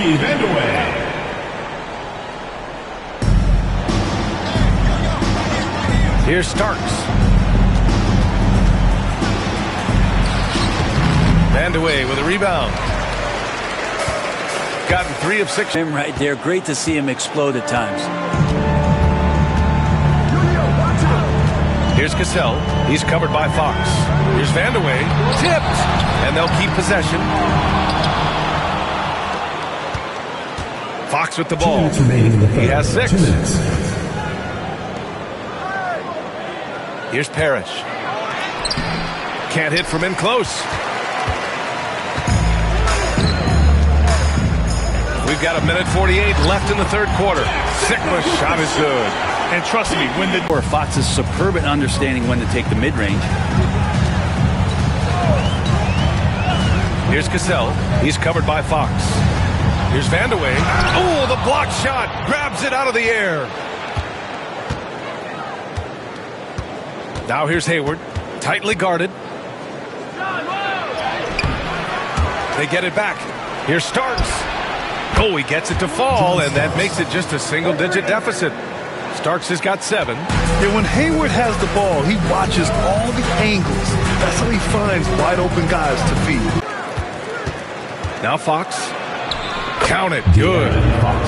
Frankie Vandeweghe. Here's Starks. Vandeweghe with a rebound. Gotten 3 of 6. Him right there. Great to see him explode at times. Here's Cassell. He's covered by Fox. Here's Vandeweghe. Tipped. And they'll keep possession. Fox with the ball. He has 6. Here's Parrish. Can't hit from in close. We've got 1:48 left in the third quarter. Sigma's shot is good. And trust me, when the Fox is superb at understanding when to take the mid-range. Here's Cassell. He's covered by Fox. Here's Vandeweghe. Oh, the block shot. Grabs it out of the air. Now here's Hayward. Tightly guarded. They get it back. Here's Starks. Oh, he gets it to fall, and that makes it just a single-digit deficit. Starks has got 7. Yeah, when Hayward has the ball, he watches all the angles. That's how he finds wide-open guys to feed. Now Fox. Count it. Good.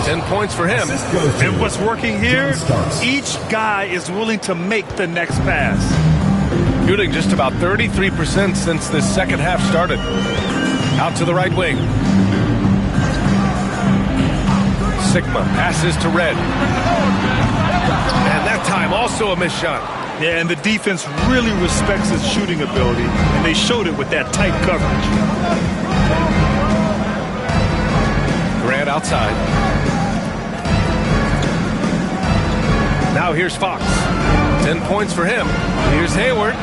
10 points for him. And what's working here, each guy is willing to make the next pass. Shooting just about 33% since this second half started. Out to the right wing. Sigma passes to Red. And that time also a missed shot. Yeah, and the defense really respects his shooting ability, and they showed it with that tight coverage. Grant outside. Now here's Fox. 10 points for him. Here's Hayward.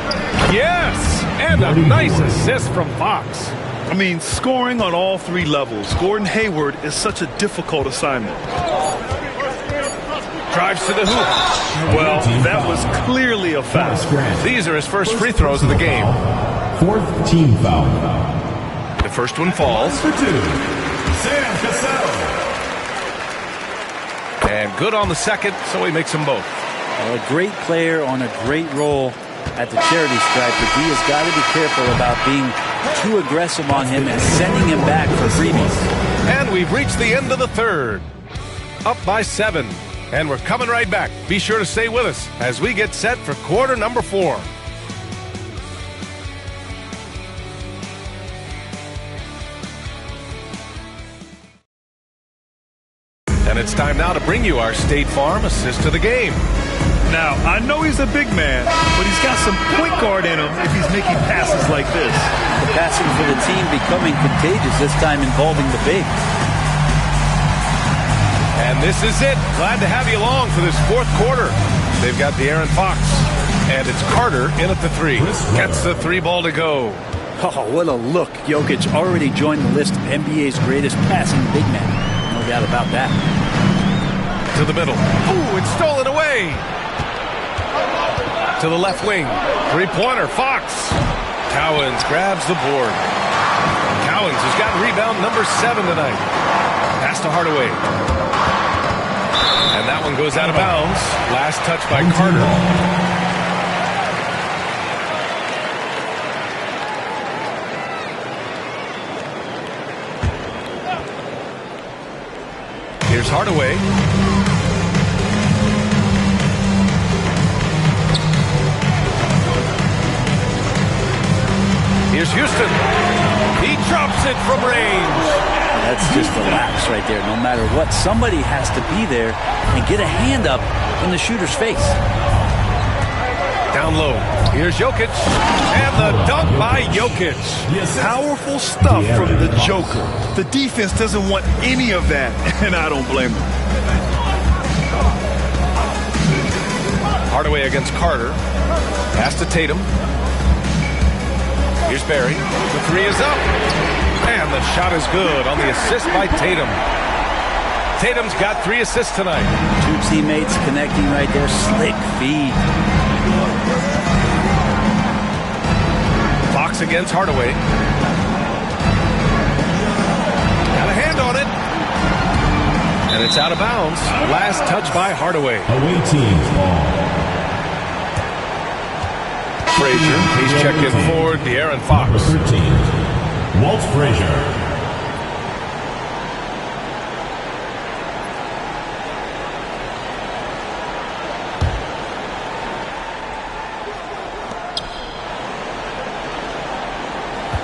Yes! And a nice assist from Fox. I mean, scoring on all 3 levels. Gordon Hayward is such a difficult assignment. Drives to the hoop. Well, that was clearly a foul. These are his first free throws of the game. 4th team foul. The first one falls. For 2, Sam Cassell. And good on the second, so he makes them both. Well, a great player on a great role at the charity stripe, but he has got to be careful about being too aggressive on him and sending him back for freebies. And we've reached the end of the third. Up by 7. And we're coming right back. Be sure to stay with us as we get set for quarter number 4. And it's time now to bring you our State Farm assist to the game. Now, I know he's a big man, but he's got some point guard in him if he's making passes like this. The passing for the team becoming contagious, this time involving the big. And this is it. Glad to have you along for this 4th quarter. They've got De'Aaron Fox. And it's Carter in at the 3. Gets the 3 ball to go. Oh, what a look. Jokic already joined the list of NBA's greatest passing big men. No doubt about that. To the middle. Ooh, it's stolen away. To the left wing. 3-pointer, Fox. Cowens grabs the board. Cowens has got rebound number 7 tonight. Pass to Hardaway. And that one goes out of bounds. Last touch by Carter. Here's Hardaway. Here's Houston. He drops it from range. That's just the lapse right there. No matter what, somebody has to be there and get a hand up in the shooter's face. Down low. Here's Jokic. And the dunk by Jokic. Powerful stuff from the Joker. The defense doesn't want any of that, and I don't blame them. Hardaway against Carter. Pass to Tatum. Here's Barry. The 3 is up. And the shot is good on the assist by Tatum. Tatum's got 3 assists tonight. 2 teammates connecting right there. Slick feed. Fox against Hardaway. Got a hand on it. And it's out of bounds. Last touch by Hardaway. Away team's ball. Frazier, he's checked in for De'Aaron Fox. Number 13, Walt Frazier.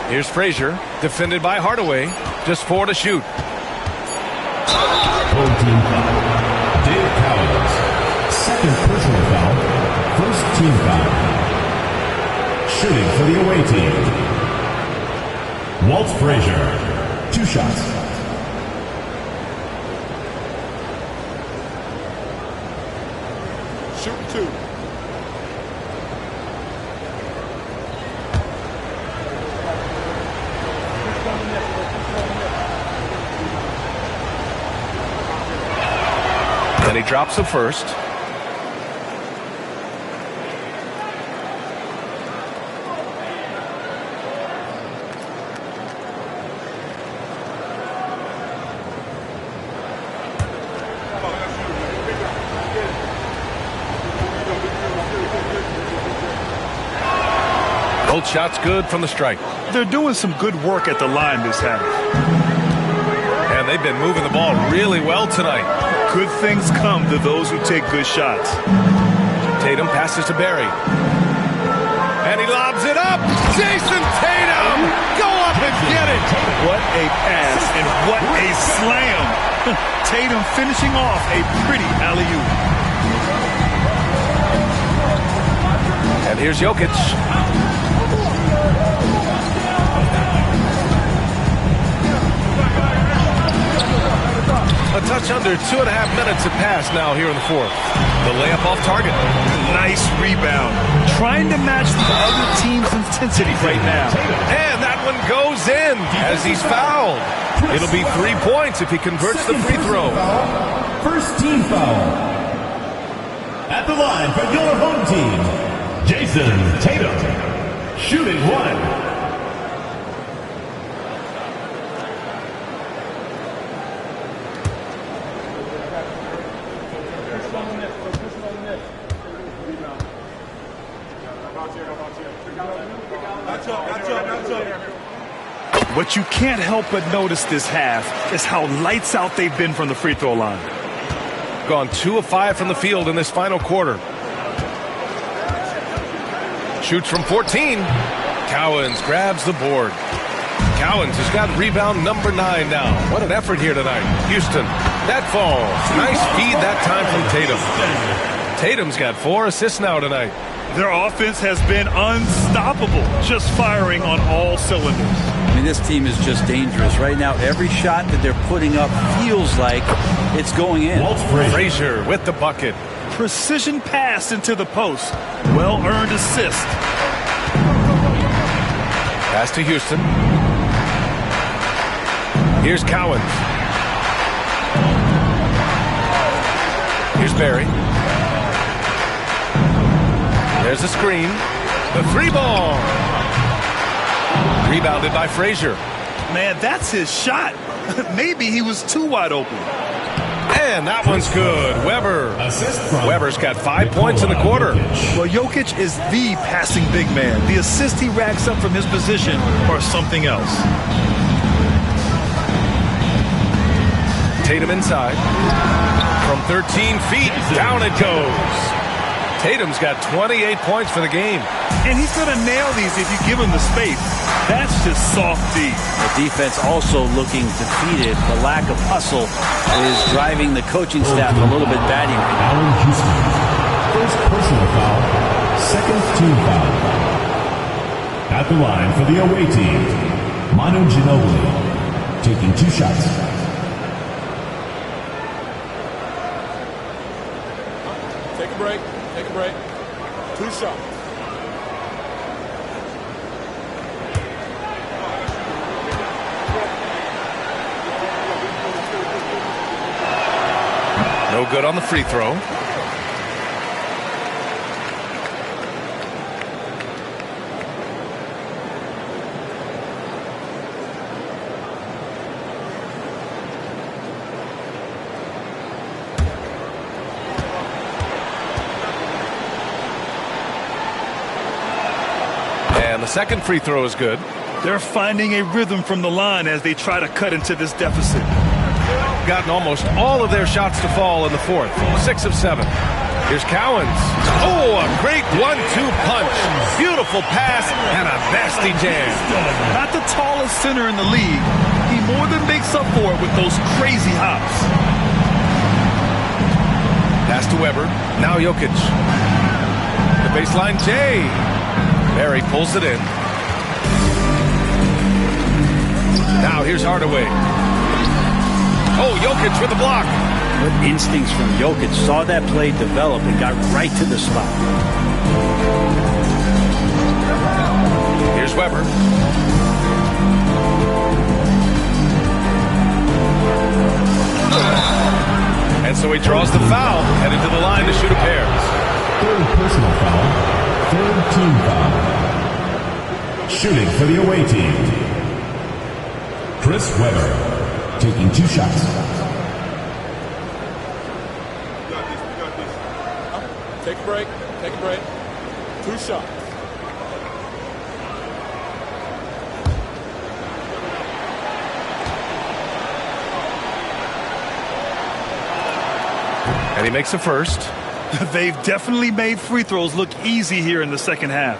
Here's Frazier, defended by Hardaway. Just 4 to shoot. Home team foul. Dave Cowens. Second personal foul. First team foul. Shooting for the away team. Walt Frazier. 2 shots. Shoot 2. And he drops the first. Both shots good from the stripe. They're doing some good work at the line this half. And they've been moving the ball really well tonight. Good things come to those who take good shots. Tatum passes to Barry. And he lobs it up. Jason Tatum! Go up and get it! What a pass and what a slam. Tatum finishing off a pretty alley-oop. And here's Jokic. A touch under 2.5 minutes have passed now here in the fourth. The layup off target. Nice rebound. Trying to match the other team's intensity right now. And that one goes in as he's fouled. It'll be 3 points if he converts the free throw. First team foul. At the line for your home team, Jason Tatum. Shooting 1. What you can't help but notice this half is how lights out they've been from the free throw line. Gone 2 of 5 from the field in this final quarter. Shoots from 14. Cowens grabs the board. Cowens has got rebound number 9 now. What an effort here tonight. Houston, that falls. Nice feed that time from Tatum. Tatum's got 4 assists now tonight. Their offense has been unstoppable, just firing on all cylinders. I mean, this team is just dangerous. Right now, every shot that they're putting up feels like it's going in. Walt Frazier. Frazier with the bucket. Precision pass into the post. Well-earned assist. Pass to Houston. Here's Cowens. Here's Barry. There's a screen. The 3-ball. Rebounded by Frazier. Man, that's his shot. Maybe he was too wide open. And that one's good. Weber's got 5 points in the quarter. Well, Jokic is the passing big man. The assist he racks up from his position or something else. Tatum inside. From 13 feet, down it goes. Tatum's got 28 points for the game. And he's going to nail these if you give him the space. That's just soft D. The defense also looking defeated. The lack of hustle is driving the coaching staff a little bit batty right now. Allen Houston. First personal foul. Second team foul. At the line for the away team, Manu Ginobili taking 2 shots. Take a break. Take a break. 2 shots. No good on the free throw. And the second free throw is good. They're finding a rhythm from the line as they try to cut into this deficit. Gotten almost all of their shots to fall in the fourth. 6 of 7. Here's Cowens. Oh, a great 1-2 punch. Beautiful pass and a nasty jam. Not the tallest center in the league. He more than makes up for it with those crazy hops. Pass to Weber. Now Jokic. The baseline Jay. Barry pulls it in. Now here's Hardaway. Oh, Jokic with the block. Good instincts from Jokic. Saw that play develop and got right to the spot. Here's Weber. And so he draws the foul, headed to the line to shoot a pair. Third personal foul. Third team foul. Shooting for the away team. Chris Weber taking 2 shots. Take a break. Take a break. 2 shots. And he makes a first. They've definitely made free throws look easy here in the second half.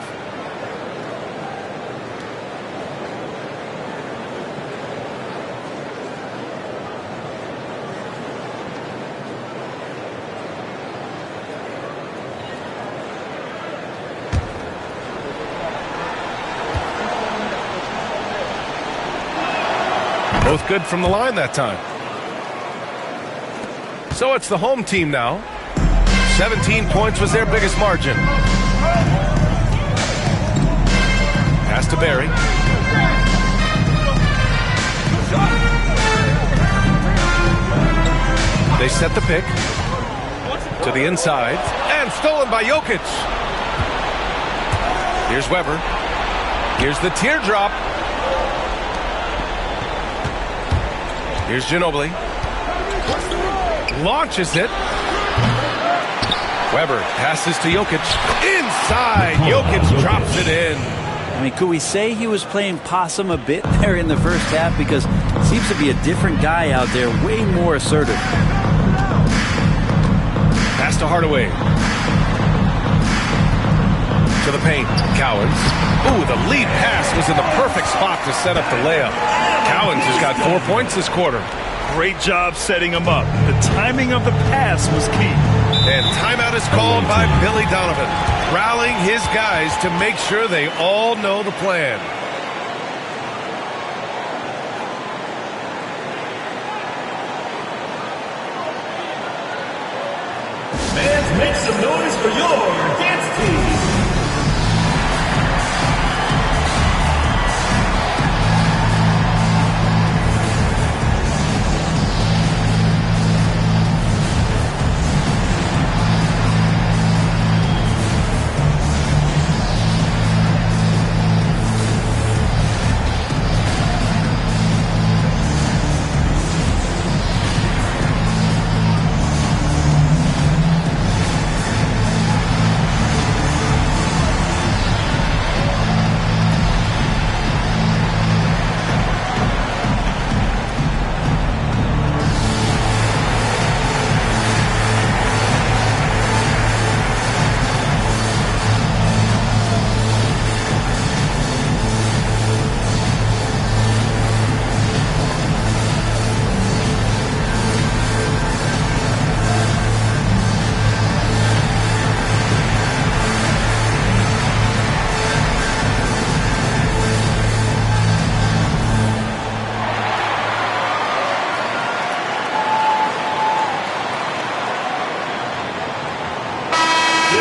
Both good from the line that time. So it's the home team now. 17 points was their biggest margin. Pass to Barry. They set the pick to the inside and stolen by Jokic. Here's Weber. Here's the teardrop. Here's Ginobili. Launches it. Weber passes to Jokic. Inside. Jokic drops it in. I mean, could we say he was playing possum a bit there in the first half? Because it seems to be a different guy out there, way more assertive. Pass to Hardaway. To the paint. Cowens. Ooh, the lead pass was in the perfect spot to set up the layup. Cowens has got 4 points this quarter. Great job setting him up. The timing of the pass was key. And timeout is called by Billy Donovan, rallying his guys to make sure they all know the plan. Fans, make some noise for your dance team.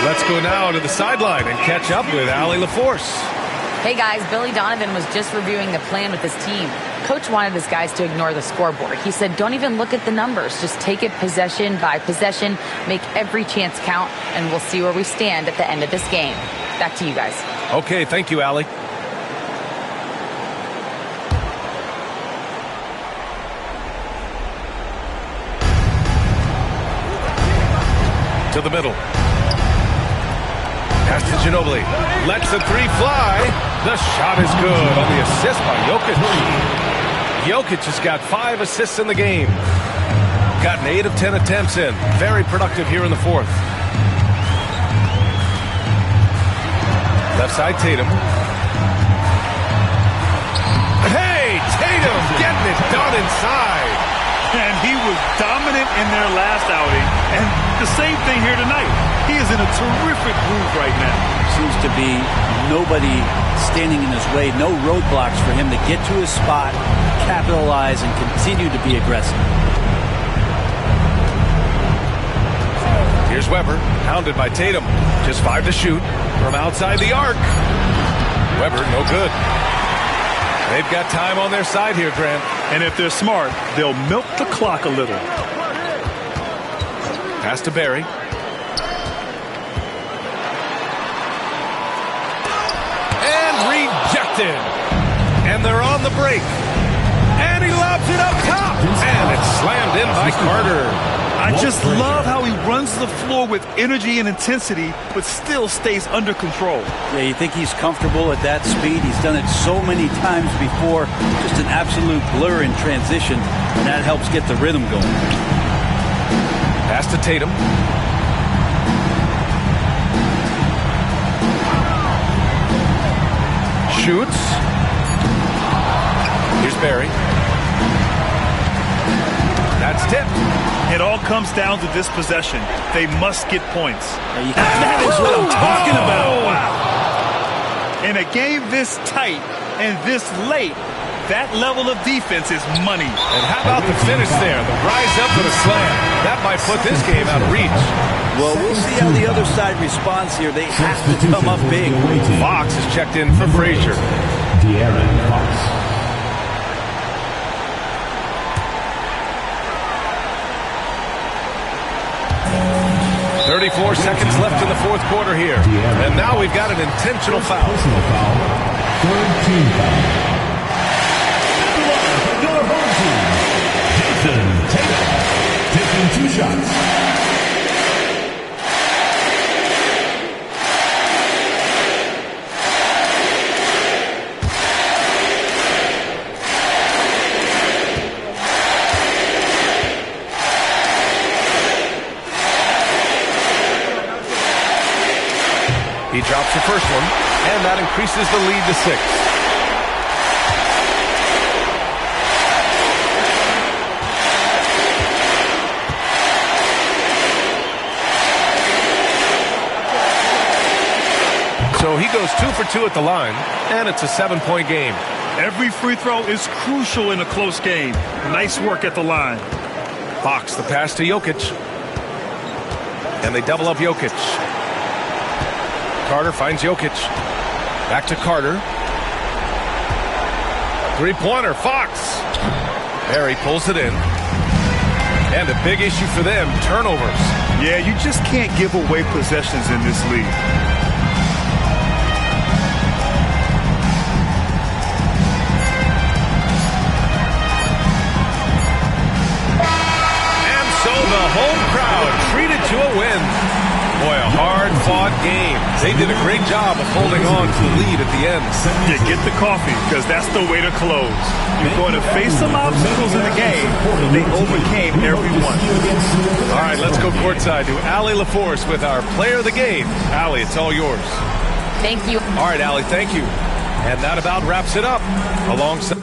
Let's go now to the sideline and catch up with Allie LaForce. Hey guys, Billy Donovan was just reviewing the plan with his team. Coach wanted his guys to ignore the scoreboard. He said, don't even look at the numbers. Just take it possession by possession, make every chance count, and we'll see where we stand at the end of this game. Back to you guys. Okay, thank you, Allie. To the middle. Pass to Ginobili. Lets the three fly. The shot is good on the assist by Jokic. Jokic has got 5 assists in the game. Gotten 8 of 10 attempts in. Very productive here in the fourth. Left side, Tatum. Hey, Tatum getting it done inside. And he was dominant in their last outing. And the same thing here tonight. He is in a terrific groove right now. Seems to be nobody standing in his way. No roadblocks for him to get to his spot, capitalize, and continue to be aggressive. Here's Weber, hounded by Tatum. Just 5 to shoot from outside the arc. Weber, no good. They've got time on their side here, Grant. And if they're smart, they'll milk the clock a little. Pass to Barry. And rejected. And they're on the break. And he lobs it up top. And it's slammed in by Carter. I just love how he runs the floor with energy and intensity, but still stays under control. Yeah, you think he's comfortable at that speed? He's done it so many times before. Just an absolute blur in transition, and that helps get the rhythm going. Pass to Tatum. Shoots. Here's Barry. That's tipped. It all comes down to this possession. They must get points. That is what I'm talking about. Wow. In a game this tight and this late, that level of defense is money. And how about the finish there? The rise up for the slam. That might put this game out of reach. Well, we'll see how the other side responds here. They have to come up big. Fox is checked in for Frazier. De'Aaron Fox. 34 seconds left in the fourth quarter here. And now we've got an intentional foul. Personal foul. Third team foul. Your home team, Jason Tatum, taking 2 shots. He drops the first one, and that increases the lead to 6. So he goes 2 for 2 at the line, and it's a 7-point game. Every free throw is crucial in a close game. Nice work at the line. Fox, the pass to Jokic. And they double up Jokic. Carter finds Jokic. Back to Carter. Three-pointer, Fox. Barry pulls it in. And a big issue for them, turnovers. Yeah, you just can't give away possessions in this league. And so the home crowd treated to a win. Boy, a hard-fought game. They did a great job of holding on to the lead at the end. You get the coffee, because that's the way to close. You're going to face some obstacles in the game, but they overcame every one. All right, let's go courtside to Allie LaForce with our player of the game. Allie, it's all yours. Thank you. All right, Allie, thank you. And that about wraps it up. Alongside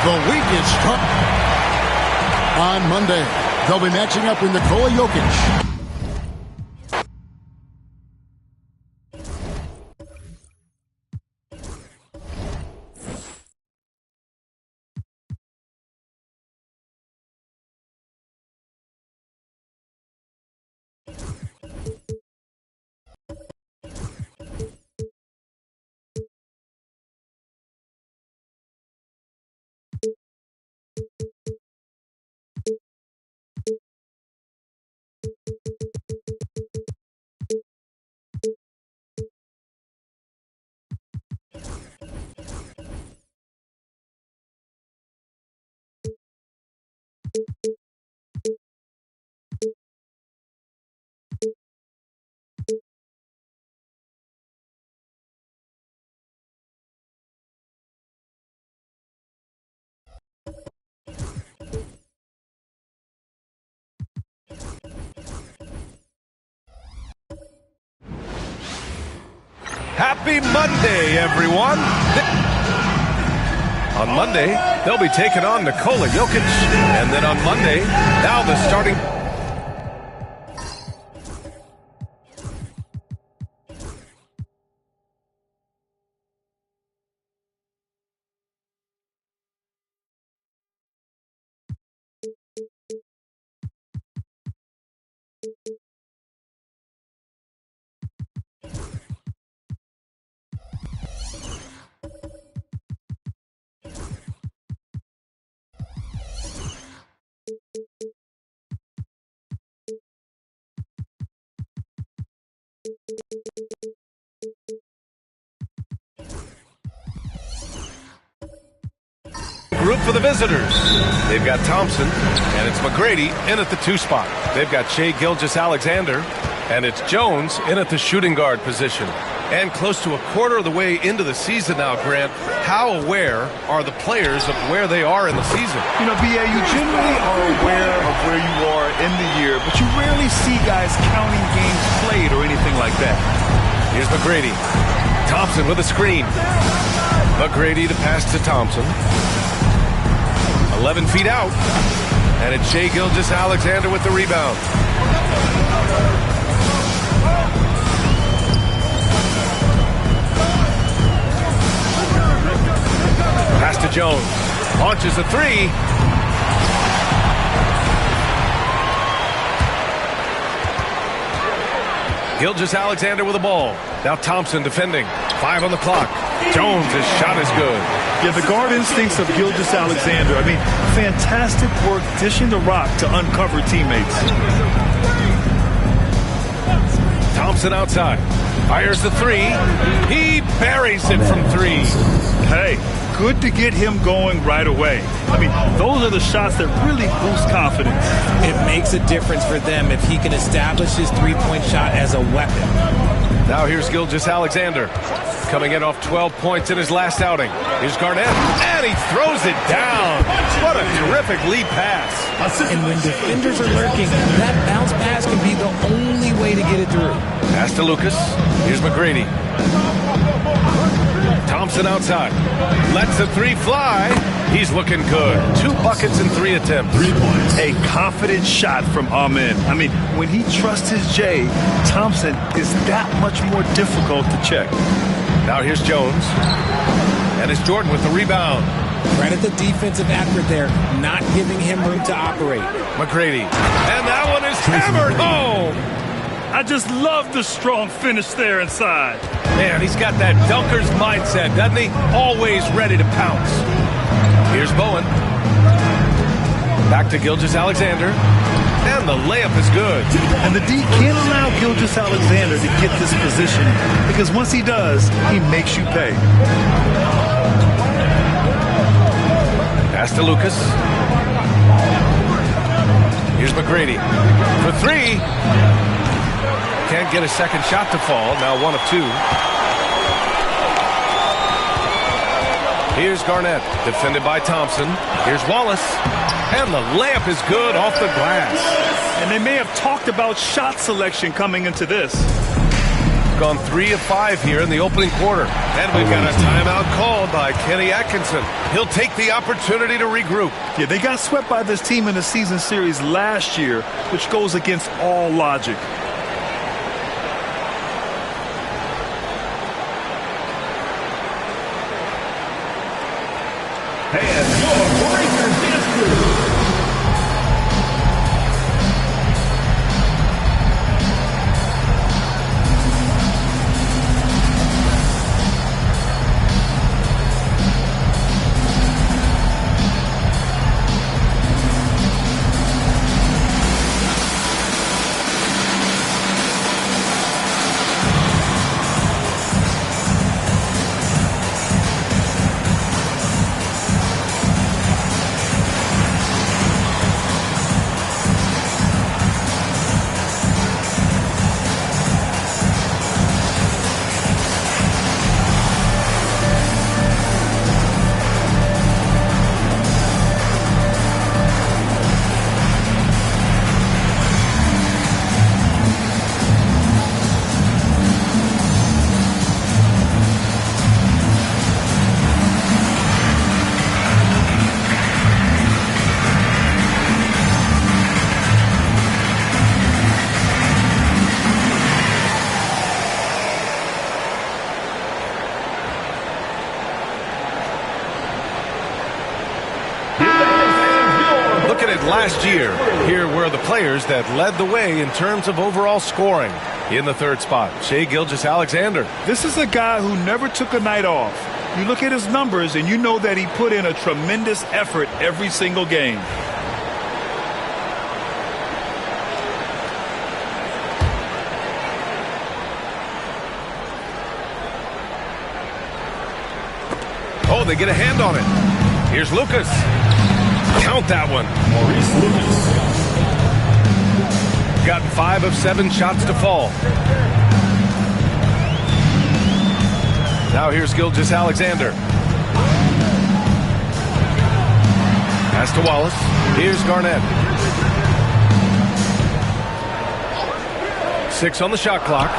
The week is starting. On Monday, they'll be matching up in Nikola Jokic. Happy Monday, everyone. On Monday, they'll be taking on Nikola Jokic. And then on Monday, now the starting... Group for the visitors. They've got Thompson, and it's McGrady in at the 2 spot. They've got Shai Gilgeous-Alexander, and it's Jones in at the shooting guard position. And close to a quarter of the way into the season now, Grant, how aware are the players of where they are in the season? You know, B.A., you generally are aware of where you are in the year, but you rarely see guys counting games played or anything like that. Here's McGrady. Thompson with a screen. McGrady to pass to Thompson. 11 feet out. And it's Shai Gilgeous-Alexander with the rebound. Pass to Jones. Launches a 3. Gilgeous-Alexander with the ball. Now Thompson defending. 5 on the clock. Jones' shot is good. Yeah, the guard instincts of Gilgeous-Alexander. I mean, fantastic work dishing the rock to uncover teammates. Thompson outside. Fires the three. He buries it from 3. Hey, good to get him going right away. I mean, those are the shots that really boost confidence. It makes a difference for them if he can establish his three-point shot as a weapon. Now here's Gilgeous-Alexander. Coming in off 12 points in his last outing. Here's Garnett, and he throws it down. What a terrific lead pass. And when defenders are lurking, that bounce pass can be the only way to get it through. Pass to Lucas. Here's McGrady. Thompson outside. Lets the 3 fly. He's looking good. 2 buckets in 3 attempts. 3 points. A confident shot from Amen. I mean, when he trusts his J, Thompson is that much more difficult to check. Now here's Jones. And it's Jordan with the rebound. Credit the defensive effort there, not giving him room to operate. McGrady. And that one is hammered home. I just love the strong finish there inside. Man, he's got that dunker's mindset, doesn't he? Always ready to pounce. Here's Bowen. Back to Gilgeous-Alexander. And the layup is good. And the D can't allow Gilgeous-Alexander to get this position because once he does, he makes you pay. Pass to Lucas. Here's McGrady. For 3. Can't get a second shot to fall. Now 1 of 2. Here's Garnett. Defended by Thompson. Here's Wallace. And the layup is good off the glass. And they may have talked about shot selection coming into this. Gone 3 of 5 here in the opening quarter. And we've got a timeout called by Kenny Atkinson. He'll take the opportunity to regroup. Yeah, they got swept by this team in the season series last year, which goes against all logic. And your Breakers dance crew. Last year, here were the players that led the way in terms of overall scoring. In the 3rd spot, Shai Gilgeous-Alexander. This is a guy who never took a night off. You look at his numbers and you know that he put in a tremendous effort every single game. Oh, they get a hand on it. Here's Lucas. Count that one. Maurice Lucas. Gotten 5 of 7 shots to fall. Now here's Gilgeous-Alexander. Pass to Wallace. Here's Garnett. 6 on the shot clock.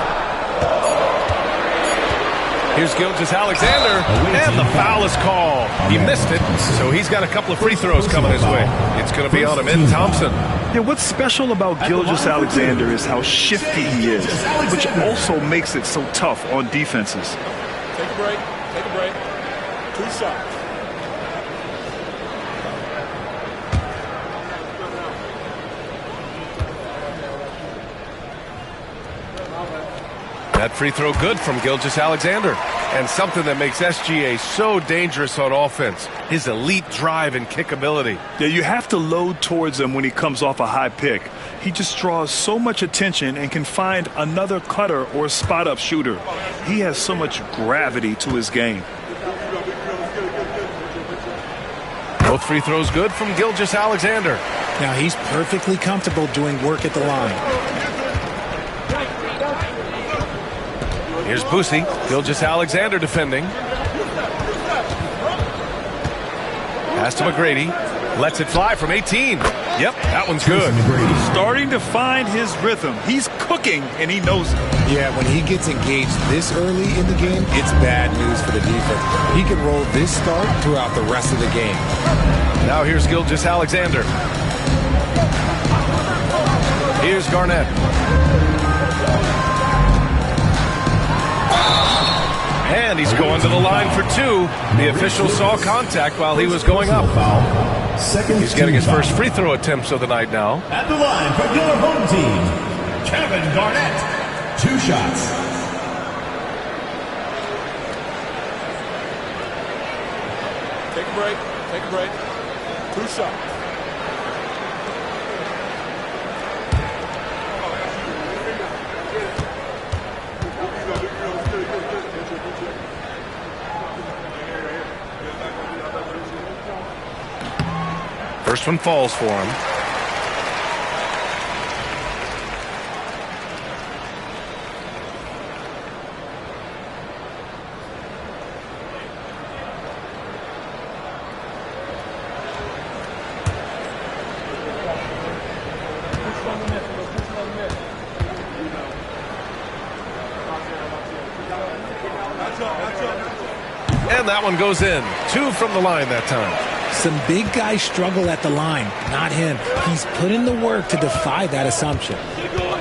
Here's Gilgeous-Alexander, and the foul is called. He missed it, so he's got a couple of free throws coming his way. It's going to be on Amen Thompson. Yeah, what's special about Gilgeous-Alexander is how shifty he is, which also makes it so tough on defenses. Take a break. Take a break. 2 shots. That That free throw good from Gilgeous-Alexander. And something that makes SGA so dangerous on offense, his elite drive and kick ability. Yeah, you have to load towards him when he comes off a high pick. He just draws so much attention and can find another cutter or spot-up shooter. He has so much gravity to his game. Both free throws good from Gilgeous-Alexander. Now he's perfectly comfortable doing work at the line. Here's Boosie. Gilgeous-Alexander defending. Pass to McGrady. Lets it fly from 18. Yep, that one's good. Starting to find his rhythm. He's cooking, and he knows it. Yeah, when he gets engaged this early in the game, it's bad news for the defense. He can roll this start throughout the rest of the game. Now here's Gilgeous-Alexander. Here's Garnett. And he's going to the line for two. The official saw contact while he was going up. He's getting his first free throw attempts of the night now. At the line for your home team, Kevin Garnett. 2 shots. Take a break. Take a break. 2 shots. First one falls for him. And that one goes in. 2 from the line that time. Some big guys struggle at the line, not him. He's put in the work to defy that assumption.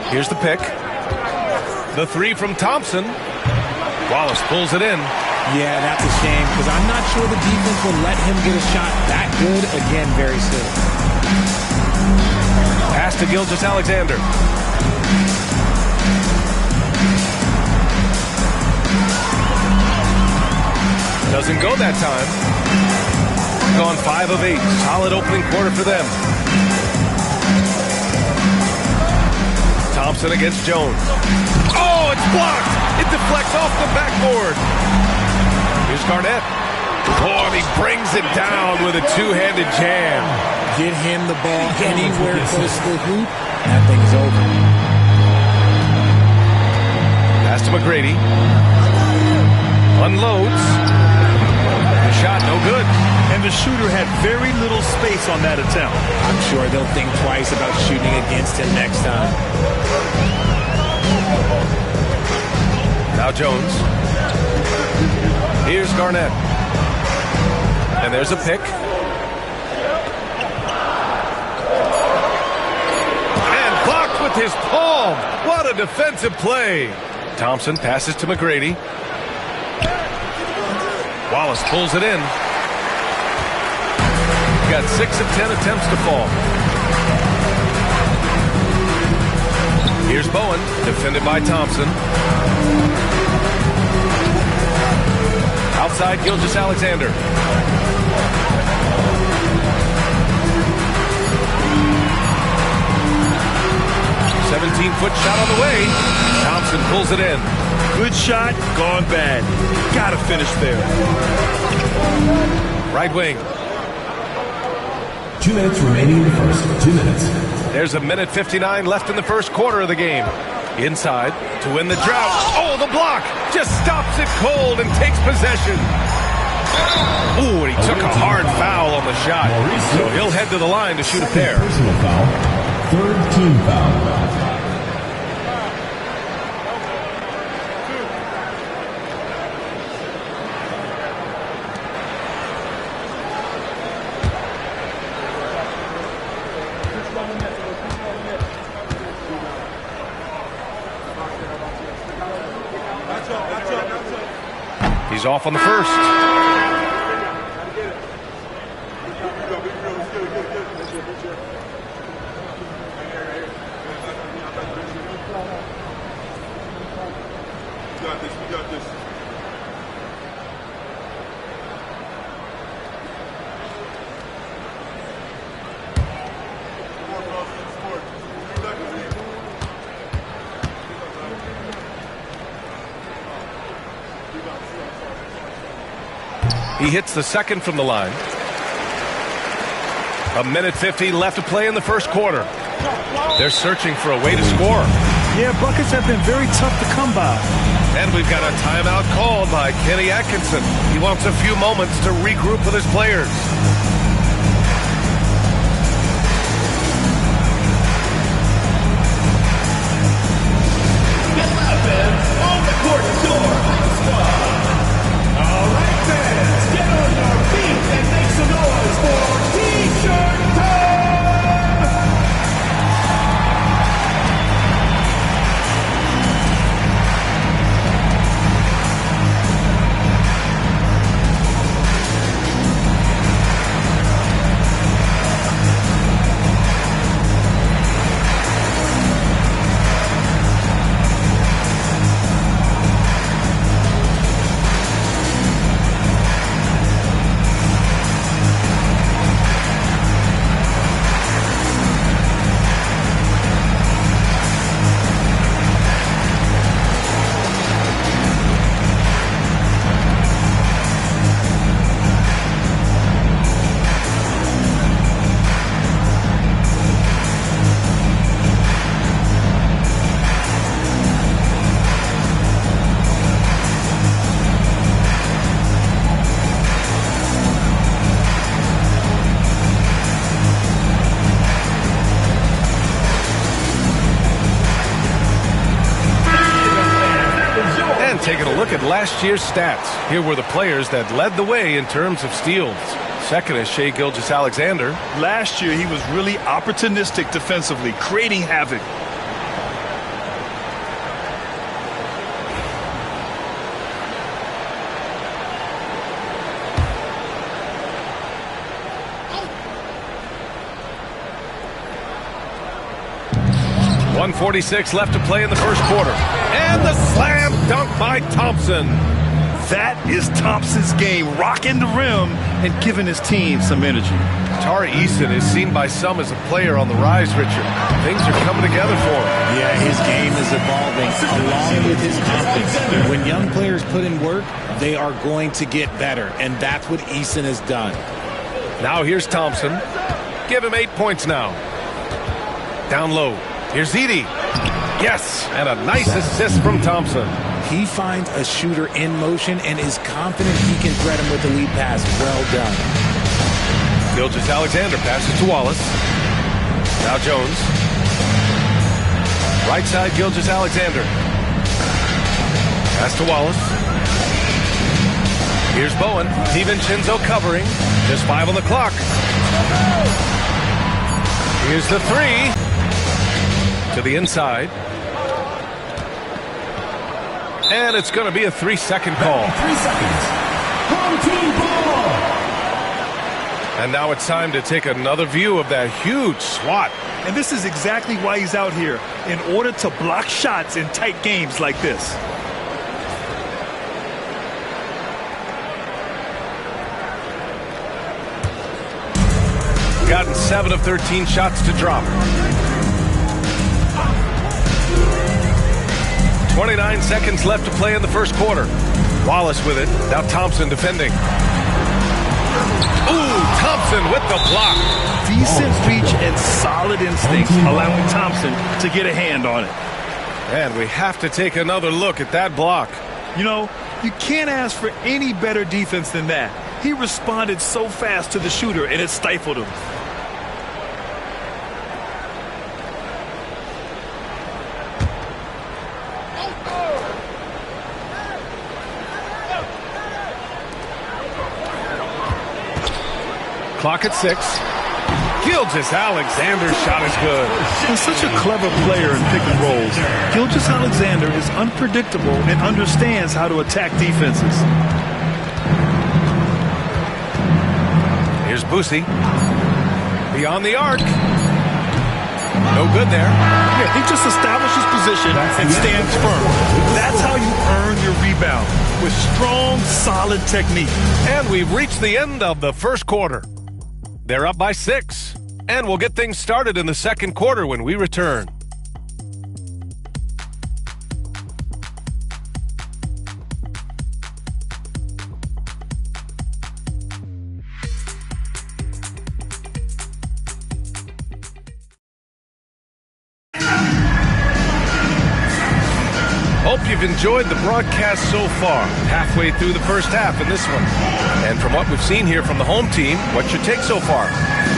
Here's the pick. The 3 from Thompson. Wallace pulls it in. Yeah, that's a shame because I'm not sure the defense will let him get a shot that good again very soon. Pass to Gilgeous-Alexander. Doesn't go that time. Gone 5 of 8. Solid opening quarter for them. Thompson against Jones. Oh, it's blocked. It deflects off the backboard. Here's Garnett. Oh, and he brings it down with a 2-handed jam. Get him the ball anywhere close to the hoop. That thing's over. Pass to McGrady. Unloads. The shot no good. And the shooter had very little space on that attempt. I'm sure they'll think twice about shooting against him next time. Now Jones. Here's Garnett. And there's a pick. And blocked with his palm. What a defensive play. Thompson passes to McGrady. Wallace pulls it in. Got 6 of 10 attempts to fall. Here's Bowen, defended by Thompson. Outside Gilgeous-Alexander. shot on the way. Thompson pulls it in. Good shot, gone bad. Gotta finish there. Right wing. 2 minutes remaining in the first. 2 minutes. There's a minute 59 left in the first quarter of the game. Inside to win the drought. Oh, the block just stops it cold and takes possession. Ooh, and he took a hard foul on the shot. So he'll head to the line to shoot a pair. Personal foul. Third team foul. He's off on the first. He hits the second from the line. 1:50 left to play in the first quarter. They're searching for a way to score. Yeah, buckets have been very tough to come by. And we've got a timeout called by Kenny Atkinson. He wants a few moments to regroup with his players. On the court door. All right, fans, get on your feet and make some noise for T-shirt time! Taking a look at last year's stats. Here were the players that led the way in terms of steals. Second is Shai Gilgeous-Alexander. Last year, he was really opportunistic defensively, creating havoc. .146 left to play in the first quarter. And the slam dunk by Thompson. That is Thompson's game, rocking the rim and giving his team some energy. Tari Eason is seen by some as a player on the rise, Richard. Things are coming together for him. Yeah, his game is evolving along with his confidence. When young players put in work, they are going to get better, and that's what Eason has done. Now here's Thompson. Give him 8 points now. Down low. Here's Edey. Yes, and a nice assist from Thompson. He finds a shooter in motion and is confident he can threat him with the lead pass. Well done. Gilgeous-Alexander passes to Wallace. Now Jones. Right side, Gilgeous-Alexander. Pass to Wallace. Here's Bowen. DiVincenzo covering. Just 5 on the clock. Here's the three. To the inside. And it's going to be a 3-second call. 3 seconds. Home team ball. And now it's time to take another view of that huge swat. And this is exactly why he's out here, in order to block shots in tight games like this. Gotten 7 of 13 shots to drop. 29 seconds left to play in the first quarter. Wallace with it. Now Thompson defending. Ooh, Thompson with the block. Decent reach and solid instincts, allowing Thompson to get a hand on it. And we have to take another look at that block. You know, you can't ask for any better defense than that. He responded so fast to the shooter, and it stifled him. Clock at 6. Gilgeous-Alexander's shot is good. He's such a clever player in pick and rolls. Gilgeous-Alexander is unpredictable and understands how to attack defenses. Here's Boosie. Beyond the arc. No good there. Yeah, he just establishes position and stands firm. That's how you earn your rebound, with strong, solid technique. And we've reached the end of the first quarter. They're up by 6. And we'll get things started in the second quarter when we return. Hope you've enjoyed the broadcast so far. Halfway through the first half in this one. And from what we've seen here from the home team, what's your take so far?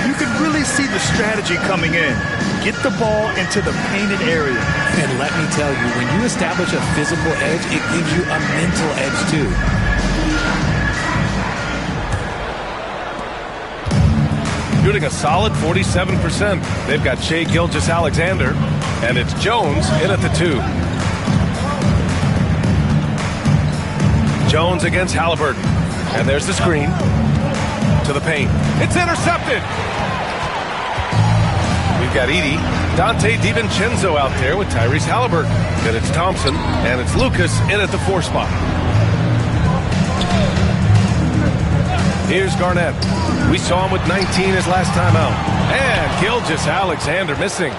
You can really see the strategy coming in. Get the ball into the painted area. And let me tell you, when you establish a physical edge, it gives you a mental edge too. Shooting a solid 47%. They've got Shai Gilgeous-Alexander, and it's Jones in at the 2. Jones against Halliburton. And there's the screen to the paint. It's intercepted. We've got Edey. Dante DiVincenzo out there with Tyrese Halliburton. Then it's Thompson, and it's Lucas in at the 4 spot. Here's Garnett. We saw him with 19 his last time out. And Gilgeous-Alexander missing.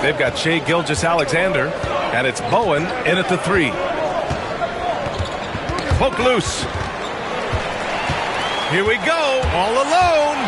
They've got Shai Gilgeous-Alexander, and it's Bowen in at the 3. Poke loose. Here we go, all alone.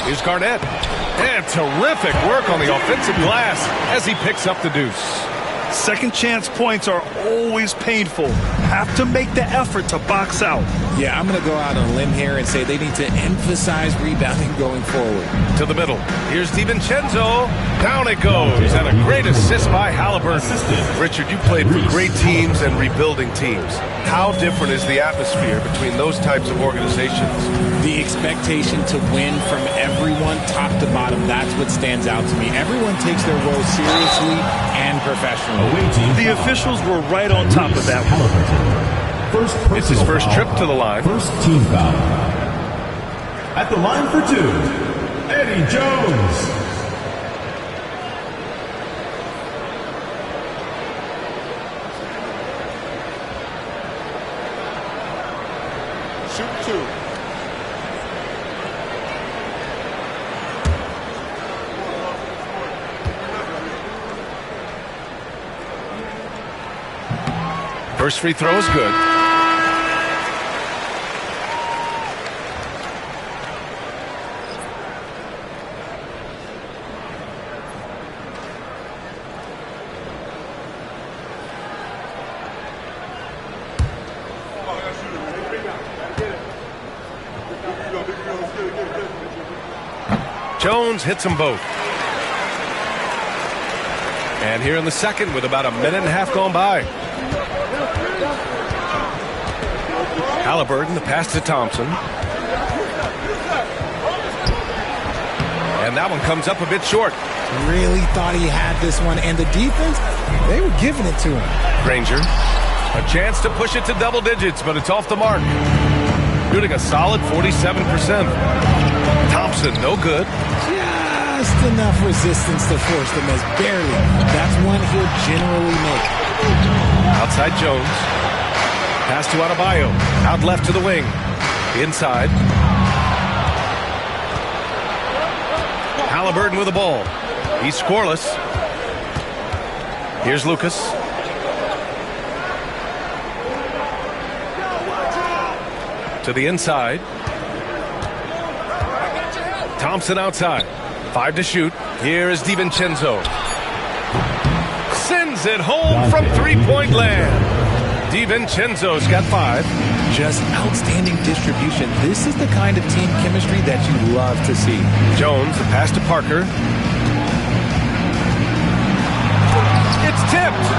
Here's Garnett. And terrific work on the offensive glass as he picks up the deuce. Second chance points are always painful. Have to make the effort to box out. Yeah, I'm going to go out on a limb here and say they need to emphasize rebounding going forward. To the middle. Here's DiVincenzo. Down it goes. And a great assist by Halliburton. Richard, you played for great teams and rebuilding teams. How different is the atmosphere between those types of organizations? The expectation to win from everyone, top to bottom, that's what stands out to me. Everyone takes their role seriously and professionally. The officials were right on top of that one. It's his first trip to the line. First team foul. At the line for 2, Eddie Jones. Shoot 2. First free throw is good. Jones hits them both. And here in the second with about a minute and a half gone by. Halliburton, the pass to Thompson. And that one comes up a bit short. Really thought he had this one. And the defense, they were giving it to him. Granger, a chance to push it to double digits, but it's off the mark. Shooting a solid 47%. Thompson, no good. Just enough resistance to force them as barely. That's one he'll generally make. Outside Jones. Pass to Adebayo. Out left to the wing. Inside. Halliburton with the ball. He's scoreless. Here's Lucas. To the inside. Thompson outside. 5 to shoot. Here is DiVincenzo. Sends it home from three-point land. DiVincenzo's got 5. Just outstanding distribution. This is the kind of team chemistry that you love to see. Jones, the pass to Parker. It's tipped.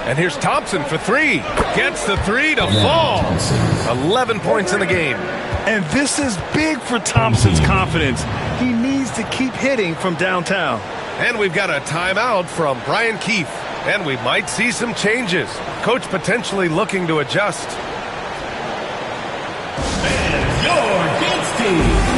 And here's Thompson for 3. Gets the 3 to fall. 11 points in the game. And this is big for Thompson's confidence. He needs to keep hitting from downtown. And we've got a timeout from Brian Keefe. And we might see some changes. Coach potentially looking to adjust. And your Gates team.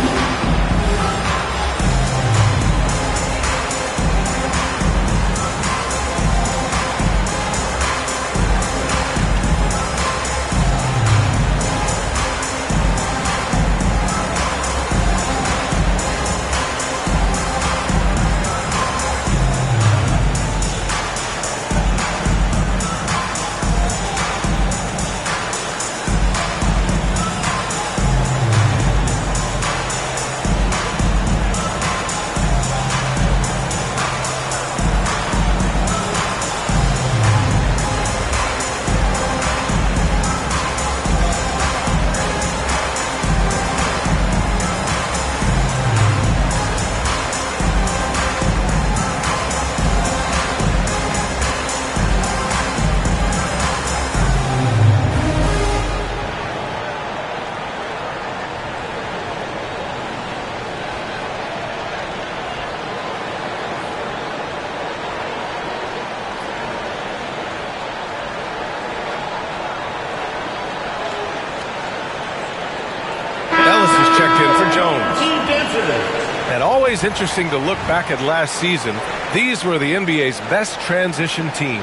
And always interesting to look back at last season. These were the NBA's best transition teams.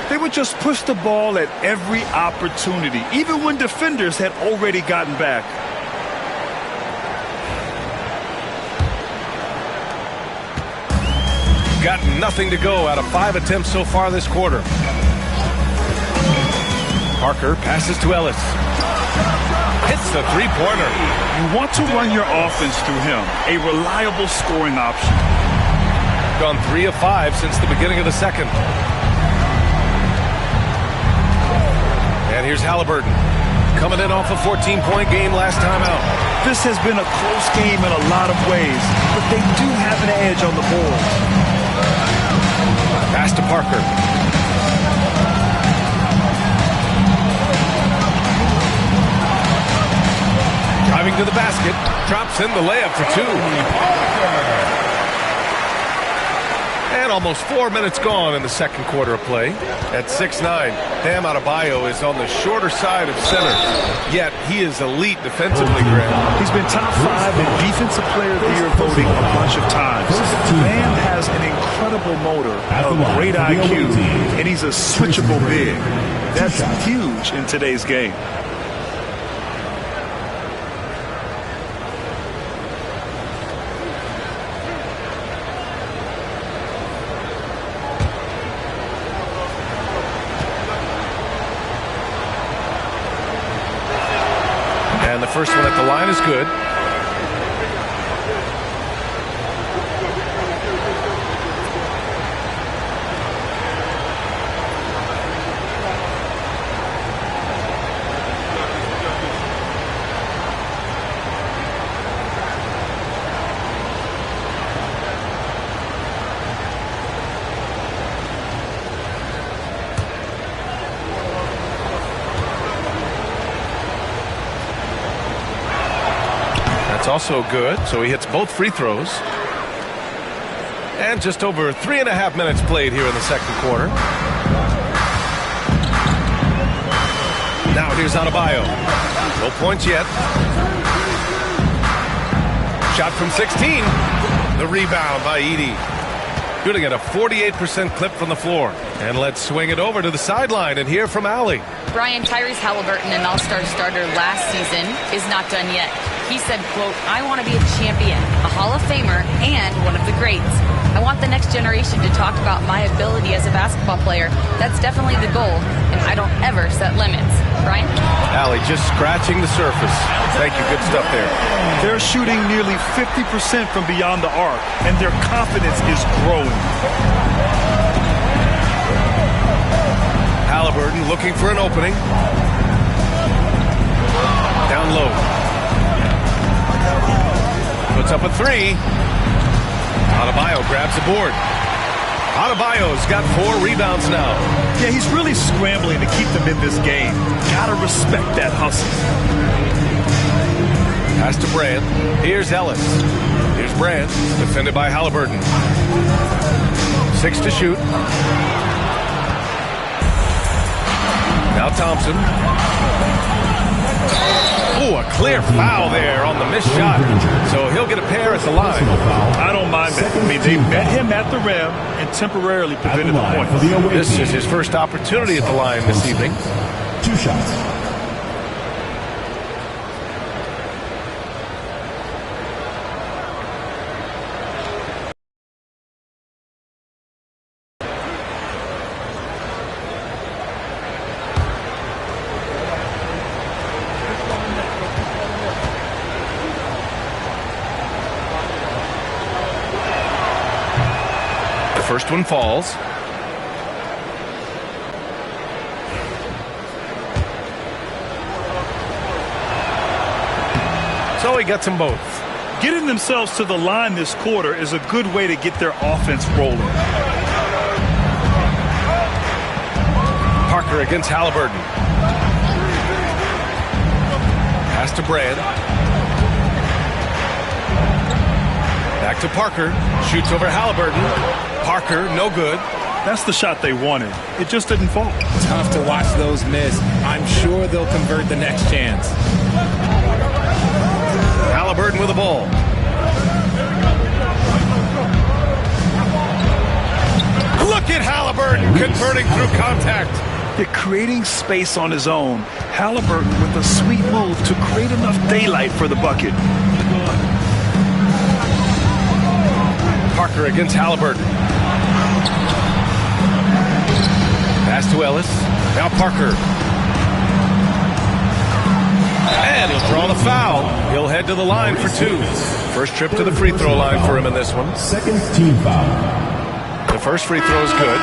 They would just push the ball at every opportunity, even when defenders had already gotten back. Got nothing to go out of 5 attempts so far this quarter. Parker passes to Ellis. Hits the three-pointer. You want to run your offense through him, a reliable scoring option. Gone 3 of 5 since the beginning of the second. And here's Halliburton. Coming in off a 14-point game last time out. This has been a close game in a lot of ways, but they do have an edge on the board. Pass to Parker. Driving to the basket. Drops in the layup for 2. And almost 4 minutes gone in the second quarter of play. At 6'9", Bam Adebayo is on the shorter side of center. Yet he is elite defensively, Graham. He's been top 5 in Defensive Player of the Year voting a bunch of times. Bam has an incredible motor, a great IQ, and he's a switchable big. That's huge in today's game. And the first one at the line is good. That's also good, so he hits both free throws. And just over 3.5 minutes played here in the second quarter. Now here's Adebayo. No points yet. Shot from 16. The rebound by Edey. Shooting at a 48% clip from the floor. And let's swing it over to the sideline and hear from Allie. Brian, Tyrese Halliburton, an all-star starter last season, is not done yet. He said, quote, "I want to be a champion, a Hall of Famer, and one of the greats. I want the next generation to talk about my ability as a basketball player. That's definitely the goal, and I don't ever set limits." Brian? Allie just scratching the surface. Thank you. Good stuff there. They're shooting nearly 50% from beyond the arc, and their confidence is growing. Halliburton looking for an opening. Down low. Puts up a 3. Adebayo grabs the board. Adebayo's got 4 rebounds now. Yeah, he's really scrambling to keep them in this game. Gotta respect that hustle. Pass to Brand. Here's Ellis. Here's Brand, defended by Halliburton. 6 to shoot. Now Thompson. Ooh, a clear foul there on the missed shot. So he'll get a pair at the line. I don't mind that. I mean, they met him at the rim and temporarily prevented the point. This is his first opportunity at the line this evening. 2 shots. First one falls. So he gets them both. Getting themselves to the line this quarter is a good way to get their offense rolling. Parker against Halliburton. Pass to Brand. Back to Parker. Shoots over Halliburton. Parker, no good. That's the shot they wanted. It just didn't fall. Tough to watch those miss. I'm sure they'll convert the next chance. Halliburton with the ball. burning through contact. They're creating space on his own. Halliburton with a sweet move to create enough daylight for the bucket. Parker against Halliburton. Pass to Ellis. Now Parker. And he'll draw the foul. He'll head to the line for 2. First trip to the free throw line for him in this one. Second team foul. The first free throw is good.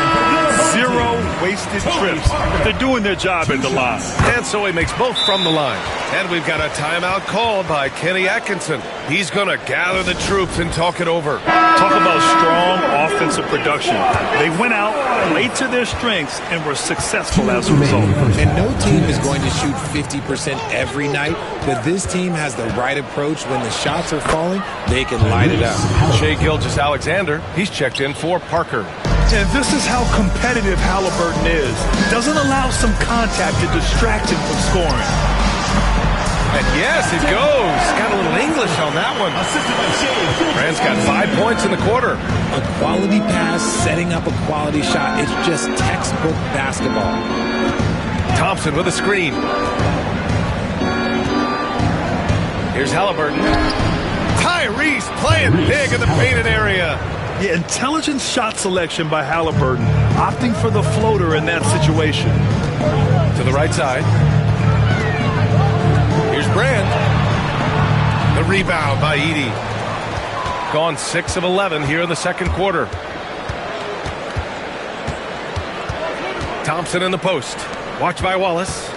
0 wasted trips. They're doing their job at the line. And so he makes both from the line. And we've got a timeout called by Kenny Atkinson. He's going to gather the troops and talk it over. Talk about strong offensive production. They went out, played to their strengths, and were successful as a result. And no team is going to shoot 50% every night, but this team has the right approach. When the shots are falling, they can light it up. Shai Gilgeous-Alexander, he's checked in for Parker. And this is how competitive Halliburton is. Doesn't allow some contact to distract him from scoring. And yes, it goes. Got a little English on that one. Brand's got 5 points in the quarter. A quality pass, setting up a quality shot. It's just textbook basketball. Thompson with a screen. Here's Halliburton. Tyrese playing big in the painted area. Yeah, intelligent shot selection by Halliburton, opting for the floater in that situation. To the right side. Here's Brand. The rebound by Edey. Gone 6 of 11 here in the second quarter. Thompson in the post. Watched by Wallace.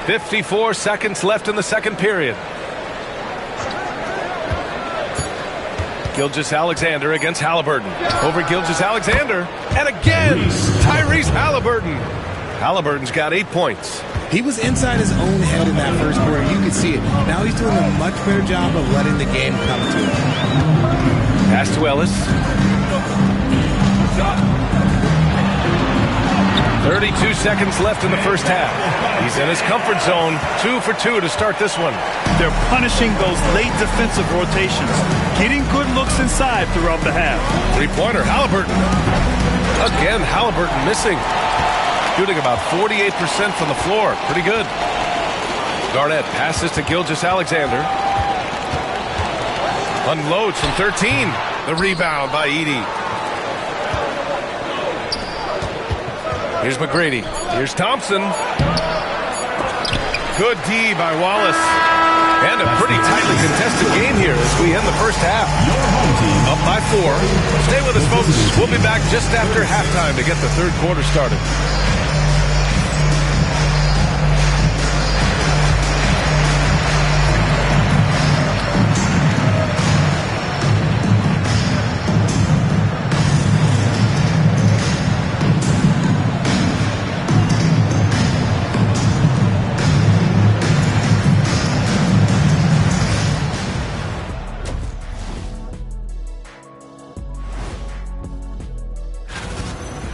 54 seconds left in the second period. Gilgeous-Alexander against Halliburton. Over Gilgeous-Alexander. And again, Tyrese Halliburton. Halliburton's got 8 points. He was inside his own head in that first quarter. You could see it. Now he's doing a much better job of letting the game come to him. Pass to Ellis. 32 seconds left in the first half. He's in his comfort zone. 2 for 2 to start this one. They're punishing those late defensive rotations, getting good looks inside throughout the half. Three-pointer, Halliburton. Again, Halliburton missing. Shooting about 48% from the floor. Pretty good. Garnett passes to Gilgeous-Alexander. Unloads from 13. The rebound by Edey. Here's McGrady. Here's Thompson. Good D by Wallace. And a pretty tightly contested game here as we end the first half. Up by 4. Stay with us, folks. We'll be back just after halftime to get the third quarter started.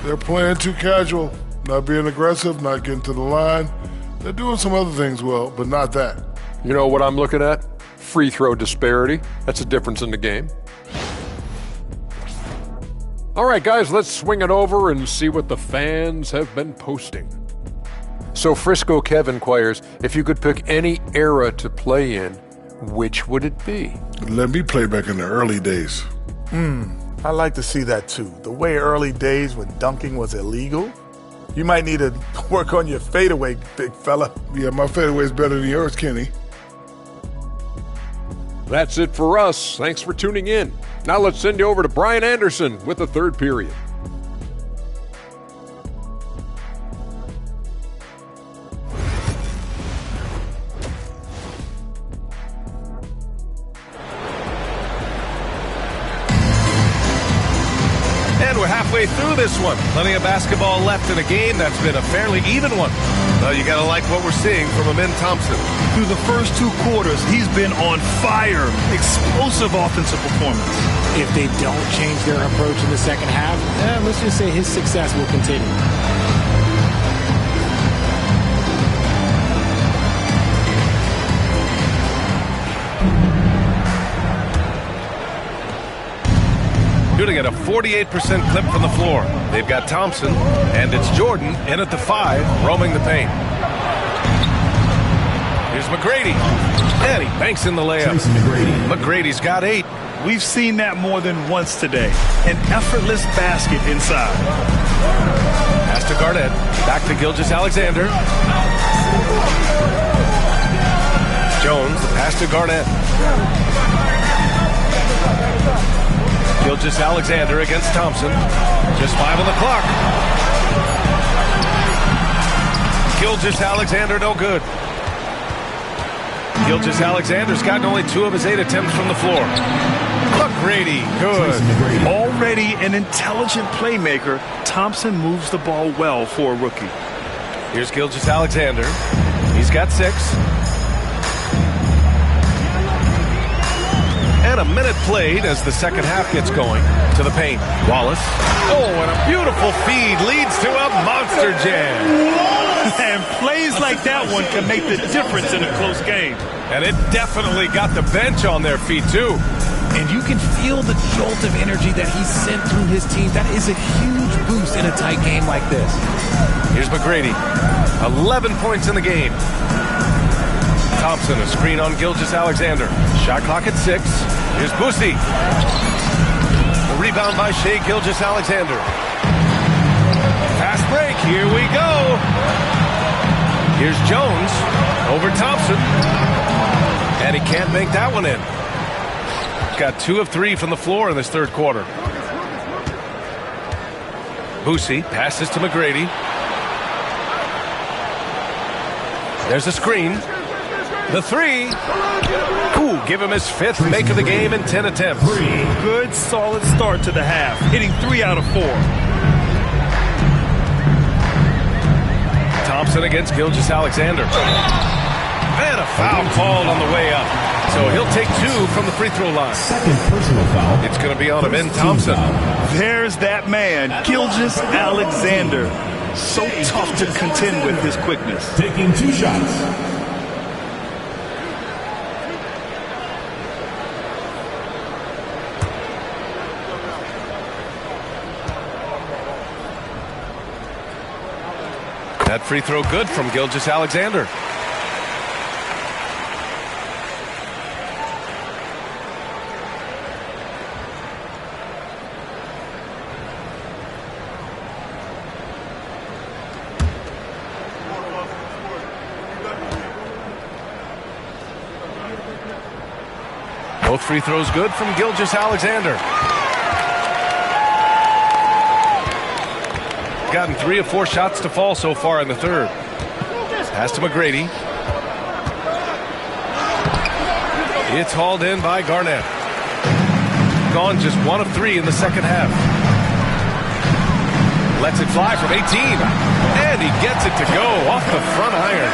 They're playing too casual, not being aggressive, not getting to the line. They're doing some other things well, but not that. You know what I'm looking at? Free throw disparity. That's a difference in the game. All right, guys, let's swing it over and see what the fans have been posting. So Frisco Kev inquires, if you could pick any era to play in, which would it be? Let me play back in the early days. I like to see that too. The way early days when dunking was illegal. You might need to work on your fadeaway, big fella. Yeah, my fadeaway is better than yours, Kenny. That's it for us. Thanks for tuning in. Now let's send you over to Brian Anderson with the third period. And we're halfway through this one. Plenty of basketball left in a game that's been a fairly even one. Well, you got to like what we're seeing from Amin Thompson. Through the first 2 quarters, he's been on fire. Explosive offensive performance. If they don't change their approach in the second half, let's just say his success will continue. Shooting shooting at a 48% clip from the floor. They've got Thompson, and it's Jordan in at the 5, roaming the paint. Here's McGrady, and he banks in the layup. McGrady's got 8. We've seen that more than once today. An effortless basket inside. Pass to Garnett. Back to Gilgeous-Alexander. Jones, the pass to Garnett. Gilgeous-Alexander against Thompson. Just 5 on the clock. Gilgeous-Alexander no good. Gilgeous-Alexander's gotten only 2 of his 8 attempts from the floor. McGrady, good. Already an intelligent playmaker, Thompson moves the ball well for a rookie. Here's Gilgeous-Alexander. He's got 6. And a minute played as the second half gets going. To the paint. Wallace. Oh, and a beautiful feed leads to a monster jam. And plays like that one can make the difference in a close game. And it definitely got the bench on their feet, too. And you can feel the jolt of energy that he sent through his team. That is a huge boost in a tight game like this. Here's McGrady. 11 points in the game. Thompson, a screen on Gilgeous-Alexander. Shot clock at 6. Here's Boosie. The rebound by Shai Gilgeous-Alexander. Fast break. Here we go. Here's Jones over Thompson. And he can't make that one in. Got 2 of 3 from the floor in this third quarter. Boosie passes to McGrady. There's a screen. The 3. Ooh, give him his 5th make of the game in 10 attempts. Good, solid start to the half, hitting 3 out of 4. Thompson against Gilgeous-Alexander. And a foul called on the way up. So he'll take 2 from the free throw line. Second personal foul. It's going to be on Ben Thompson. There's that man, Gilgeous-Alexander. So tough to contend with his quickness. Taking 2 shots. That free throw good from Gilgeous-Alexander. Both free throws good from Gilgeous-Alexander. Gotten 3 of 4 shots to fall so far in the third. Pass to McGrady. It's hauled in by Garnett. Gone just 1 of 3 in the second half. Lets it fly from 18. And he gets it to go off the front iron.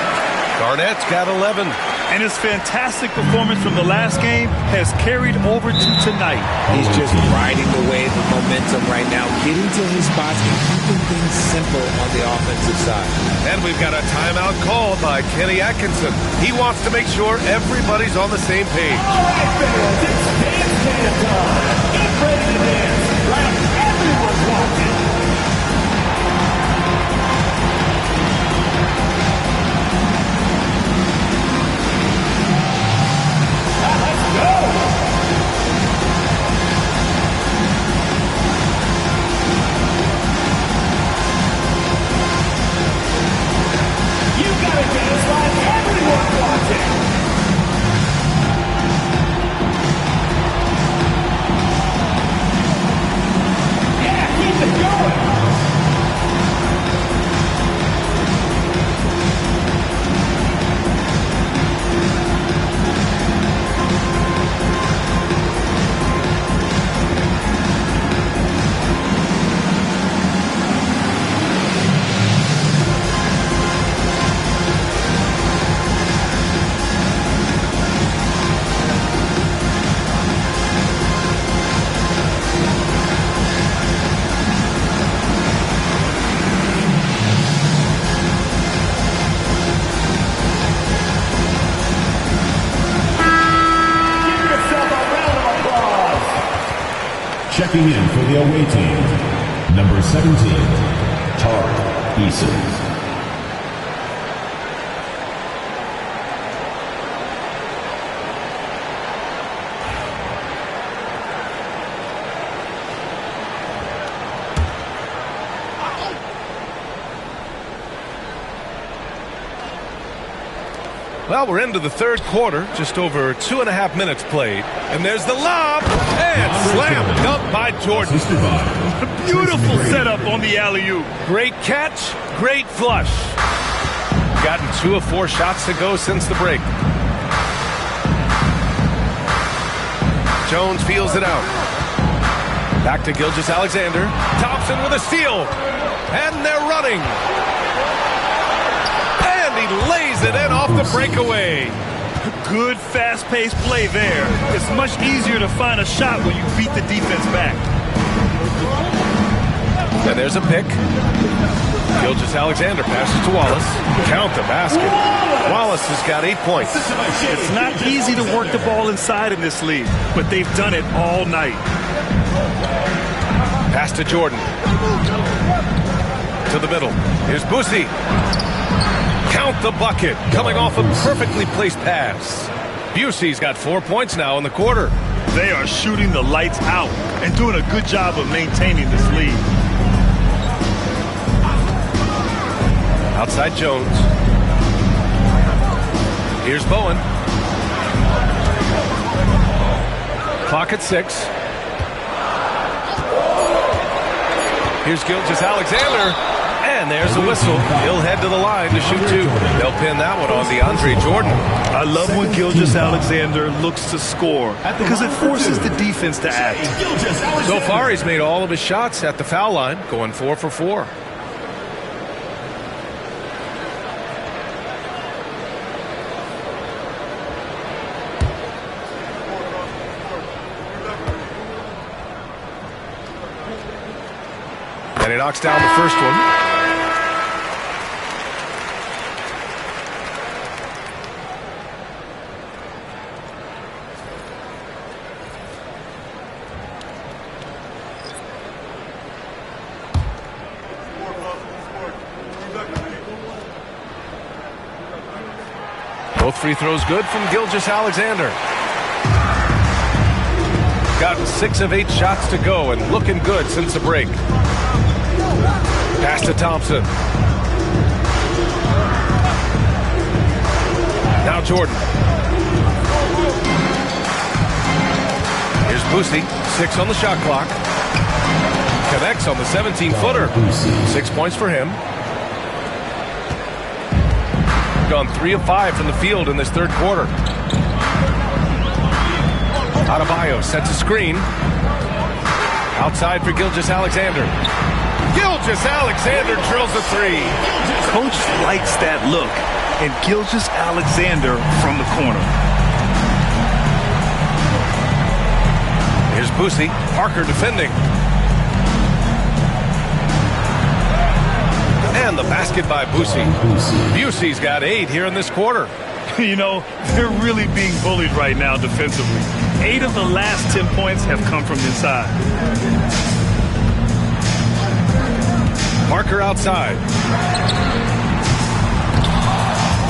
Garnett's got 11. And his fantastic performance from the last game has carried over to tonight. He's just riding the wave of momentum right now, getting to his spots and keeping things simple on the offensive side. And we've got a timeout called by Kenny Atkinson. He wants to make sure everybody's on the same page. All right, fans, it's dance time. Get ready to dance like everyone's watching. Checking in for the away team, number 17, Tariq Eason. Well, we're into the third quarter, just over 2.5 minutes played. And there's the lob, and slammed up by Jordan. Beautiful setup on the alley-oop. Great catch, great flush. Gotten 2 of 4 shots to go since the break. Jones feels it out. Back to Gilgeous-Alexander. Thompson with a steal. And they're running. He lays it in off the breakaway. Good fast-paced play there. It's much easier to find a shot when you beat the defense back. And there's a pick. Gilgeous-Alexander passes to Wallace. Count the basket. Wallace has got 8 points. It's not easy to work the ball inside in this league, but they've done it all night. Pass to Jordan. To the middle. Here's Boosie. Count the bucket, coming off a perfectly placed pass. Busey's got 4 points now in the quarter. They are shooting the lights out and doing a good job of maintaining this lead. Outside Jones. Here's Bowen. Clock at 6. Here's Gilgeous-Alexander. And there's a whistle. He'll head to the line to shoot 2. They'll pin that one on DeAndre Jordan. I love when Gilgeous-Alexander looks to score because it forces the defense to act. So far, he's made all of his shots at the foul line, going 4 for 4. And he knocks down the first one. Both free throws good from Gilgeous-Alexander. Gotten 6 of 8 shots to go and looking good since the break. Pass to Thompson. Now Jordan. Here's Boosie. 6 on the shot clock. Connects on the 17-footer. 6 points for him. Gone 3 of 5 from the field in this third quarter. Adebayo sets a screen. Outside for Gilgeous-Alexander. Gilgeous-Alexander drills a 3. Coach likes that look. And Gilgeous-Alexander from the corner. Here's Boosie. Parker defending. And the basket by Boosie. Busey's got 8 here in this quarter. You know, they're really being bullied right now defensively. 8 of the last 10 points have come from inside. Parker outside.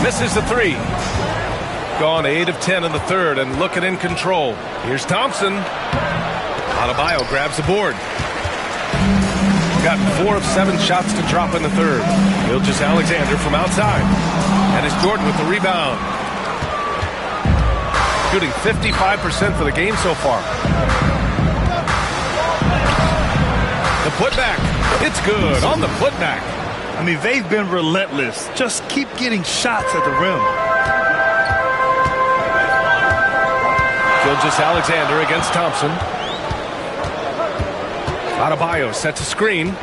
Misses the 3. Gone 8 of 10 in the third and looking in control. Here's Thompson. Adebayo grabs the board. Got 4 of 7 shots to drop in the third. Gilgeous-Alexander from outside. And it's Jordan with the rebound. Shooting 55% for the game so far. The putback. It's good on the putback. I mean, they've been relentless. Just keep getting shots at the rim. Gilgeous-Alexander against Thompson. Adebayo sets a screen.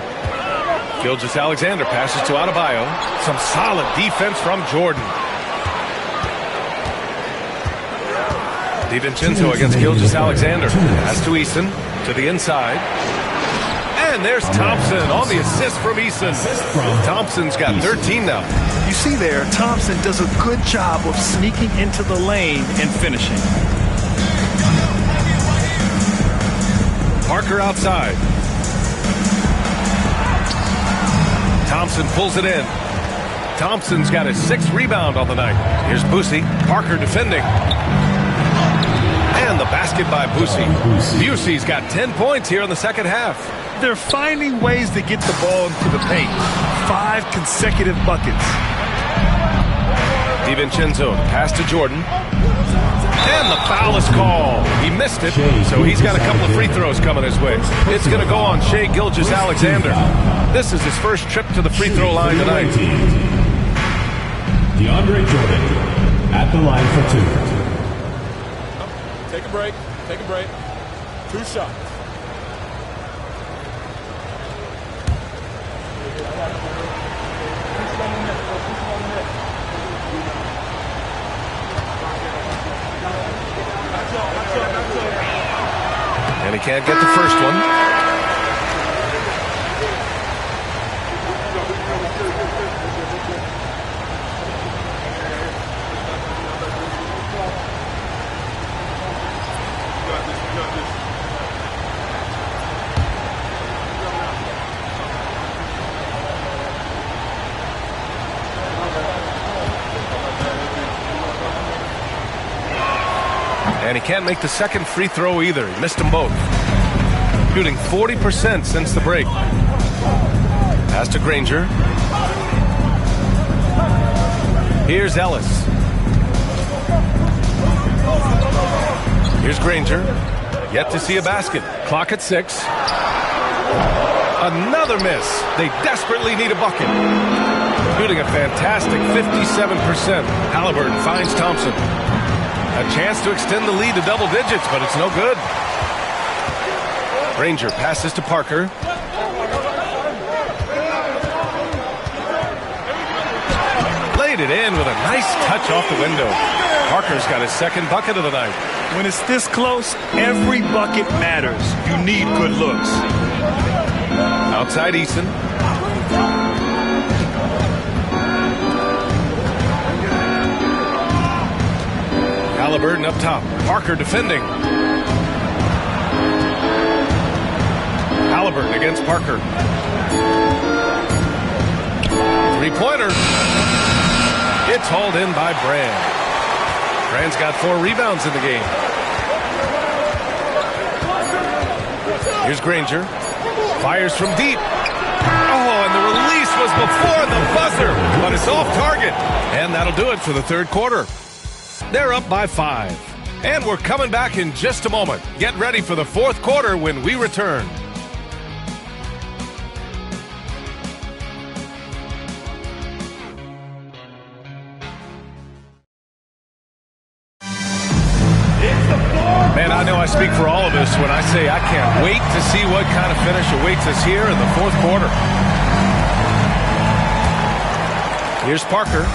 Gilgeous-Alexander passes to Adebayo. Some solid defense from Jordan. DiVincenzo against Gilgeous-Alexander. Pass to Eason. To the inside. And there's Thompson on the assist from Eason. Thompson's got 13 now. You see there, Thompson does a good job of sneaking into the lane and finishing. Parker outside. Thompson pulls it in. Thompson's got his 6th rebound on the night. Here's Boosie. Parker defending. And the basket by Boosie. Busey's got 10 points here in the second half. They're finding ways to get the ball into the paint. 5 consecutive buckets. DiVincenzo pass to Jordan. And the foul is called. He missed it, so he's got a couple of free throws coming his way. It's going to go on Shai Gilgeous-Alexander. This is his first trip to the free throw line tonight. DeAndre Jordan at the line for 2. Take a break. Take a break. 2 shots. And he can't get the first one. And he can't make the second free throw either. He missed them both. Shooting 40% since the break. Pass to Granger. Here's Ellis. Here's Granger. Yet to see a basket. Clock at 6. Another miss. They desperately need a bucket. Shooting a fantastic 57%. Halliburton finds Thompson. A chance to extend the lead to double digits, but it's no good. Granger passes to Parker. Laid it in with a nice touch off the window. Parker's got his 2nd bucket of the night. When it's this close, every bucket matters. You need good looks. Outside Eason. Halliburton up top. Parker defending. Halliburton against Parker. 3-pointer. It's hauled in by Brand. Brand's got 4 rebounds in the game. Here's Granger. Fires from deep. Oh, and the release was before the buzzer, but it's off target. And that'll do it for the 3rd quarter. They're up by 5. And we're coming back in just a moment. Get ready for the 4th quarter when we return. Man, I know I speak for all of us when I say I can't wait to see what kind of finish awaits us here in the 4th quarter. Here's Parker.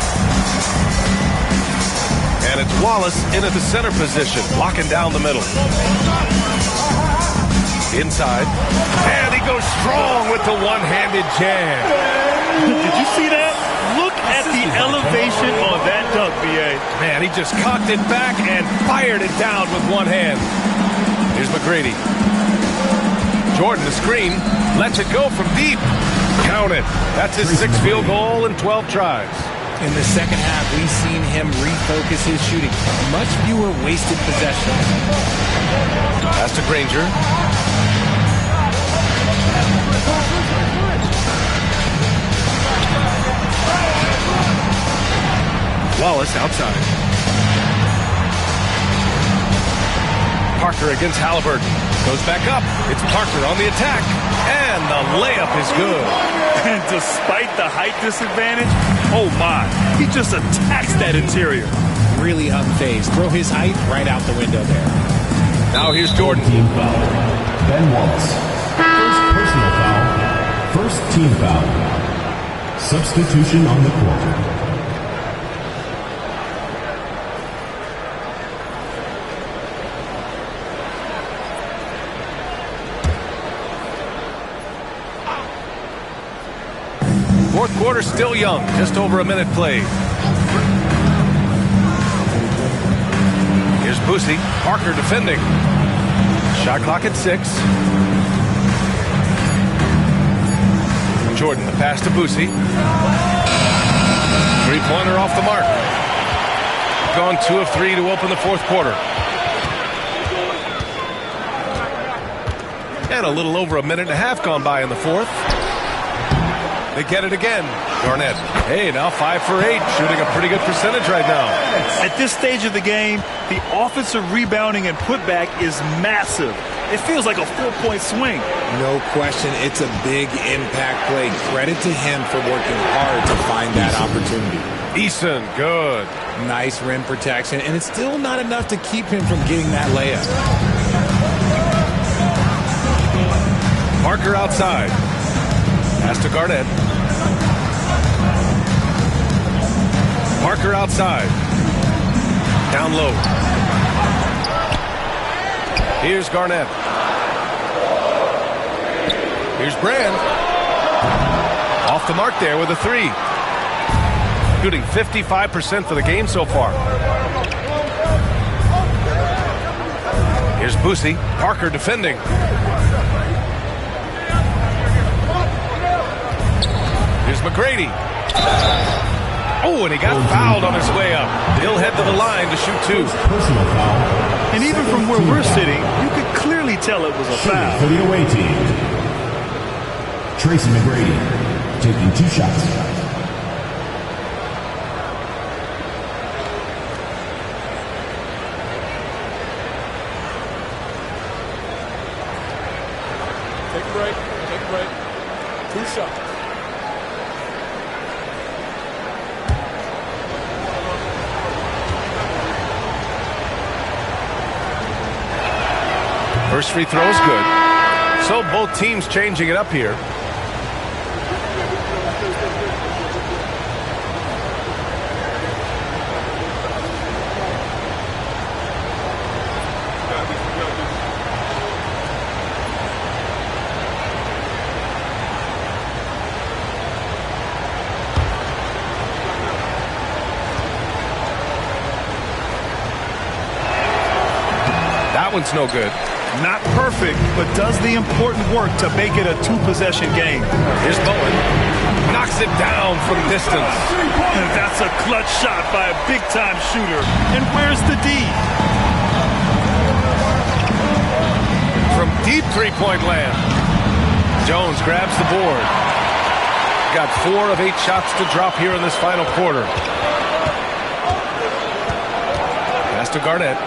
And it's Wallace into the center position, locking down the middle. Inside. And he goes strong with the one-handed jam. Did you see that? Look at the elevation on that dunk, B.A. Man, he just cocked it back and fired it down with one hand. Here's McGrady. Jordan, the screen, lets it go from deep. Count it. That's his 6th field goal in 12 tries. In the second half, we've seen him refocus his shooting. Much fewer wasted possessions. Pass to Granger. Wallace outside. Parker against Halliburton. Goes back up. It's Parker on the attack. And the layup is good. And despite the height disadvantage, oh my, he just attacks that interior. Really unfazed. Throw his height right out the window there. Now here's Jordan. Team foul. Ben Wallace. First personal foul. First team foul. Substitution on the court. Fourth quarter still young, just over a minute played. Here's Boosie. Parker defending. Shot clock at 6. Jordan, the pass to Boosie. Three-pointer off the mark. Gone 2 of 3 to open the fourth quarter. And a little over a minute and a half gone by in the fourth. They get it again. Garnett, hey, now 5 for 8, shooting a pretty good percentage right now. At this stage of the game, the offensive rebounding and putback is massive. It feels like a 4-point swing. No question, it's a big impact play. Credit to him for working hard to find that opportunity. Eason, good. Nice rim protection, and it's still not enough to keep him from getting that layup. Parker outside. Pass to Garnett. Parker outside. Down low. Here's Garnett. Here's Brand. Off the mark there with a 3. Shooting 55% for the game so far. Here's Boosie. Parker defending. Here's McGrady. Oh, and he got fouled on his way up. He'll head to the line to shoot 2. And even from where we're sitting, you could clearly tell it was a foul. For the away team, Tracy McGrady taking 2 shots. Take a break. Take a break. 2 shots. First free throw is good. So both teams changing it up here. That one's no good. Not perfect, but does the important work to make it a 2-possession game. Here's Bowen. Knocks it down from distance. And that's a clutch shot by a big-time shooter. And where's the D? From deep three-point land. Jones grabs the board. Got 4 of 8 shots to drop here in this final quarter. Pass to Garnett.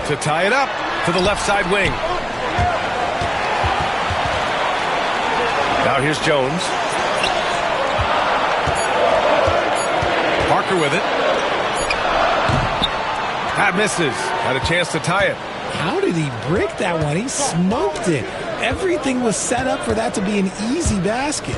To tie it up to the left side wing. Now here's Jones. Parker with it. That misses. Had a chance to tie it. How did he break that one? He smoked it. Everything was set up for that to be an easy basket.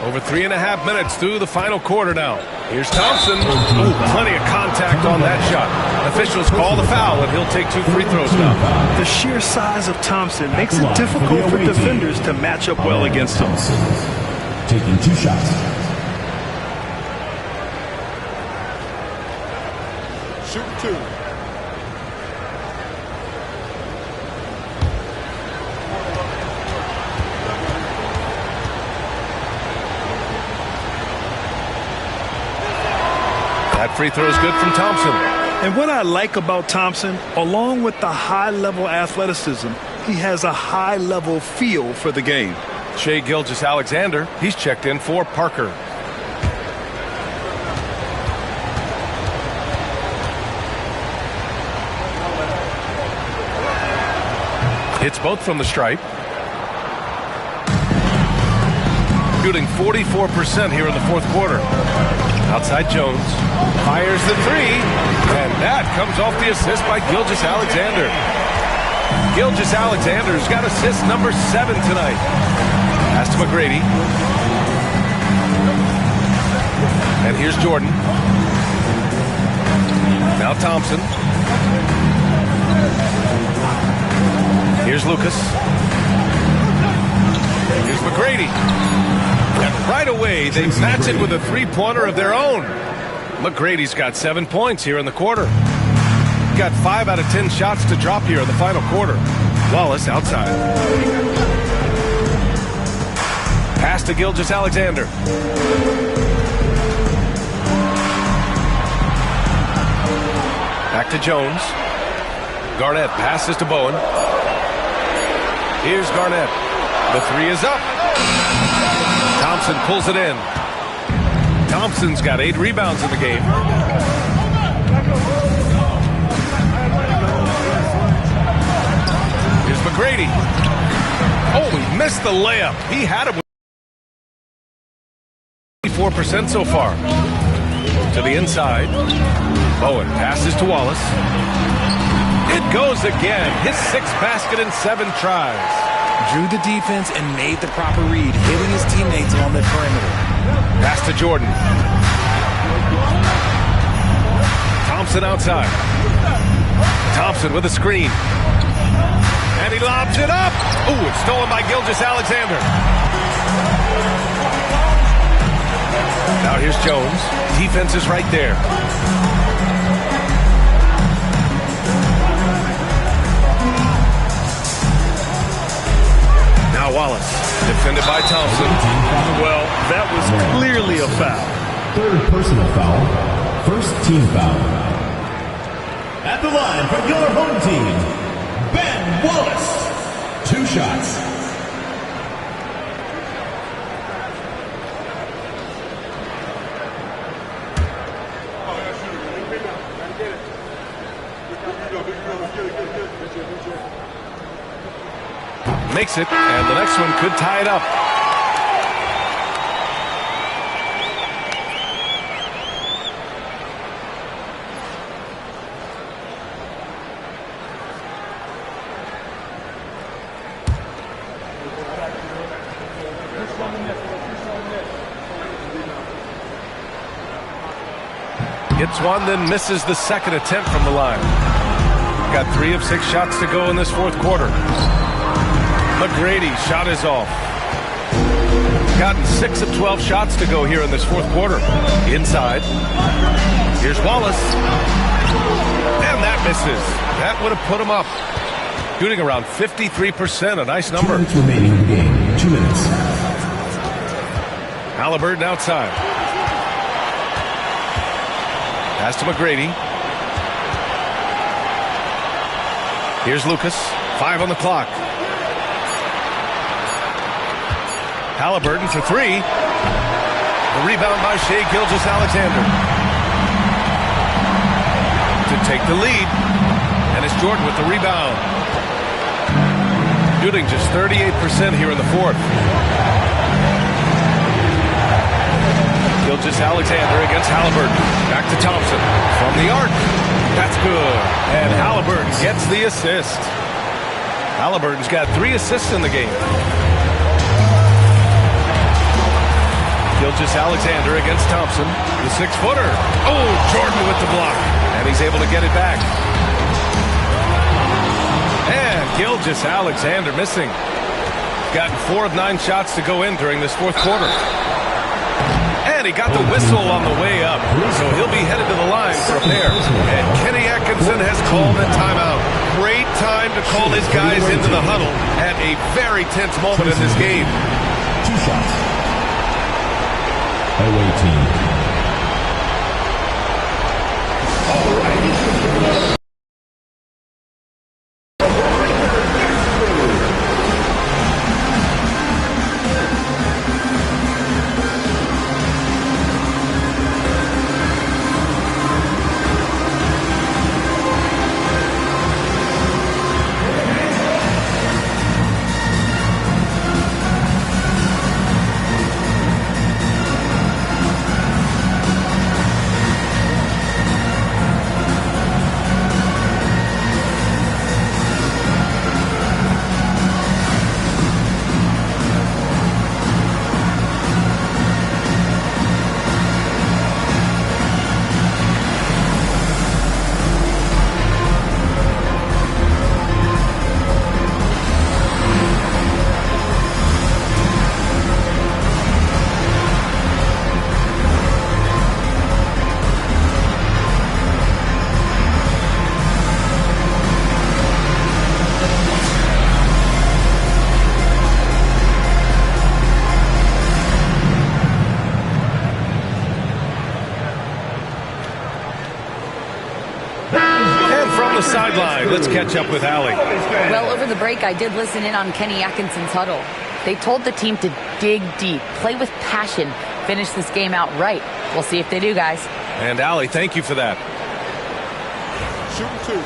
Over 3.5 minutes through the final quarter now. Here's Thompson. Ooh, plenty of contact on that shot. Officials call the foul, and he'll take 2 free throws now. The sheer size of Thompson makes it difficult for defenders to match up well against him. Taking 2 shots. Shoot 2. That free throw is good from Thompson. And what I like about Thompson, along with the high-level athleticism, he has a high-level feel for the game. Shai Gilgeous-Alexander, he's checked in for Parker. Hits both from the stripe. Shooting 44% here in the fourth quarter. Outside Jones. Fires the 3. And that comes off the assist by Gilgeous-Alexander. Gilgeous-Alexander's got assist number 7 tonight. Pass to McGrady. And here's Jordan. Now Thompson. Here's Lucas. Here's McGrady. And right away, they match it with a 3-pointer of their own. McGrady's got 7 points here in the quarter. Got 5 out of 10 shots to drop here in the final quarter. Wallace outside. Pass to Gilgeous-Alexander. Back to Jones. Garnett passes to Bowen. Here's Garnett. The three is up. Thompson pulls it in. Thompson's got 8 rebounds in the game. Here's McGrady. Oh, he missed the layup. He had it with 84% so far. To the inside. Bowen passes to Wallace. It goes again. His 6th basket in 7 tries. Drew the defense and made the proper read, hitting his teammates on the perimeter. Pass to Jordan. Thompson outside. Thompson with a screen. And he lobs it up. Ooh, it's stolen by Gilgeous-Alexander. Now here's Jones. Defense is right there. Now Wallace, defended by Thompson. Well, that was clearly a foul. 3rd personal foul. 1st team foul. At the line for your home team, Ben Wallace. 2 shots. Makes it, and the next one could tie it up. Gets one, then misses the 2nd attempt from the line. Got 3 of 6 shots to go in this 4th quarter. McGrady shot is off. Gotten 6 of 12 shots to go here in this 4th quarter. Inside. Here's Wallace. And that misses. That would have put him up. Shooting around 53%, a nice number. 2 minutes remaining in the game. 2 minutes. Halliburton outside. Pass to McGrady. Here's Lucas. 5 on the clock. Halliburton for 3. The rebound by Shai Gilgeous-Alexander. To take the lead. And it's Jordan with the rebound. Shooting just 38% here in the 4th. Gilgeous-Alexander against Halliburton. Back to Thompson. From the arc. That's good. And Halliburton gets the assist. Halliburton's got 3 assists in the game. Gilgeous-Alexander against Thompson. The 6-footer. Oh, Jordan with the block. And he's able to get it back. And Gilgeous-Alexander missing. Gotten 4 of 9 shots to go in during this 4th quarter. And he got the whistle on the way up. So he'll be headed to the line for a pair. And Kenny Atkinson has called a timeout. Great time to call his guys into the huddle at a very tense moment in this game. 2 shots. Away team. sideline. Let's catch up with Allie. Well, over the break, I did listen in on Kenny Atkinson's huddle. They told the team to dig deep, play with passion, finish this game out right. We'll see if they do, guys. And Allie, thank you for that. Shooting 2.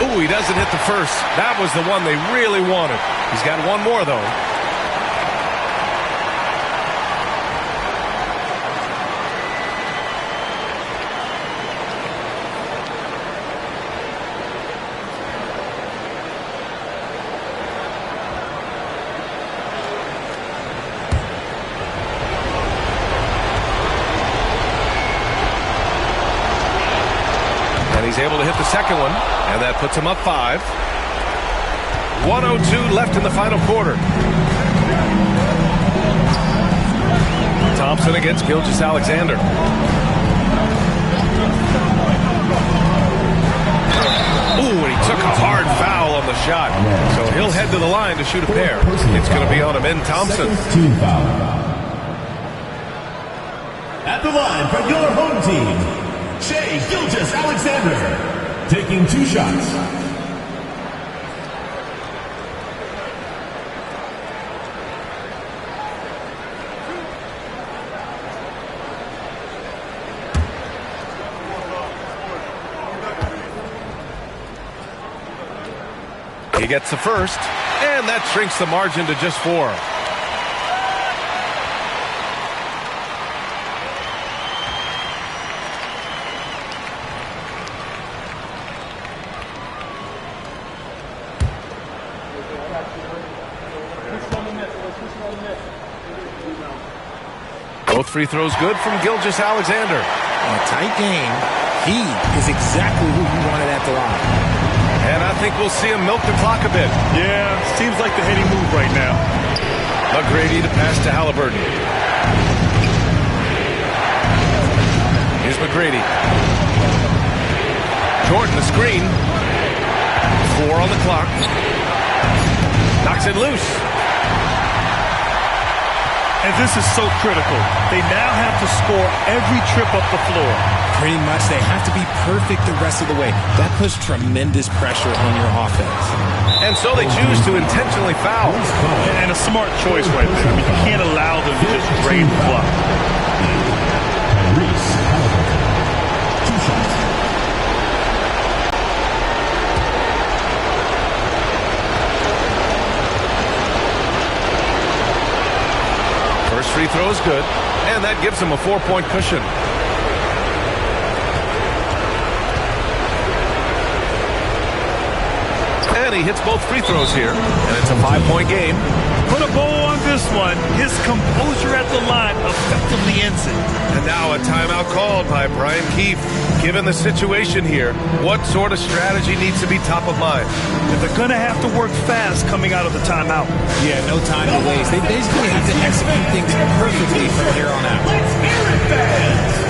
Ooh, he doesn't hit the first. That was the one they really wanted. He's got one more, though. He's able to hit the second one, and that puts him up 5. 1:02 left in the final quarter. Thompson against Gilgeous-Alexander. Ooh, and he took a hard foul on the shot. So he'll head to the line to shoot a pair. It's going to be on Amen Thompson. Team foul. At the line for your home team, Shai Gilgeous-Alexander, taking 2 shots. He gets the first, and that shrinks the margin to just 4. Both free throws good from Gilgeous-Alexander. A tight game. He is exactly who he wanted at the line. And I think we'll see him milk the clock a bit. Yeah, seems like the heady move right now. McGrady to pass to Halliburton. Here's McGrady. Jordan the screen. 4 on the clock. Knocks it loose. And this is so critical. They now have to score every trip up the floor. Pretty much, they have to be perfect the rest of the way. That puts tremendous pressure on your offense. And so they choose to intentionally foul. And a smart choice right there. I mean, you can't allow them to just drain the clock. Tyrese Halliburton, 2 shots. First free throw is good, and that gives him a 4-point cushion. And he hits both free throws here, and it's a 5-point game. Put a bow on this one. His composure at the line effectively ends it. And now a timeout called by Brian Keefe. Given the situation here, what sort of strategy needs to be top of mind? If they're going to have to work fast coming out of the timeout. Yeah, no time to waste. They basically have to execute things perfectly from here on out. Let's hear it, fans!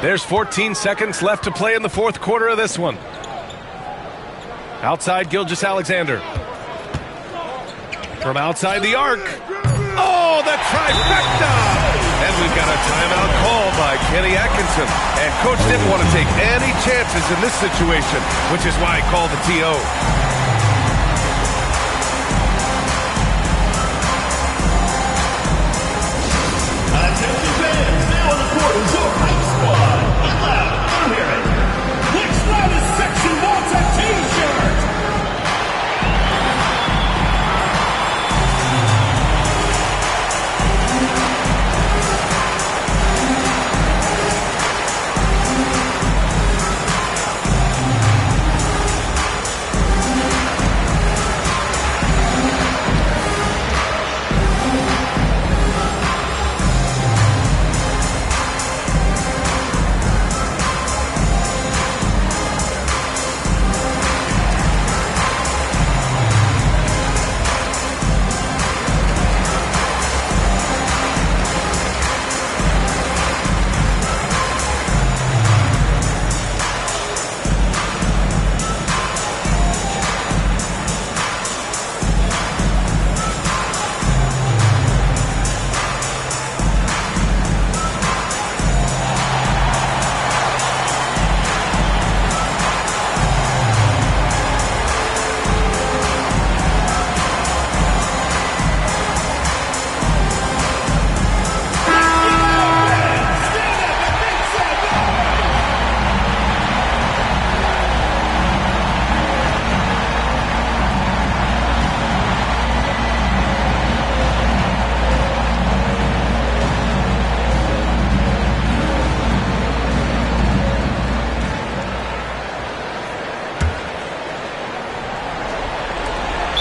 There's 14 seconds left to play in the fourth quarter of this one. Outside Gilgeous-Alexander. From outside the arc. Oh, the trifecta! And we've got a timeout call by Kenny Atkinson. And Coach didn't want to take any chances in this situation, which is why he called the TO. Attention fans, now on the court is your hype squad. Get loud, I hear it. Next round is Section wants a t-shirt.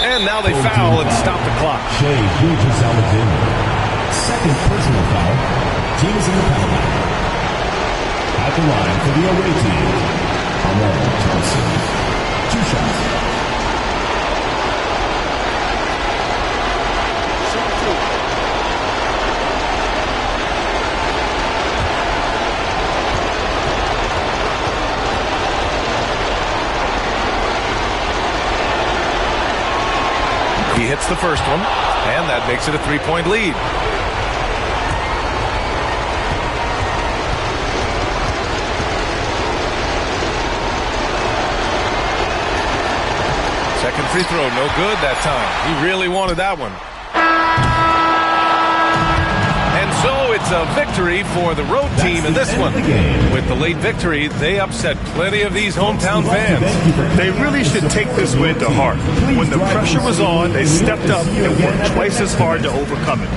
And now they foul and stop the clock. Shai Gilgeous-Alexander. Second personal foul. Team is in the penalty. At the line for the away team, Amen Thompson. 2 shots. He hits the first one, and that makes it a 3-point lead. Second free throw, no good that time. He really wanted that one. And so it's a victory for the road team in this one. With the late victory, they upset plenty of these hometown fans. They really should take this win to heart. When the pressure was on, they stepped up and worked twice as hard to overcome it.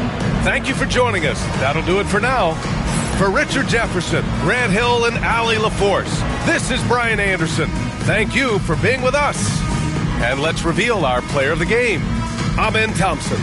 Thank you for joining us. That'll do it for now. For Richard Jefferson, Grant Hill, and Allie LaForce, this is Brian Anderson. Thank you for being with us. And let's reveal our player of the game, Amen Thompson.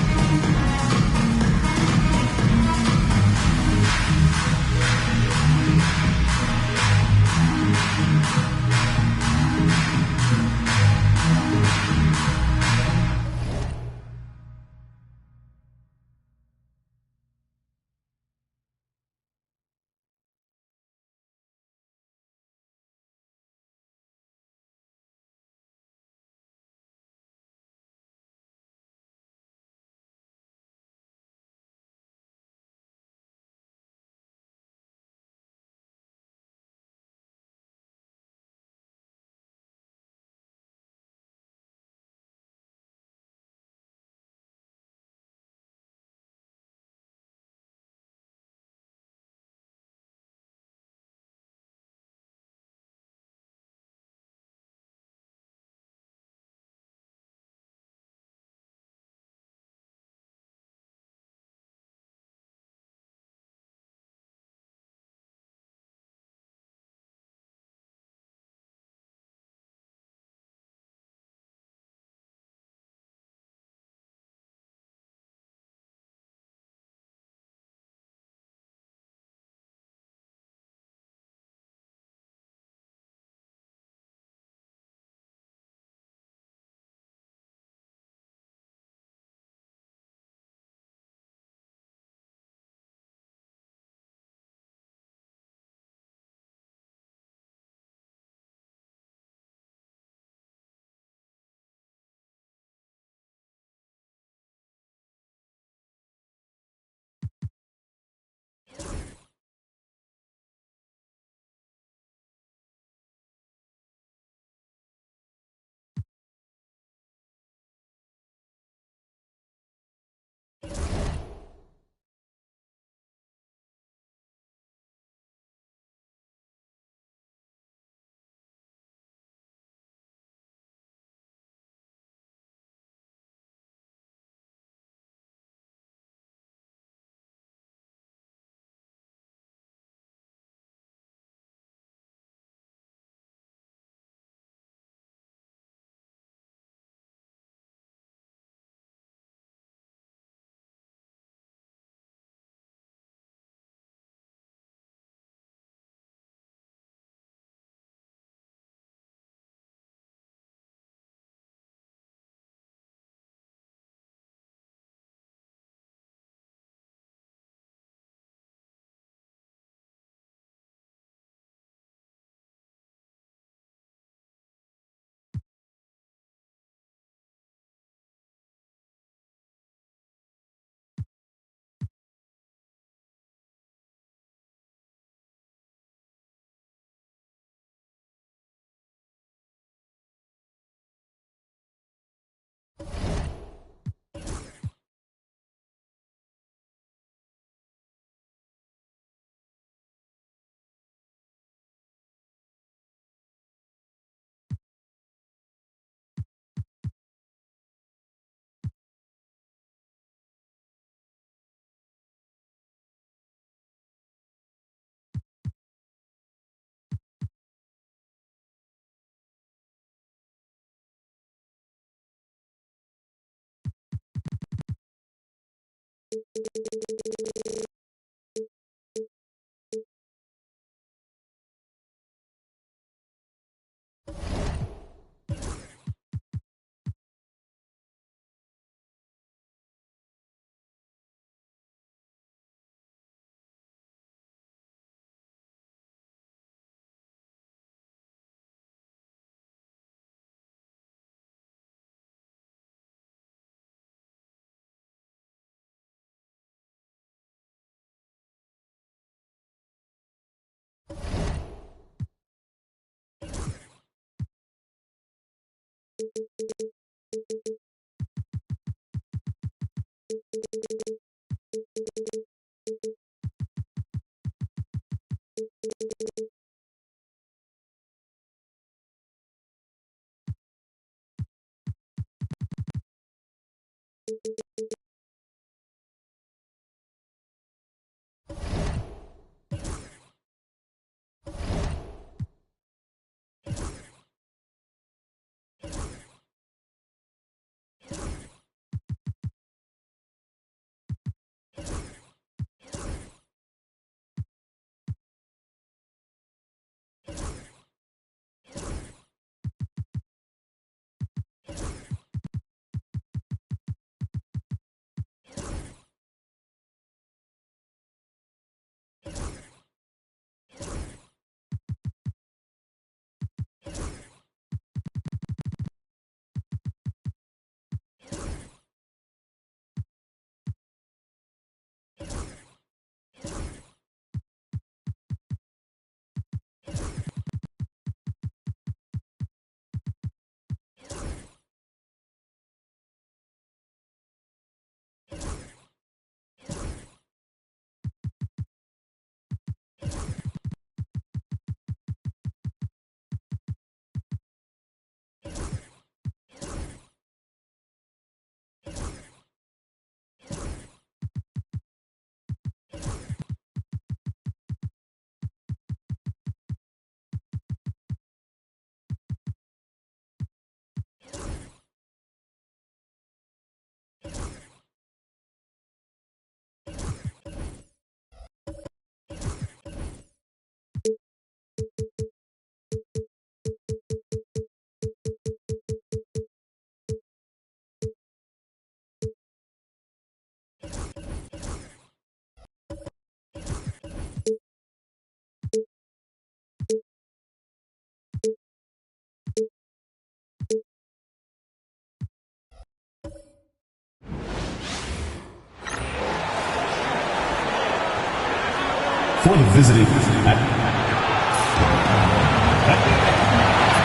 For the visiting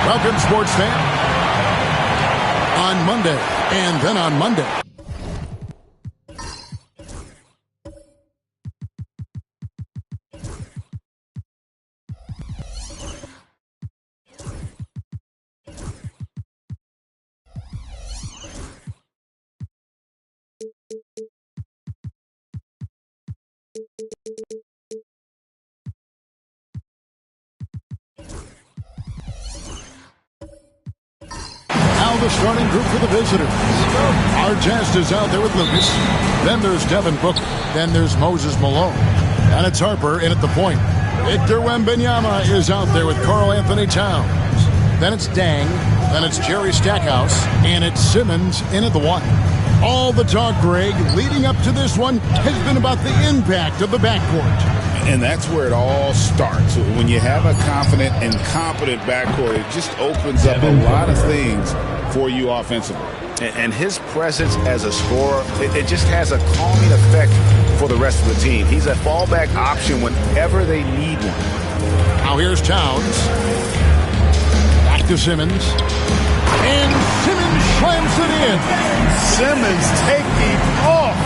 Welcome, sports fan. On Monday, and then on Monday. The starting group for the visitors. Artest is out there with Lucas. Then there's Devin Booker. Then there's Moses Malone. And it's Harper in at the point. Victor Wembanyama is out there with Karl Anthony Towns. Then it's Dang. Then it's Jerry Stackhouse. And it's Simmons in at the one. All the talk, Greg, leading up to this one has been about the impact of the backcourt. And that's where it all starts. When you have a confident and competent backcourt, it just opens up a lot of things for you offensively. And his presence as a scorer, it just has a calming effect for the rest of the team. He's a fallback option whenever they need one. Now here's Towns. Back to Simmons. And Simmons slams it in. Simmons taking off.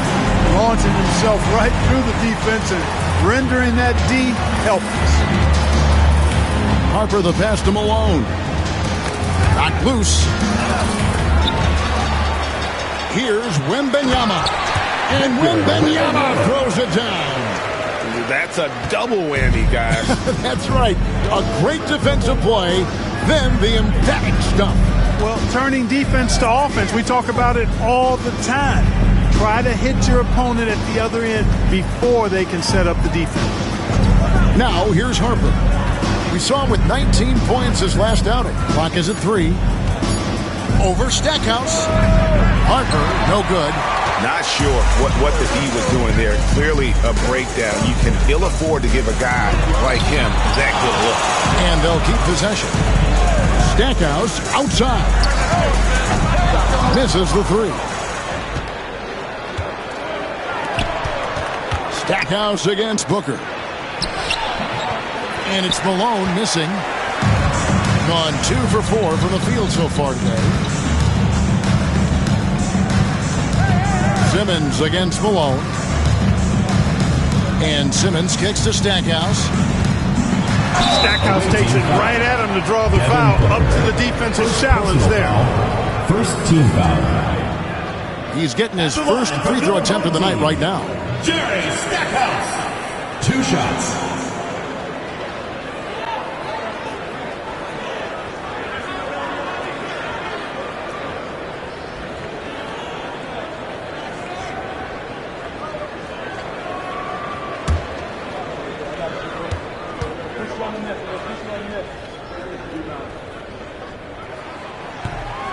Launching himself right through the defense and rendering that D helpless. Harper the pass to Malone. Got loose. Here's Wembanyama. And Wembanyama throws it down. That's a double whammy, guys. That's right. A great defensive play, then the emphatic stuff. Well, turning defense to offense, we talk about it all the time. Try to hit your opponent at the other end before they can set up the defense. Now, here's Harper. We saw him with 19 points his last outing. Clock is at 3. Over Stackhouse. Harper, no good. Not sure what the D was doing there. Clearly a breakdown. You can ill afford to give a guy like him that good look. And they'll keep possession. Stackhouse outside. Misses the 3. Stackhouse against Booker. And it's Malone missing. Gone 2 for 4 from the field so far today. Simmons against Malone. And Simmons kicks to Stackhouse. Stackhouse takes it right at him to draw the foul. Up to the defensive challenge there. First team foul. He's getting his first free throw attempt of the night right now. Jerry Stackhouse. 2 shots.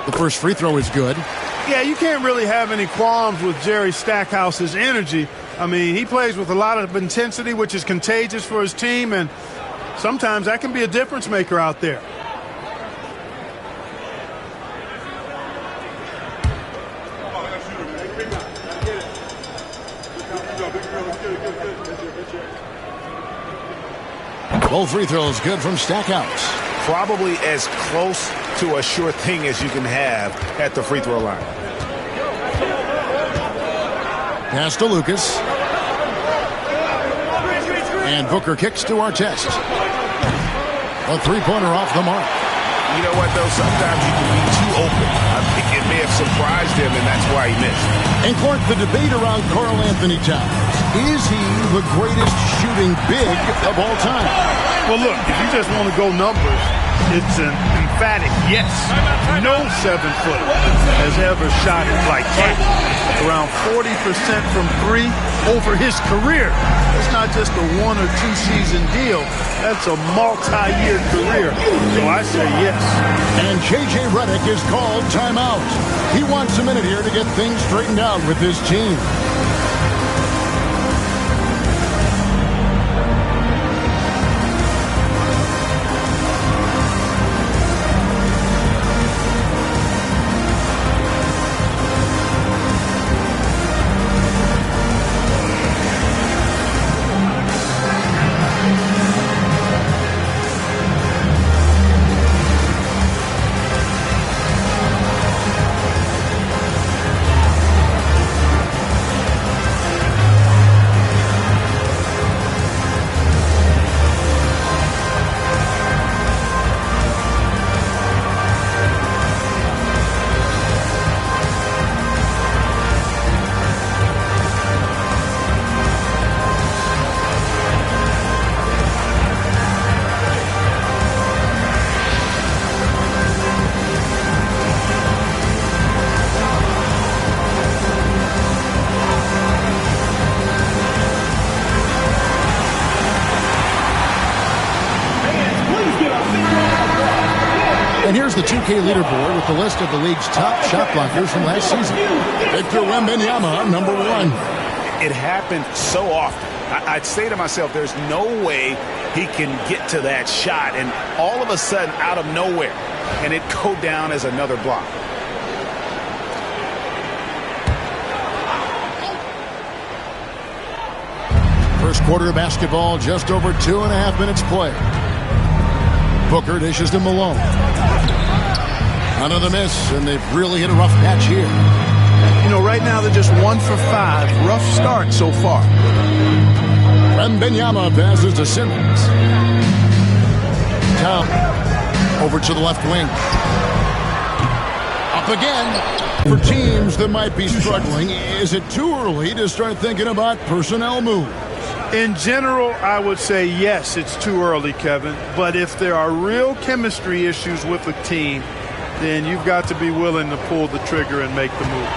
The first free throw is good. Yeah, you can't really have any qualms with Jerry Stackhouse's energy. I mean, he plays with a lot of intensity, which is contagious for his team, and sometimes that can be a difference maker out there. Both free throws good from Stackhouse. Probably as close to a sure thing as you can have at the free throw line. Pass to Lucas. And Booker kicks to Artest. A three-pointer off the mark. You know what, though? Sometimes you can be too open. I think it may have surprised him, and that's why he missed. And, Clark, the debate around Karl Anthony Towns. Is he the greatest shooting big of all time? Well, look, if you just want to go numbers, it's an emphatic yes. No 7-footer has ever shot it like that. Around 40% from 3 over his career. It's not just a 1 or 2 season deal. That's a multi-year career. So I say yes. And J.J. Redick is called timeout. He wants a minute here to get things straightened out with his team. And here's the 2K leaderboard with the list of the league's top shot blockers from last season. Victor Wembanyama, number 1. It happened so often. I'd say to myself, there's no way he can get to that shot, and all of a sudden, out of nowhere, and it go down as another block. First quarter of basketball, just over 2.5 minutes play. Booker dishes to Malone. Another miss, and they've really hit a rough patch here. You know, right now they're just 1 for 5. Rough start so far. Wembanyama passes to Simmons. Town over to the left wing. Up again. For teams that might be struggling, is it too early to start thinking about personnel moves? In general, I would say yes, it's too early, Kevin. But if there are real chemistry issues with the team, then you've got to be willing to pull the trigger and make the move.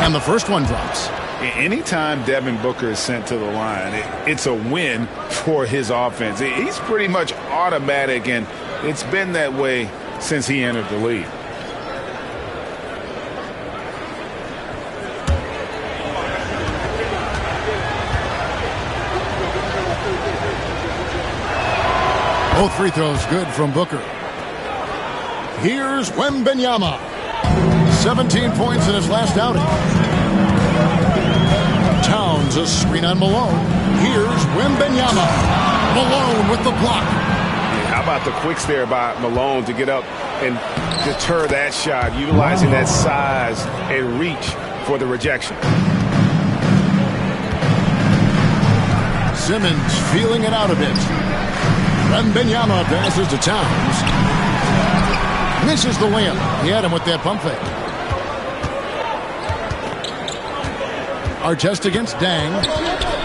And the first one drops. Anytime Devin Booker is sent to the line, it's a win for his offense. He's pretty much automatic, and it's been that way since he entered the league. Both free throws good from Booker. Here's Wembanyama. 17 points in his last outing. Towns a screen on Malone. Here's Wembanyama. Malone with the block. How about the quicks there by Malone to get up and deter that shot, utilizing that size and reach for the rejection. Simmons feeling it out a bit. Wembanyama passes to Towns. Misses the layup. He had him with that pump fake. Artest against Dang.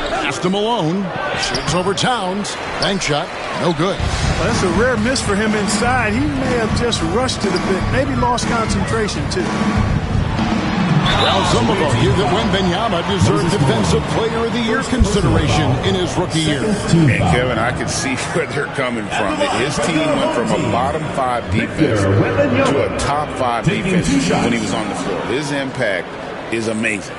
Pass to Malone. Shoots over Towns. Bank shot. No good. Well, that's a rare miss for him inside. He may have just rushed it a bit. Maybe lost concentration, too. Well, some will argue that Wembanyama deserved Defensive Player of the Year consideration in his rookie year. And Kevin, I can see where they're coming from. His team went from a bottom 5 defense to a top 5 defense when he was on the floor. His impact is amazing.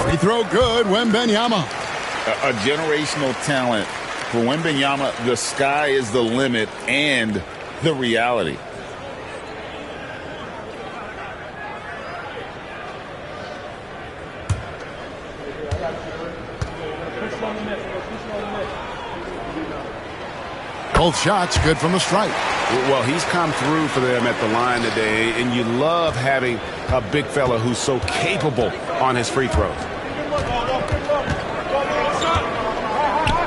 Free throw good, Wembanyama. A generational talent for Wembanyama. The sky is the limit and the reality. Both shots good from the stripe. Well, he's come through for them at the line today, and you love having a big fella who's so capable on his free throws.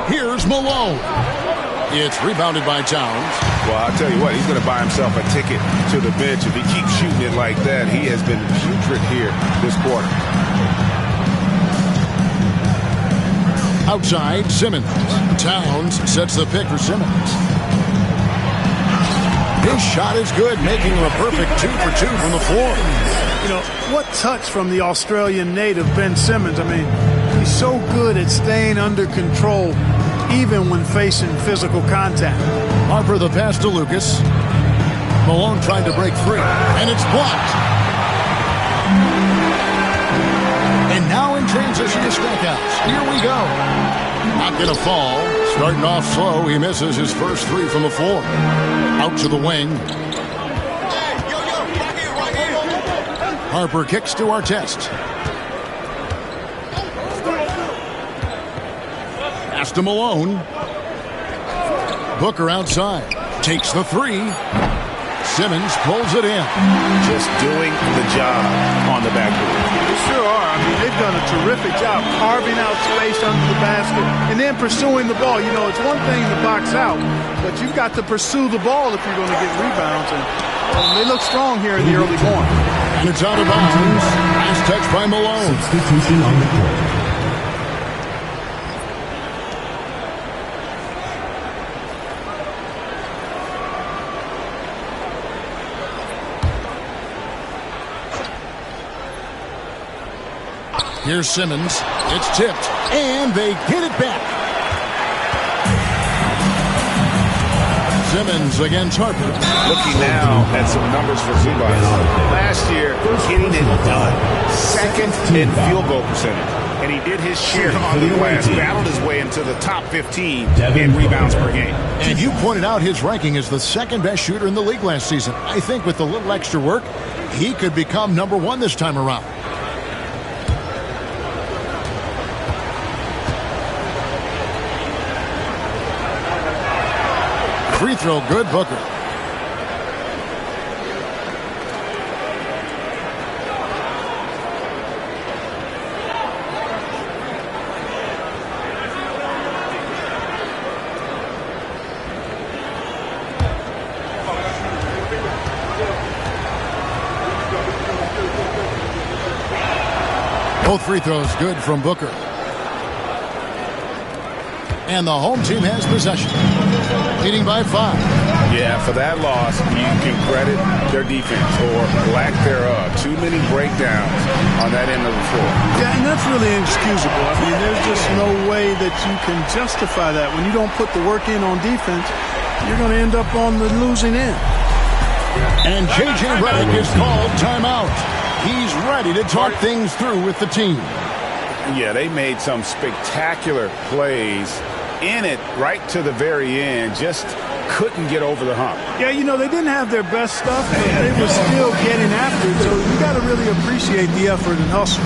Here's Malone. It's rebounded by Towns. Well, I'll tell you what, he's going to buy himself a ticket to the bench if he keeps shooting it like that. He has been putrid here this quarter. Outside, Simmons. Towns sets the pick for Simmons. His shot is good, making him a perfect 2 for 2 from the floor. You know, what touch from the Australian native, Ben Simmons. I mean, he's so good at staying under control, even when facing physical contact. Harper the pass to Lucas. Malone trying to break free, and it's blocked. And now in transition to strikeouts. Here we go. Not going to fall. Starting off slow, he misses his first 3 from the floor. Out to the wing. Harper kicks to Artest. Pass to Malone. Booker outside. Takes the 3. Simmons pulls it in. Just doing the job on the backboard. They sure are. I mean, they've done a terrific job carving out space under the basket and then pursuing the ball. You know, it's one thing to box out, but you've got to pursue the ball if you're going to get rebounds. And they look strong here in the early going. And it's out of bounds. Last touch by Malone. Substitution on the court. Here's Simmons. It's tipped, and they get it back. Simmons against Harper. Looking now at some numbers for Zubac. Last year, getting it done. Second in field goal percentage. And he did his share on the glass, battled his way into the top 15 in rebounds per game. And you pointed out his ranking as the second best shooter in the league last season. I think with a little extra work, he could become number 1 this time around. Free throw good, Booker. Both free throws good from Booker. and the home team has possession, leading by 5. Yeah, for that loss, you can credit their defense or lack thereof. Too many breakdowns on that end of the floor. Yeah, and that's really inexcusable. I mean, there's just no way that you can justify that. When you don't put the work in on defense, you're going to end up on the losing end. And J.J. Redick is called timeout. He's ready to talk things through with the team. Yeah, they made some spectacular plays in it right to the very end. Just couldn't get over the hump. Yeah, you know, they didn't have their best stuff, but they were still getting after it. So you got to really appreciate the effort and hustle.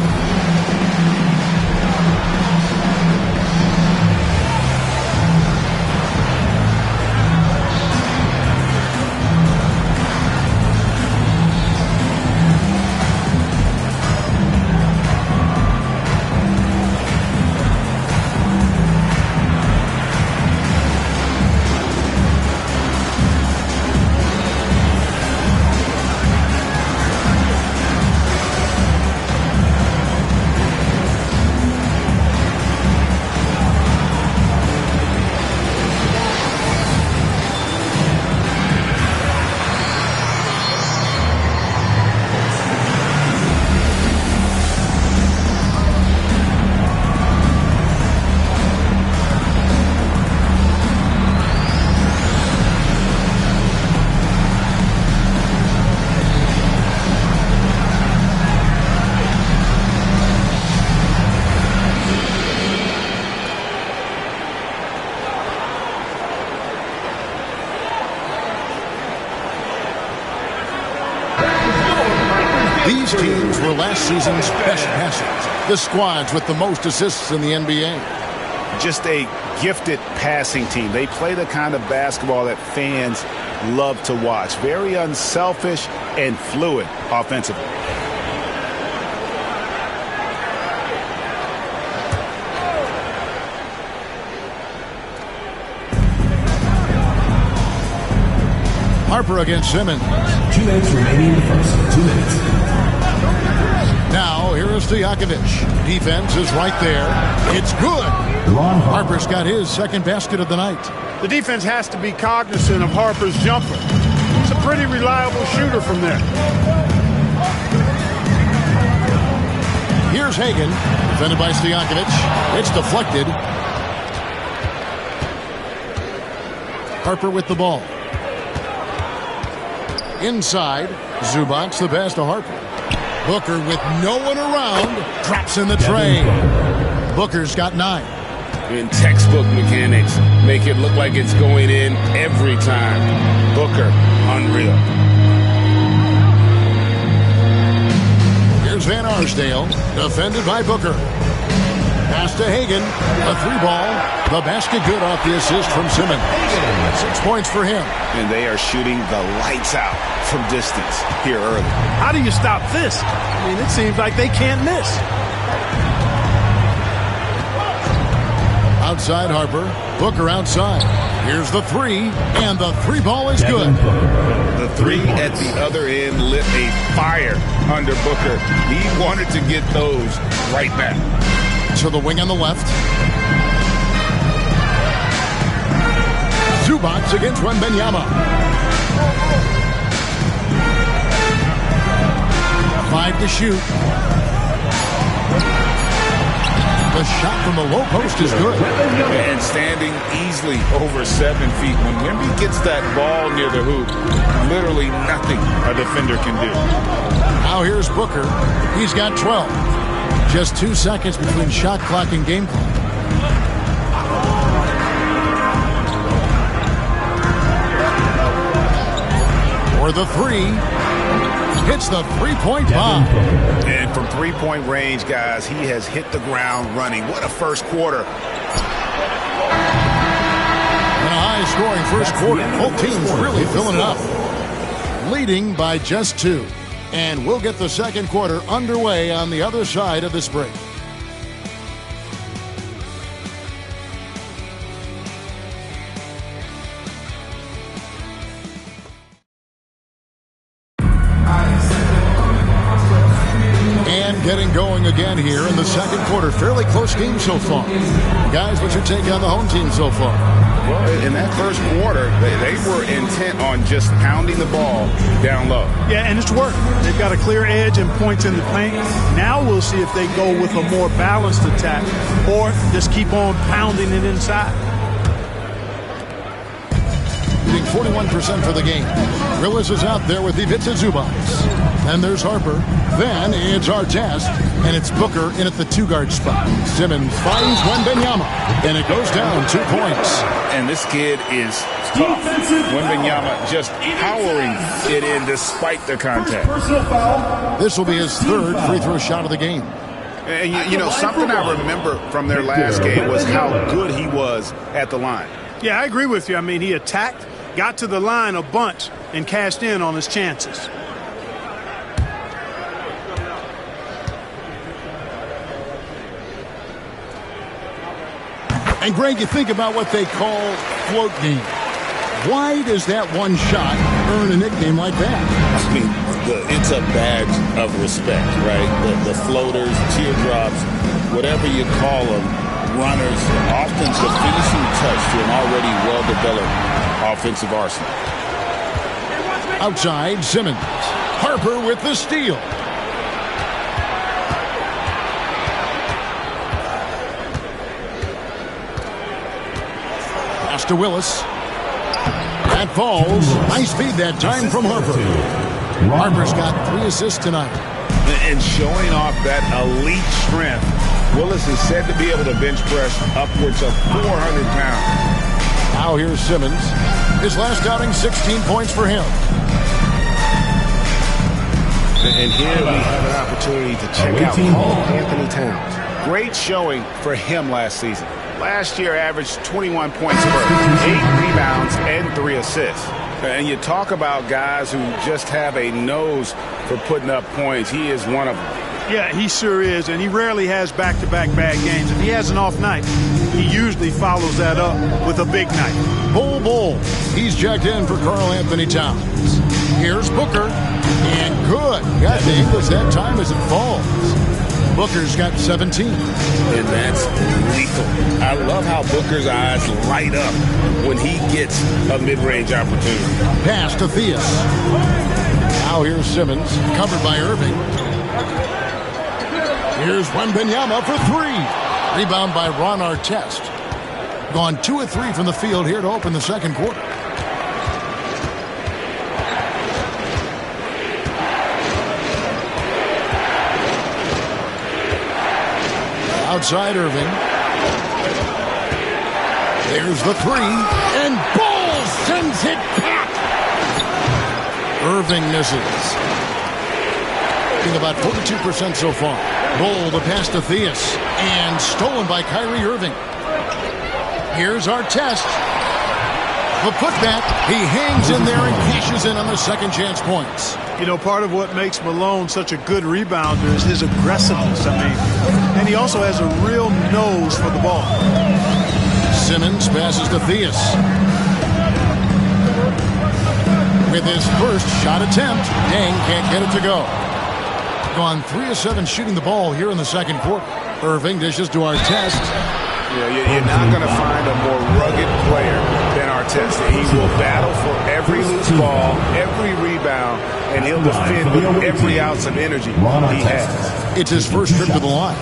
These teams were last season's best passers, the squads with the most assists in the NBA. Just a gifted passing team. They play the kind of basketball that fans love to watch. Very unselfish and fluid offensively. Harper against Simmons. 2 minutes remaining in the first. 2 minutes. Now, here is Stojakovic. Defense is right there. It's good. Harper's got his second basket of the night. The defense has to be cognizant of Harper's jumper. It's a pretty reliable shooter from there. Here's Hagan, defended by Stojakovic. It's deflected. Harper with the ball. Inside, Zubac, the pass to Harper. Booker with no one around, drops in the tray. Booker's got 9. In textbook mechanics, make it look like it's going in every time. Booker, unreal. Here's Van Arsdale, defended by Booker. Pass to Hagan, a 3-ball. The basket good off the assist from Simmons. 6 points for him. And they are shooting the lights out from distance here early. How do you stop this? I mean, it seems like they can't miss. Outside Harper, Booker outside. Here's the 3, and the 3-ball is good. The 3 at the other end lit a fire under Booker. He wanted to get those right back. To the wing on the left. Zubac against Wembanyama. 5 to shoot. The shot from the low post is good. And standing easily over 7 feet. When Wemby gets that ball near the hoop, literally nothing a defender can do. Now here's Booker. He's got 12. Just 2 seconds between shot clock and game clock. For the 3. Hits the 3-point bomb. And from 3-point range, guys, he has hit the ground running. What a first quarter. And a high-scoring first quarter. Both teams really filling it up. Leading by just 2. And we'll get the second quarter underway on the other side of this break. And getting going again. again here in the second quarter. Fairly close game so far. Guys, what's your take on the home team so far? Well, in that first quarter, they were intent on just pounding the ball down low. Yeah, and it's worked. They've got a clear edge and points in the paint. Now we'll see if they go with a more balanced attack or just keep on pounding it inside. Shooting 41% for the game. Willis is out there with Ivica Zubac. Then there's Harper. Then it's Artest. And it's Booker in at the two-guard spot. Simmons finds Wembanyama. And it goes down 2 points. And this kid is tough. Wembanyama just powering it in despite the contact. This will be his third free throw shot of the game. And you know, something I remember from their last game was how good he was at the line. Yeah, I agree with you. I mean, he attacked, got to the line a bunch, and cashed in on his chances. And, Greg, you think about what they call float game. Why does that one shot earn a nickname like that? I mean, it's a badge of respect, right? The floaters, teardrops, whatever you call them, runners, often the finishing touch to an already well-developed offensive arsenal. Outside, Simmons. Harper with the steal. Pass to Willis. That falls. Nice feed that time from Harper. Harper's got 3 assists tonight. And showing off that elite strength, Willis is said to be able to bench press upwards of 400 pounds. Now here's Simmons. His last outing, 16 points for him. And here we have an opportunity to check out Karl Anthony Towns. Great showing for him last season. Last year averaged 21 points per, 8 rebounds, and 3 assists. And you talk about guys who just have a nose for putting up points. He is one of them. Yeah, he sure is, and he rarely has back-to-back bad games. If he has an off night, he usually follows that up with a big night. Bull. He's checked in for Karl Anthony Towns. Here's Booker. And good. Got the English that time as it falls. Booker's got 17. And that's lethal. I love how Booker's eyes light up when he gets a mid-range opportunity. Pass to Theus. Now here's Simmons, covered by Irving. Here's Wembanyama for 3. Rebound by Ron Artest. Gone 2 of 3 from the field here to open the second quarter. Outside Irving. There's the 3. And Bull sends it back. Irving misses. Shooting about 42% so far. Bull the pass to Theus. And stolen by Kyrie Irving. Here's Artest. The putback. He hangs in there and cashes in on the second chance points. You know, part of what makes Malone such a good rebounder is his aggressiveness. And he also has a real nose for the ball. Simmons passes to Theus. With his first shot attempt, Deng can't get it to go. Gone 3 of 7 shooting the ball here in the second quarter. Irving dishes to Artest. You're not going to find a more rugged player than Artest. He will battle for every loose ball, every rebound, and he'll defend with every ounce of energy he has. It's his first trip to the line.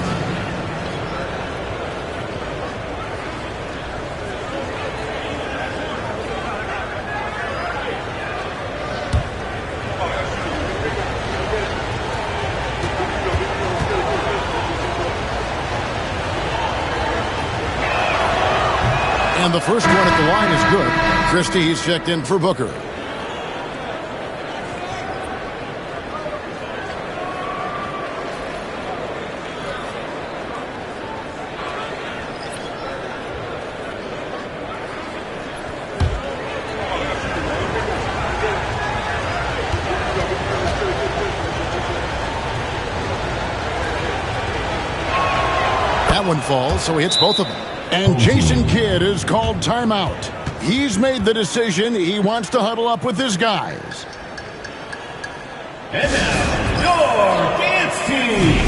And the first one at the line is good. Christie, he's checked in for Booker. That one falls, so he hits both of them. And Jason Kidd is called timeout. He's made the decision. He wants to huddle up with his guys. And now, your dance team.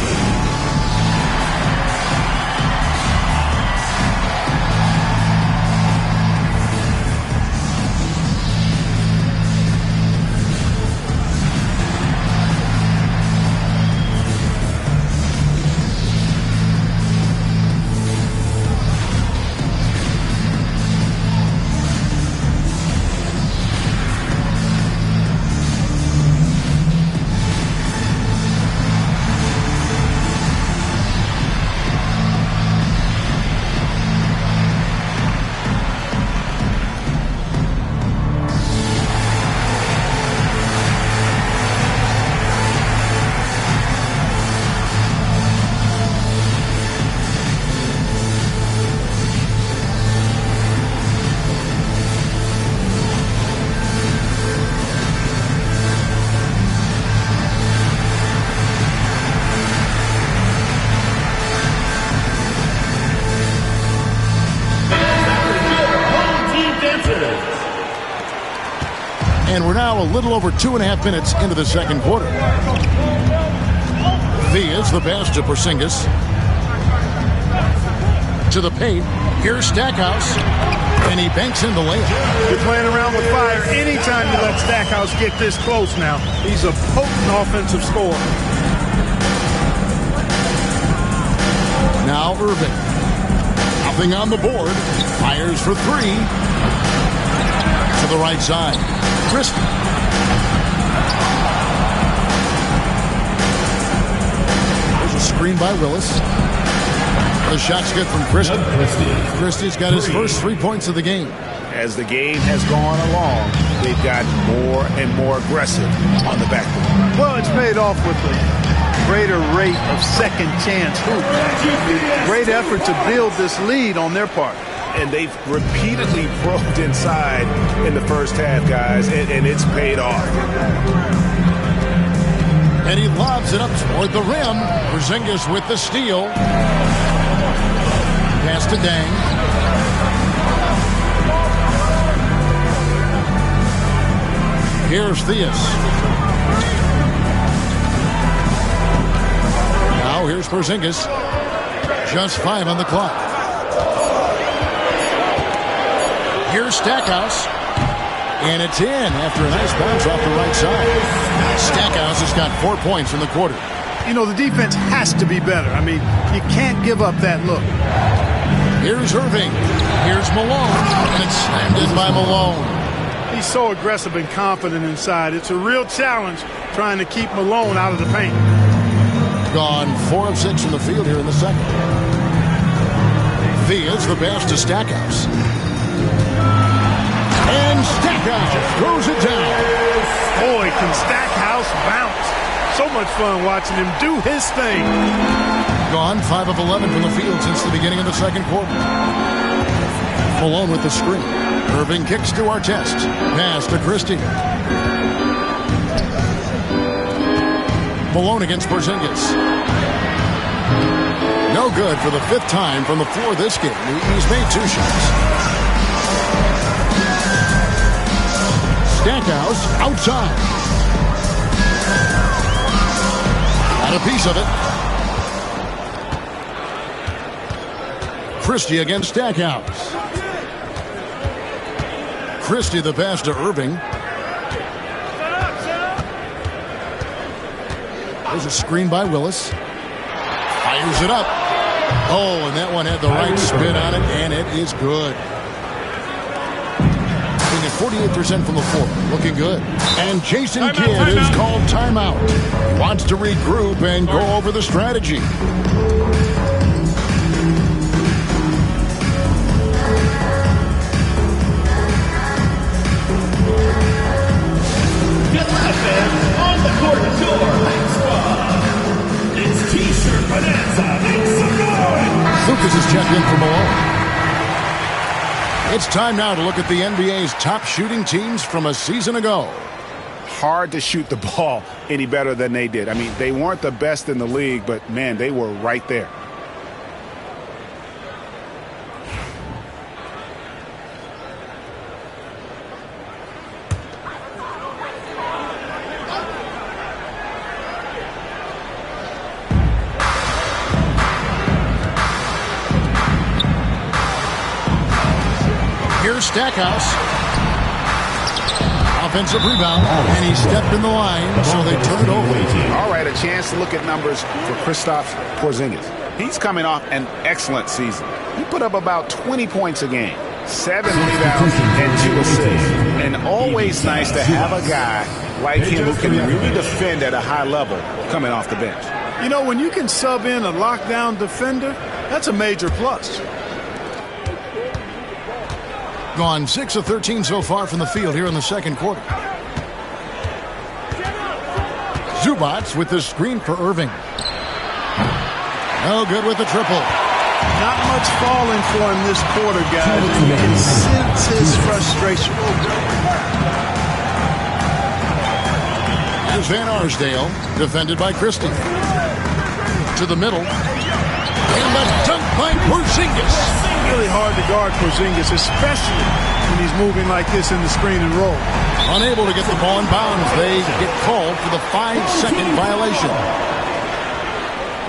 And we're now a little over 2.5 minutes into the second quarter. Via's the pass to Porzingis. To the paint. Here's Stackhouse. And he banks in the layup. You're playing around with fire anytime you let Stackhouse get this close now. He's a potent offensive scorer. Now Irving. Nothing on the board. Fires for three. To the right side. Christie. There's a screen by Willis. The shot's good from Christie. Christie's got his first 3 points of the game. As the game has gone along, they've gotten more and more aggressive on the backboard. Well, it's paid off with a greater rate of second chance hoops. Great effort to build this lead on their part. And they've repeatedly broke inside in the first half, guys, and it's paid off. And he lobs it up toward the rim. Porzingis with the steal. Pass to Dang. Here's Theus. Now here's Porzingis. Just 5 on the clock. Here's Stackhouse. And it's in after a nice bounce off the right side. Stackhouse has got 4 points in the quarter. You know, the defense has to be better. I mean, you can't give up that look. Here's Irving. Here's Malone. And it's slammed in by Malone. He's so aggressive and confident inside. It's a real challenge trying to keep Malone out of the paint. Gone 4 of 6 from the field here in the second. Via's the pass to Stackhouse. And Stackhouse throws it down. Boy, can Stackhouse bounce. So much fun watching him do his thing. Gone 5 of 11 from the field since the beginning of the second quarter. Malone with the screen. Irving kicks to Artest. Pass to Christie. Malone against Porzingis. No good for the 5th time from the floor this game. He's made 2 shots. Stackhouse outside. Got a piece of it. Christie against Stackhouse. Christie the pass to Irving. There's a screen by Willis. Fires it up. Oh, and that one had the right spin on it, and it is good. At 48% from the floor. Looking good. And Jason Kidd is called timeout. He wants to regroup and go over the strategy. Get that fans on the court tour. It's T-shirt Bonanza. Make some noise. Lucas is checked in for Malone. It's time now to look at the NBA's top shooting teams from a season ago. Hard to shoot the ball any better than they did. I mean, they weren't the best in the league, but, man, they were right there. Here's Stackhouse. Offensive rebound, and he stepped in the line, so they turn it over. All right, a chance to look at numbers for Kristaps Porzingis. He's coming off an excellent season. He put up about 20 points a game, 7 rebounds, and 2 assists. And always nice to have a guy like him who can really defend at a high level coming off the bench. You know, when you can sub in a lockdown defender, that's a major plus. Gone 6 of 13 so far from the field here in the second quarter. Zubac with the screen for Irving. No good with the triple. Not much falling for him this quarter, guys. And you can sense his frustration. Here's Van Arsdale, defended by Christie. To the middle. And the dunk by Porzingis. really hard to guard Porzingis, especially when he's moving like this in the screen and roll. Unable to get the ball in bounds. They get called for the 5-second violation.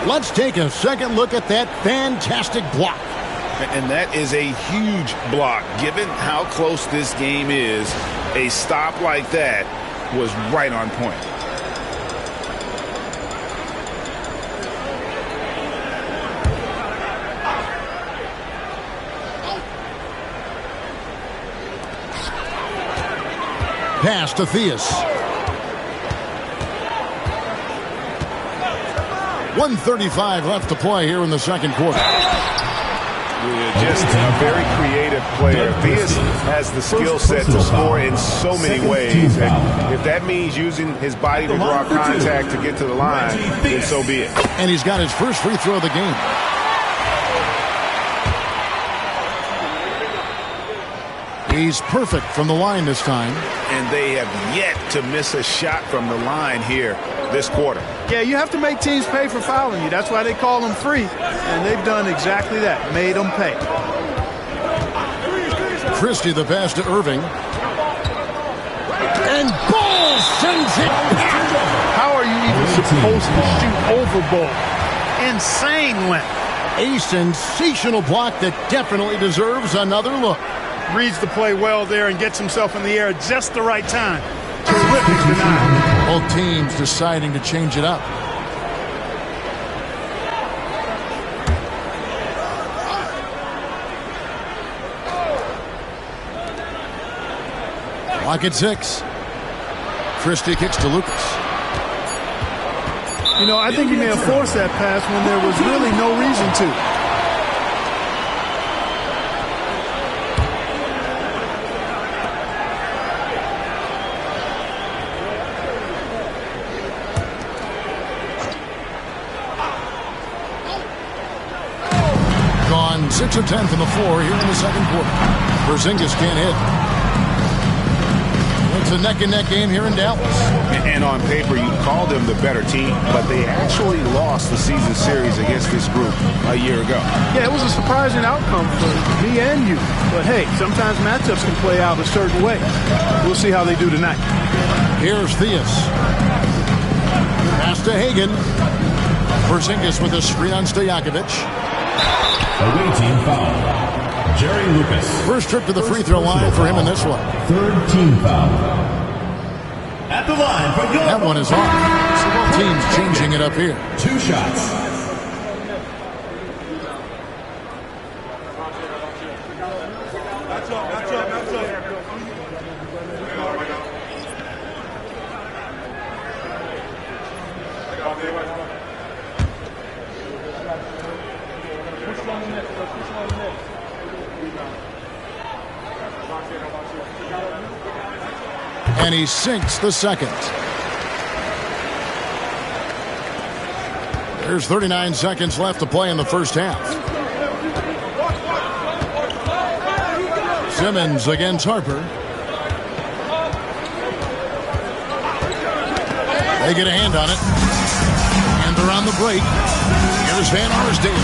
Let's take a second look at that fantastic block. And that is a huge block. Given how close this game is, a stop like that was right on point. Pass to Theus. 1:35 left to play here in the second quarter. Just a very creative player. Theus has the skill set to score in so many ways. And if that means using his body to draw contact to get to the line, then so be it. And he's got his first free throw of the game. He's perfect from the line this time. And they have yet to miss a shot from the line here this quarter. Yeah, you have to make teams pay for fouling you. That's why they call them free. And they've done exactly that, made them pay. Christie the pass to Irving. And Ball sends it back. How are you even supposed to shoot over Ball? Insane length. A sensational block that definitely deserves another look. Reads the play well there and gets himself in the air at just the right time. Terrific denial. Both teams deciding to change it up. Lock at 6. Christie kicks to Lucas. You know, I think he may have forced that pass when there was really no reason to. Gone 6 of 10 from the floor here in the second quarter. Porzingis can't hit. It's a neck-and-neck game here in Dallas. And on paper, you call them the better team, but they actually lost the season series against this group a year ago. Yeah, it was a surprising outcome for me and you. But hey, sometimes matchups can play out a certain way. We'll see how they do tonight. Here's Theus. Pass to Hagan. Porzingis with a screen on Stojakovic. Away team foul. Jerry Lucas. First trip to the free throw line for him in this one. Third team foul. At the line for your... That one is off. So both teams changing it up here. 2 shots. And he sinks the second. There's 39 seconds left to play in the first half. Simmons against Harper. They get a hand on it. And they're on the break. Here's Van Arsdale.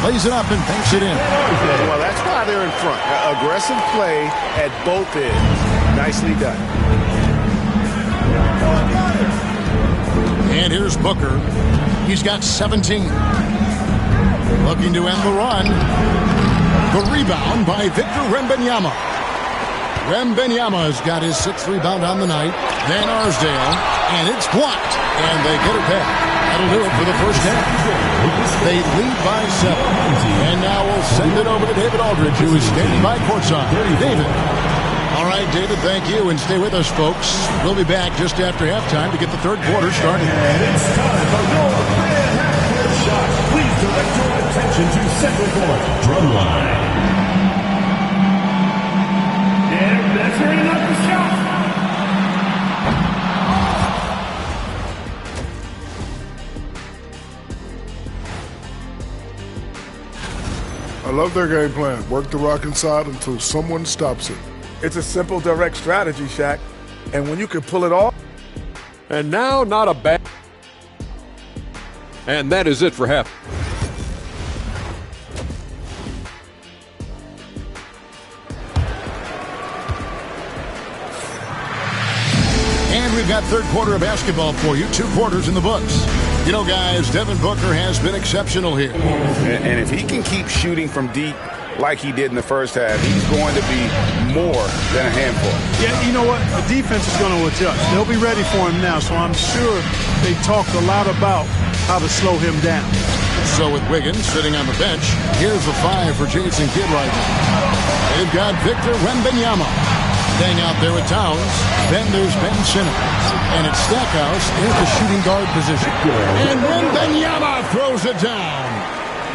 Plays it up and banks it in. Well, that's why they're in front. Aggressive play at both ends. Nicely done. And here's Booker. He's got 17. Looking to end the run. The rebound by Victor Wembanyama. Wembanyama's got his 6th rebound on the night. Van Arsdale. And it's blocked. And they get it back. That'll do it for the first half. They lead by 7. And now we'll send it over to David Aldridge, who is standing by courtside. David. All right, David, thank you, and stay with us, folks. We'll be back just after halftime to get the third quarter started. And it's time for your third half-court shot. Please direct your attention to center court. Drumline. And that's turning up the shot. I love their game plan. Work the rock inside until someone stops it. It's a simple, direct strategy, Shaq. And when you can pull it off. And now, not a bad. And that is it for half. we've got third quarter of basketball for you. 2 quarters in the books. You know, guys, Devin Booker has been exceptional here. And if he can keep shooting from deep like he did in the first half, he's going to be more than a handful. Yeah, you know what? The defense is going to adjust. They'll be ready for him now, so I'm sure they talked a lot about how to slow him down. So with Wiggins sitting on the bench, here's the 5 for Jason Kidd right now. They've got Victor Wembanyama staying out there with Towns. Then there's Ben Simmons. And it's Stackhouse in the shooting guard position. And Wembanyama throws it down.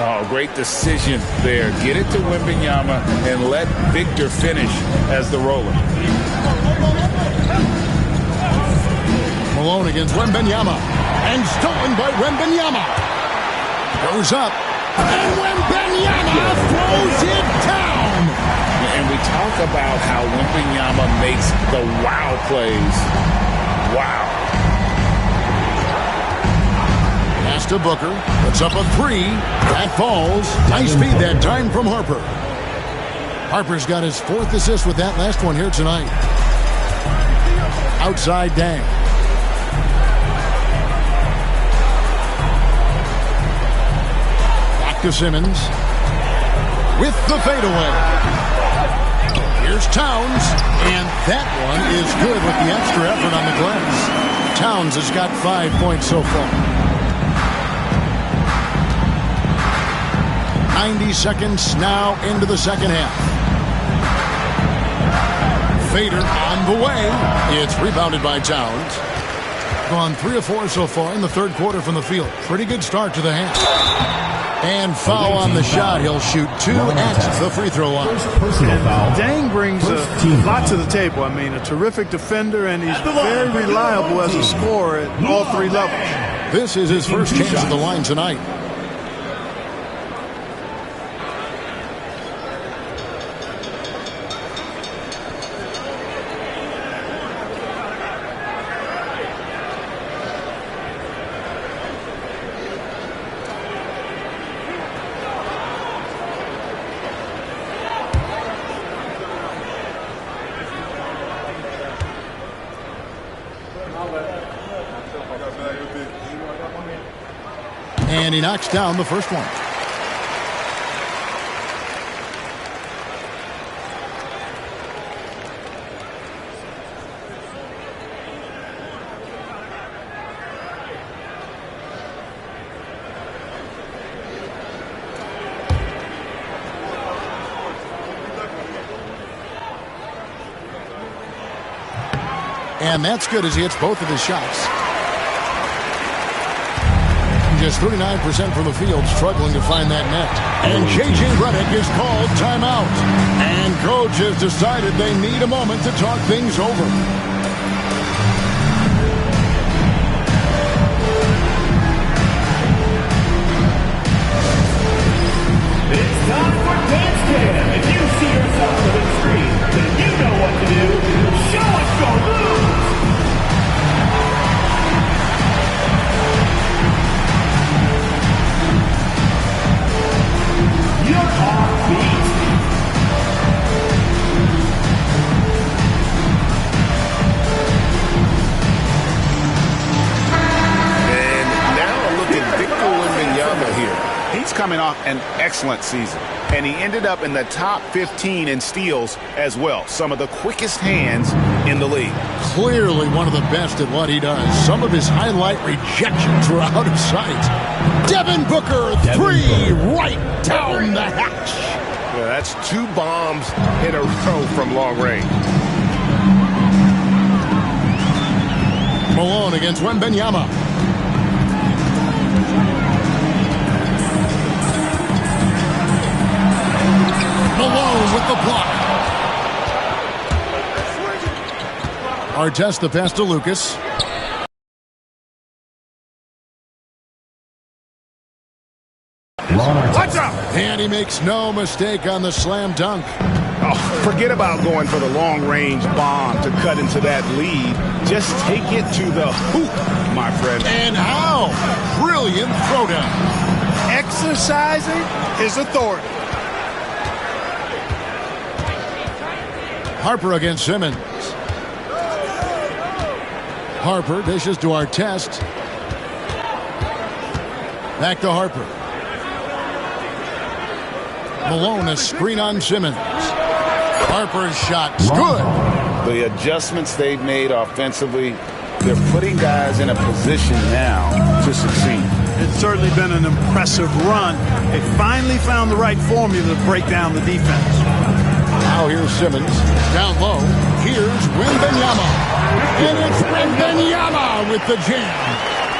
Oh, great decision there. Get it to Wembanyama and let Victor finish as the roller. Malone against Wembanyama. And stolen by Wembanyama. Goes up. And Wembanyama throws it down. And we talk about how Wembanyama makes the wow plays. Wow. Pass to Booker. Puts up a 3. That falls. Nice feed that time from Harper. Harper's got his 4th assist with that last one here tonight. Outside Dang. Back to Simmons. With the fadeaway. Here's Towns. And that one is good with the extra effort on the glass. Towns has got 5 points so far. 90 seconds now into the second half. Fader on the way. It's rebounded by Towns. Gone 3 of 4 so far in the third quarter from the field. Pretty good start to the half. And foul on the shot. He'll shoot 2 at the free throw line. Personal foul. Dang brings a lot to the table. I mean, a terrific defender, and he's very reliable as a scorer at all 3 levels. This is his first chance at the line tonight. And he knocks down the first one. And that's good as he hits both of his shots. Just 39% from the field, struggling to find that net. And J.J. Redick is called timeout. And coach has decided they need a moment to talk things over. It's time for Dance Cam. If you see yourself on the screen, then you know what to do. Show us your moves. Your heartbeat. And now look at Victor Wembanyama here. He's coming off an excellent season, and he ended up in the top 15 in steals as well. Some of the quickest hands in the league. Clearly one of the best at what he does. Some of his highlight rejections were out of sight. Devin Booker, 3 right down the hatch. Yeah, that's 2 bombs in a row from long range. Malone against Wembanyama. Malone with the block. Artest the pass to Lucas. Watch out! And he makes no mistake on the slam dunk. Oh, forget about going for the long-range bomb to cut into that lead. Just take it to the hoop, my friend. And how? Brilliant throwdown. Exercising his authority. Harper against Simmons. Harper dishes to Artest. Back to Harper. Malone, a screen on Simmons. Harper's shot's good. The adjustments they've made offensively, they're putting guys in a position now to succeed. It's certainly been an impressive run. They finally found the right formula to break down the defense. Now here's Simmons. Down low. Here's Wembanyama. And it's Wembanyama with the jam.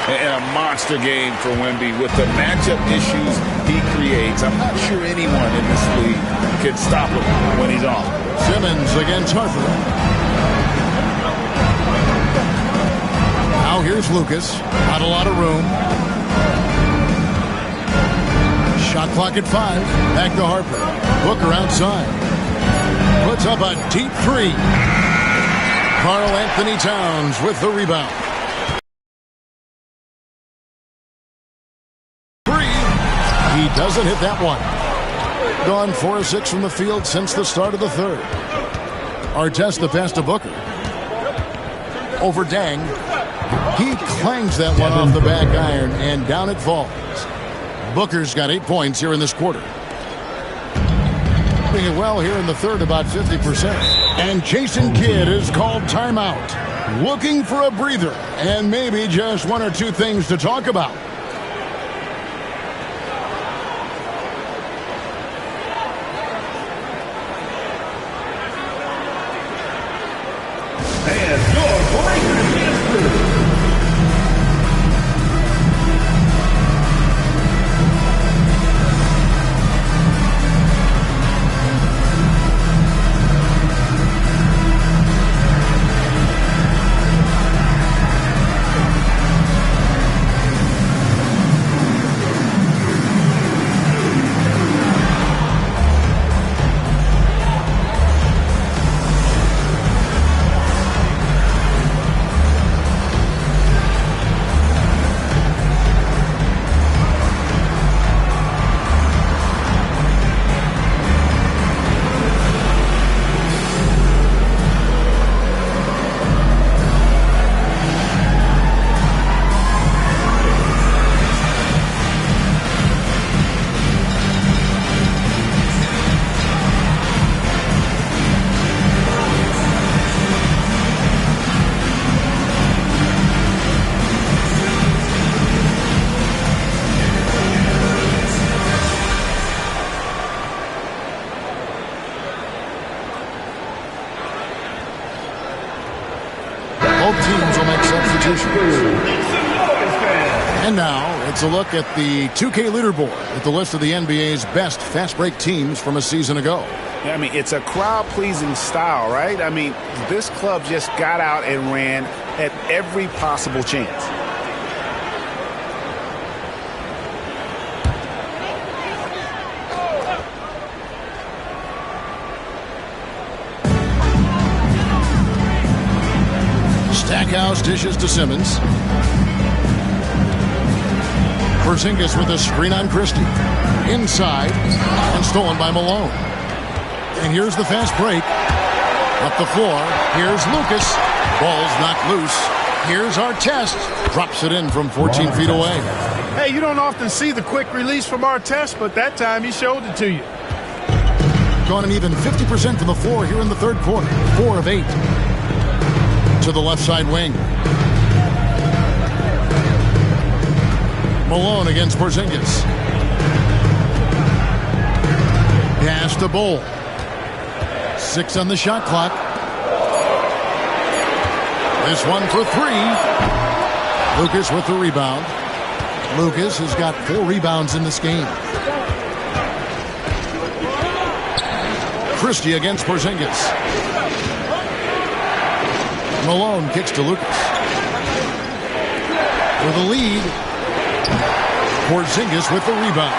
And a monster game for Wemby with the matchup issues he creates. I'm not sure anyone in this league can stop him when he's on. Simmons against Harper. Now here's Lucas. Not a lot of room. Shot clock at 5. Back to Harper. Booker outside. Puts up a deep 3. Karl Anthony Towns with the rebound. He doesn't hit that one. Gone 4 of 6 from the field since the start of the third. Artest the pass to Booker. Over Dang. He clangs that one off the back iron, and down it falls. Booker's got 8 points here in this quarter. Doing it well here in the third, about 50%. And Jason Kidd is called timeout. Looking for a breather, and maybe just 1 or 2 things to talk about. And now it's a look at the 2K leaderboard with the list of the NBA's best fast break teams from a season ago. I mean, it's a crowd-pleasing style, right? I mean, this club just got out and ran at every possible chance. Stackhouse dishes to Simmons. Porzingis with a screen on Christie. Inside and stolen by Malone. And here's the fast break. Up the floor. Here's Lucas. Ball's knocked loose. Here's Artest. Drops it in from 14 feet away. Hey, you don't often see the quick release from Artest, but that time he showed it to you. Gone an even 50% from the floor here in the third quarter. 4 of 8. To the left side wing. Malone against Porzingis. Pass to Bol. 6 on the shot clock. This one for 3. Lucas with the rebound. Lucas has got 4 rebounds in this game. Christie against Porzingis. Malone kicks to Lucas. With a lead. Porzingis with the rebound.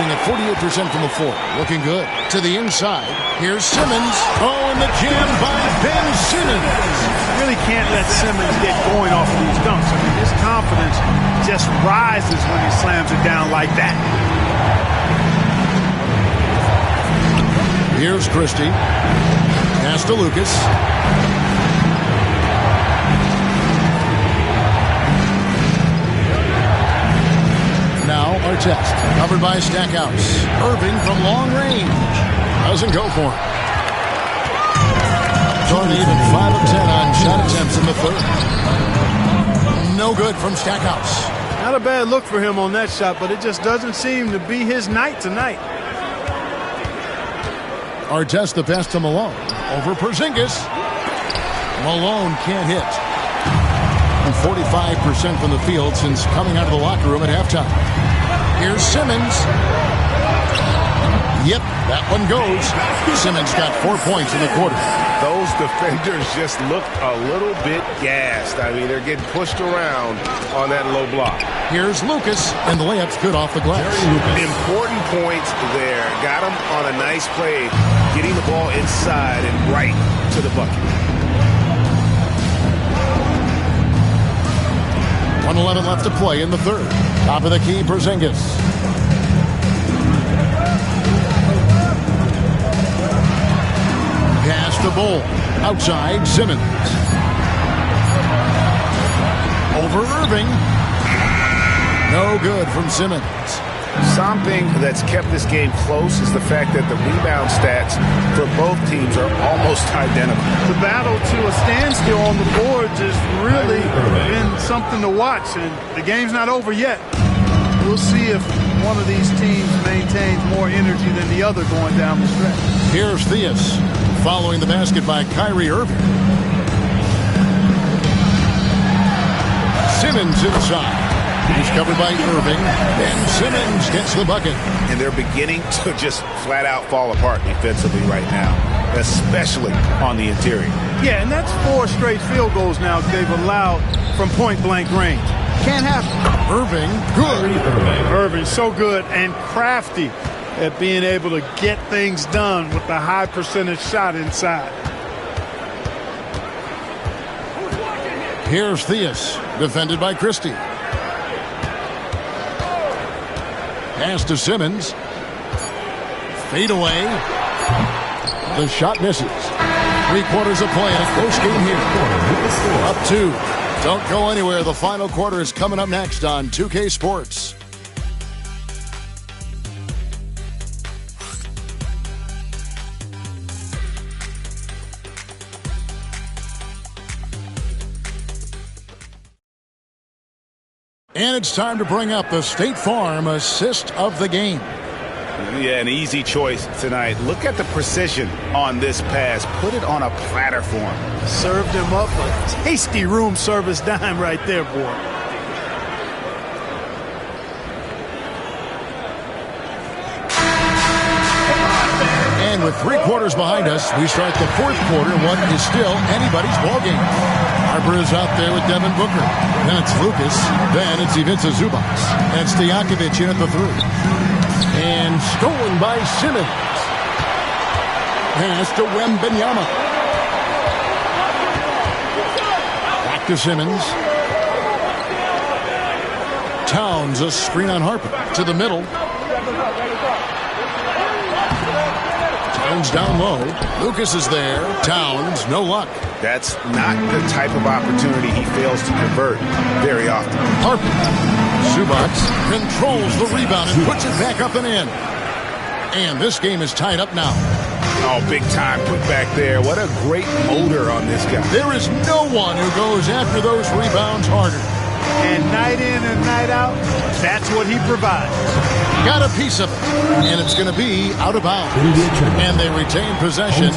Being at 48% from the floor. Looking good. To the inside. Here's Simmons. Oh, and the jam by Ben Simmons. Really can't let Simmons get going off of these dunks. I mean, his confidence just rises when he slams it down like that. Here's Christie. Pass to Lucas. Artest. Covered by Stackhouse. Irving from long range. Doesn't go for it. Jordan even 5 of 10 on shot attempts in the third. No good from Stackhouse. Not a bad look for him on that shot, but it just doesn't seem to be his night tonight. Artest the pass to Malone. Over Porzingis. Malone can't hit. And 45% from the field since coming out of the locker room at halftime. Here's Simmons. Yep, that one goes. Simmons got 4 points in the quarter. Those defenders just looked a little bit gassed. I mean, they're getting pushed around on that low block. Here's Lucas, and the layup's good off the glass. Important points there. Got him on a nice play, getting the ball inside and right to the bucket. 1:11 left to play in the third. Top of the key, Porzingis. Pass to Bull. Outside, Simmons. Over Irving. No good from Simmons. Something that's kept this game close is the fact that the rebound stats for both teams are almost identical. The battle to a standstill on the boards has really been something to watch, and the game's not over yet. We'll see if one of these teams maintains more energy than the other going down the stretch. Here's Theus following the basket by Kyrie Irving. Simmons inside. He's covered by Irving, and Simmons gets the bucket. And they're beginning to just flat out fall apart defensively right now, especially on the interior. Yeah, and that's 4 straight field goals now they've allowed from point-blank range. Can't happen. Irving, good. Irving, so good and crafty at being able to get things done with the high percentage shot inside. Here's Theus, defended by Christie. Pass to Simmons. Fade away. The shot misses. 3/4 of play in a close game here. Up 2. Don't go anywhere. The final quarter is coming up next on 2K Sports. And it's time to bring up the State Farm assist of the game. Yeah, an easy choice tonight. Look at the precision on this pass. Put it on a platter for him. Served him up a tasty room service dime right there, boy. And with 3/4 behind us, we start the fourth quarter. What is still anybody's ballgame. Harper is out there with Devin Booker. Then it's Lucas. Then it's Ivica Zubac. And Stojakovic in at the 3. And stolen by Simmons. Pass to Wembanyama. Back to Simmons. Towns, a screen on Harper. To the middle. Towns down low. Lucas is there. Towns, no luck. That's not the type of opportunity he fails to convert very often. Harper. Zubac controls the rebound and puts it back up and in. And this game is tied up now. Oh, big time put back there. What a great motor on this guy. There is no one who goes after those rebounds harder. And night in and night out, that's what he provides. Got a piece of it, and it's going to be out of bounds. And they retain possession.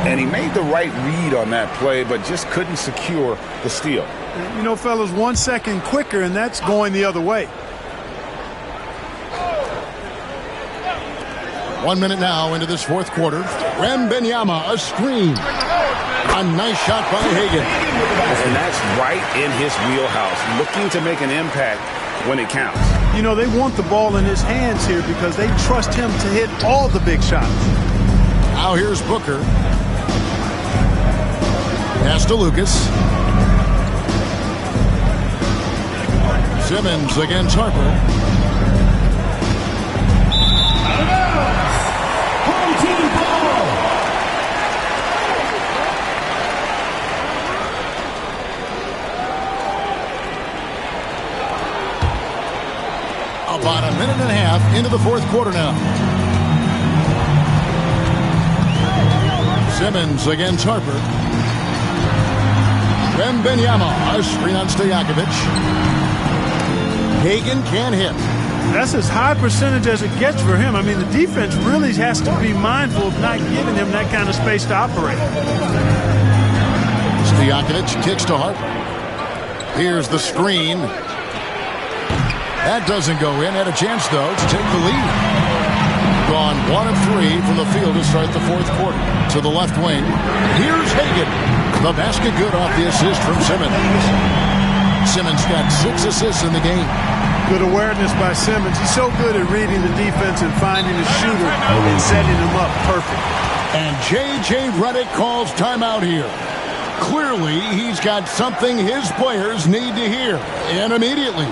And he made the right read on that play, but just couldn't secure the steal. You know, fellas, 1 second quicker, and that's going the other way. 1 minute now into this fourth quarter. Wembanyama, a screen. A nice shot by Hagan. And that's right in his wheelhouse, looking to make an impact when it counts. You know, they want the ball in his hands here because they trust him to hit all the big shots. Now here's Booker. Pass to Lucas. Simmons against Harper. Home team ball. About a minute and a half into the fourth quarter now. Simmons against Harper. Wembanyama, a screen on Stojakovic. Hagan can't hit. That's as high percentage as it gets for him. I mean, the defense really has to be mindful of not giving him that kind of space to operate. Stojakovic kicks to Harper. Here's the screen. That doesn't go in. Had a chance, though, to take the lead. Gone 1 of 3 from the field to start the fourth quarter. To the left wing. Here's Hagan. The basket good off the assist from Simmons. Simmons got 6 assists in the game. Good awareness by Simmons. He's so good at reading the defense and finding a shooter and setting him up perfect. And J.J. Redick calls timeout here. Clearly, he's got something his players need to hear. And immediately.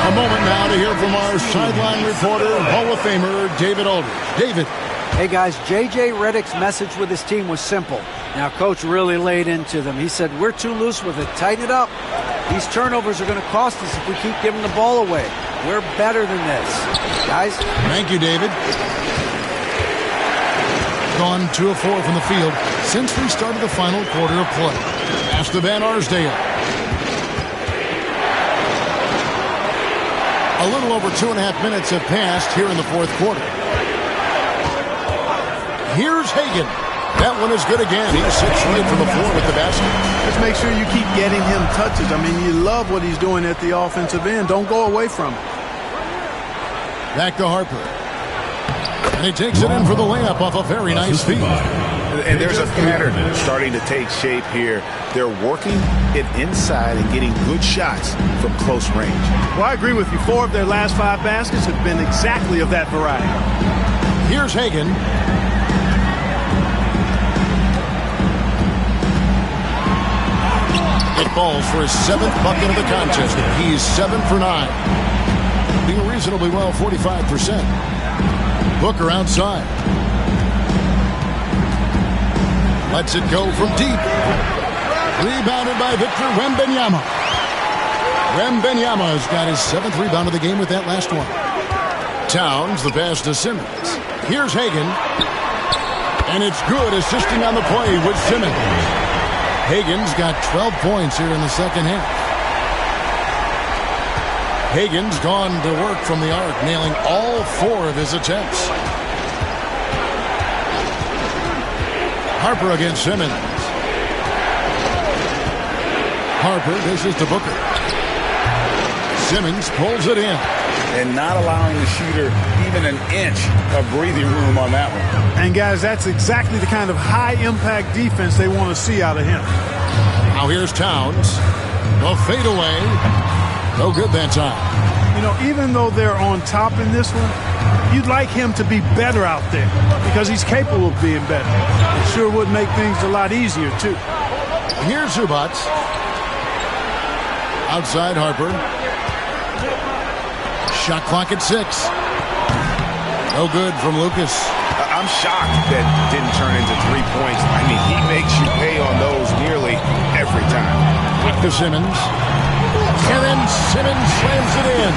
A moment now to hear from our sideline reporter, Hall of Famer David Aldridge. David. Hey, guys, J.J. Redick's message with his team was simple. Now, Coach really laid into them. He said, we're too loose with it. Tighten it up. These turnovers are going to cost us if we keep giving the ball away. We're better than this. Guys? Thank you, David. Gone 2 of 4 from the field since we started the final quarter of play. Pass to Van Arsdale. A little over 2.5 minutes have passed here in the fourth quarter. Here's Hagan. That one is good again. He sits right from the floor with the basket. Let's make sure you keep getting him touches. I mean, you love what he's doing at the offensive end. Don't go away from it. Back to Harper. And he takes it in for the layup off a very nice feed. And there's a pattern starting to take shape here. They're working it inside and getting good shots from close range. Well, I agree with you. 4 of their last 5 baskets have been exactly of that variety. Here's Hagan. It falls for his 7th bucket of the contest. He's 7 for 9. Doing reasonably well, 45%. Booker outside. Lets it go from deep. Rebounded by Victor Wembanyama. Wembanyama's got his 7th rebound of the game with that last one. Towns, the pass to Simmons. Here's Hagan. And it's good, assisting on the play with Simmons. Hagan's got 12 points here in the second half. Hagan's gone to work from the arc, nailing all 4 of his attempts. Harper against Simmons. Harper dishes to Booker. Simmons pulls it in. And not allowing the shooter even an inch of breathing room on that one. And, guys, that's exactly the kind of high-impact defense they want to see out of him. Now here's Towns. A fadeaway. No good that time. You know, even though they're on top in this one, you'd like him to be better out there because he's capable of being better. It sure would make things a lot easier, too. Here's Zubac. Outside Harper. Shot clock at 6. No good from Lucas. I'm shocked that didn't turn into 3 points. I mean, he makes you pay on those nearly every time. Back to Simmons. And then Simmons slams it in.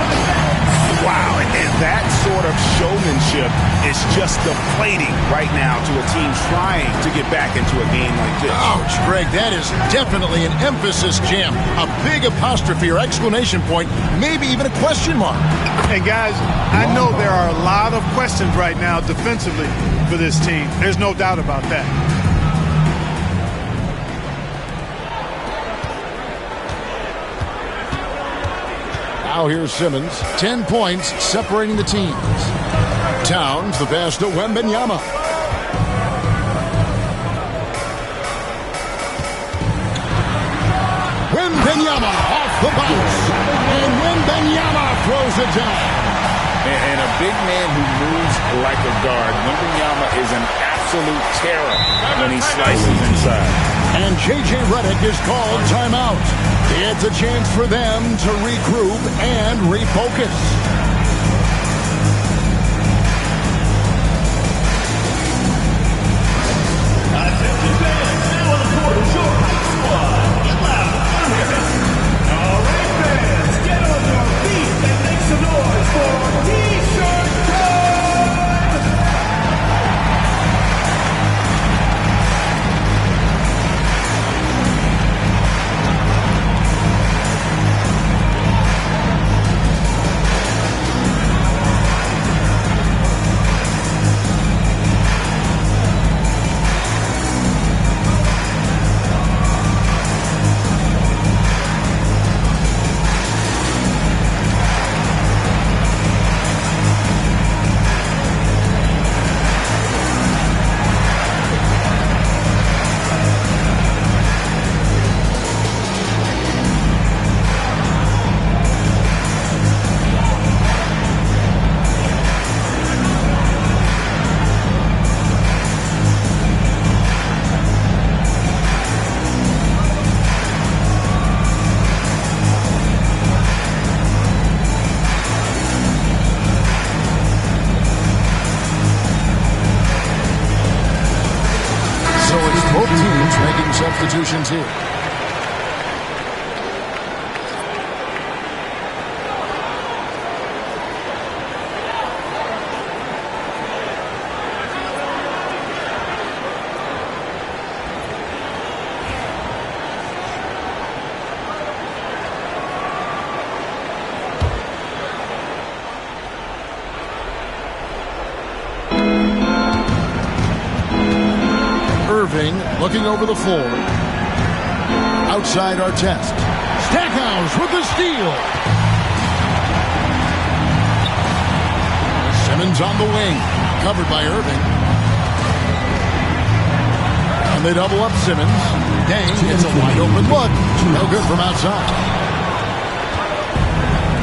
Wow, and that sort of showmanship is just deflating right now to a team trying to get back into a game like this. Ouch, Greg, that is definitely an emphasis jam. A big apostrophe or exclamation point, maybe even a question mark. And guys, I know there are a lot of questions right now defensively for this team. There's no doubt about that. Now here's Simmons. 10 points separating the teams. Towns, the pass to Wembanyama. Wembanyama off the bounce. And Wembanyama throws it down. And a big man who moves like a guard. Wembanyama is an absolute terror when he slices inside. And J.J. Redick is called timeout. It's a chance for them to regroup and refocus. substitutions here. Irving looking over the floor. Outside Artest. Stackhouse with the steal. Simmons on the wing. Covered by Irving. And they double up Simmons. Dang, it's a wide open look. No good from outside.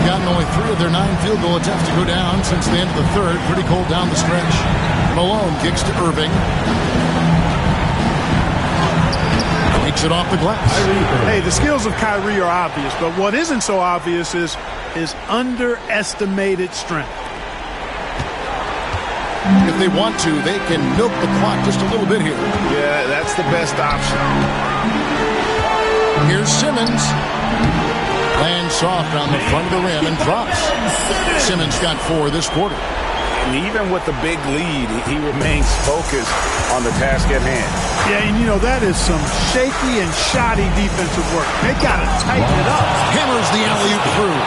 Gotten only 3 of their 9 field goal attempts to go down since the end of the third. Pretty cold down the stretch. Malone kicks to Irving. Takes it off the glass. Hey, the skills of Kyrie are obvious, but what isn't so obvious is his underestimated strength. If they want to, they can milk the clock just a little bit here. Yeah, that's the best option. Here's Simmons. Lands soft on the front of the rim and drops. Simmons got 4 this quarter. And even with the big lead, he remains focused on the task at hand. Yeah, and you know, that is some shaky and shoddy defensive work. They got to tighten it up. Hammers the alley-oop through.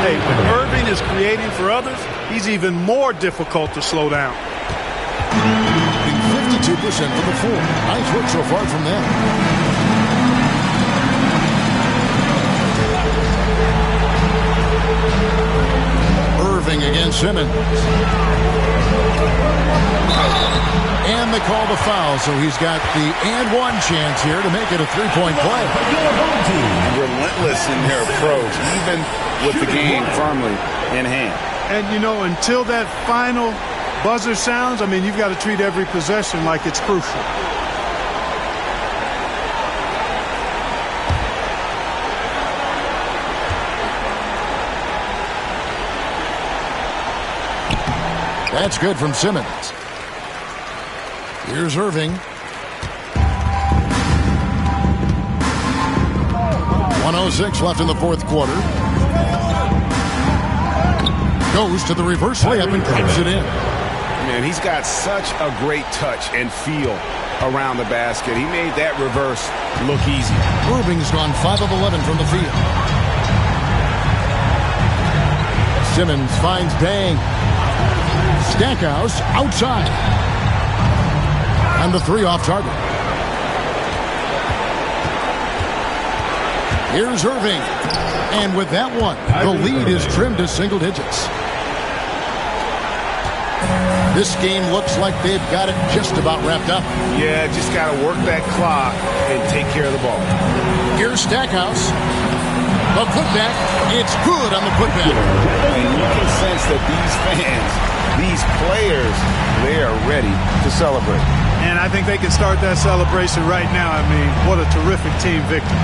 Hey, when Irving is creating for others, he's even more difficult to slow down. 52% for the 4. Nice work so far from them. Irving against Simmons. And they call the foul, so he's got the and one chance here to make it a 3-point play. Relentless in their approach, even with the game firmly in hand. And, you know, until that final buzzer sounds, I mean, you've got to treat every possession like it's crucial. That's good from Simmons. Here's Irving. 1:06 left in the fourth quarter. Goes to the reverse layup and drives it in. Man, he's got such a great touch and feel around the basket. He made that reverse look easy. Irving's gone 5 of 11 from the field. Simmons finds Dang. Stackhouse outside. And the 3 off target. Here's Irving. And with that one, the lead is trimmed to single digits. This game looks like they've got it just about wrapped up. Yeah, just got to work that clock and take care of the ball. Here's Stackhouse. The putback. It's good on the putback. And you can sense that these fans, these players, they are ready to celebrate. And I think they can start that celebration right now. I mean, what a terrific team victory.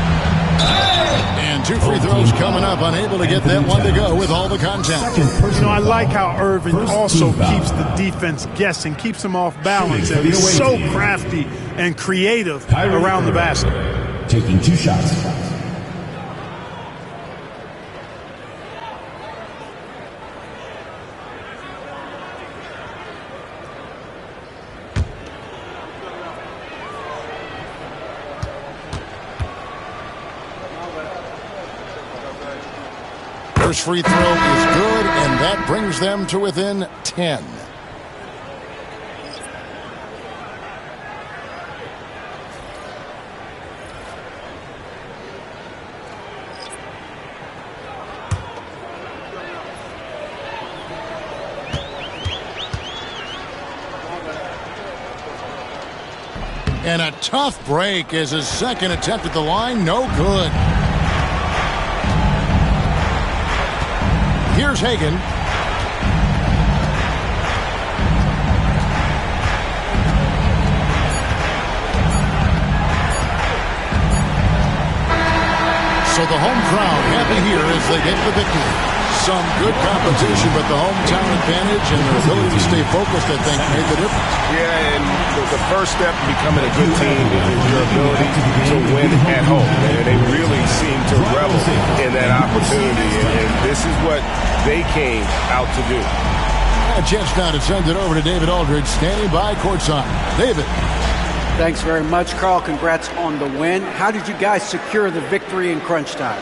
And 2 free throws coming up, unable to get that one to go with all the contact. You know, I like how Irving also keeps the defense guessing, keeps them off balance, and he's so crafty and creative around the basket. Taking 2 shots. First free throw is good, and that brings them to within 10. And a tough break as his second attempt at the line, no good. Here's Hagan. So the home crowd happy here as they get the victory. some good competition, but the hometown advantage and their ability to stay focused, I think, made the difference. Yeah, and the first step to becoming a good team is your ability to win at home. And they really seem to revel in that opportunity, and this is what they came out to do. A chance now to send it over to David Aldridge, standing by courtside. David. Thanks very much, Carl. Congrats on the win. How did you guys secure the victory in crunch time?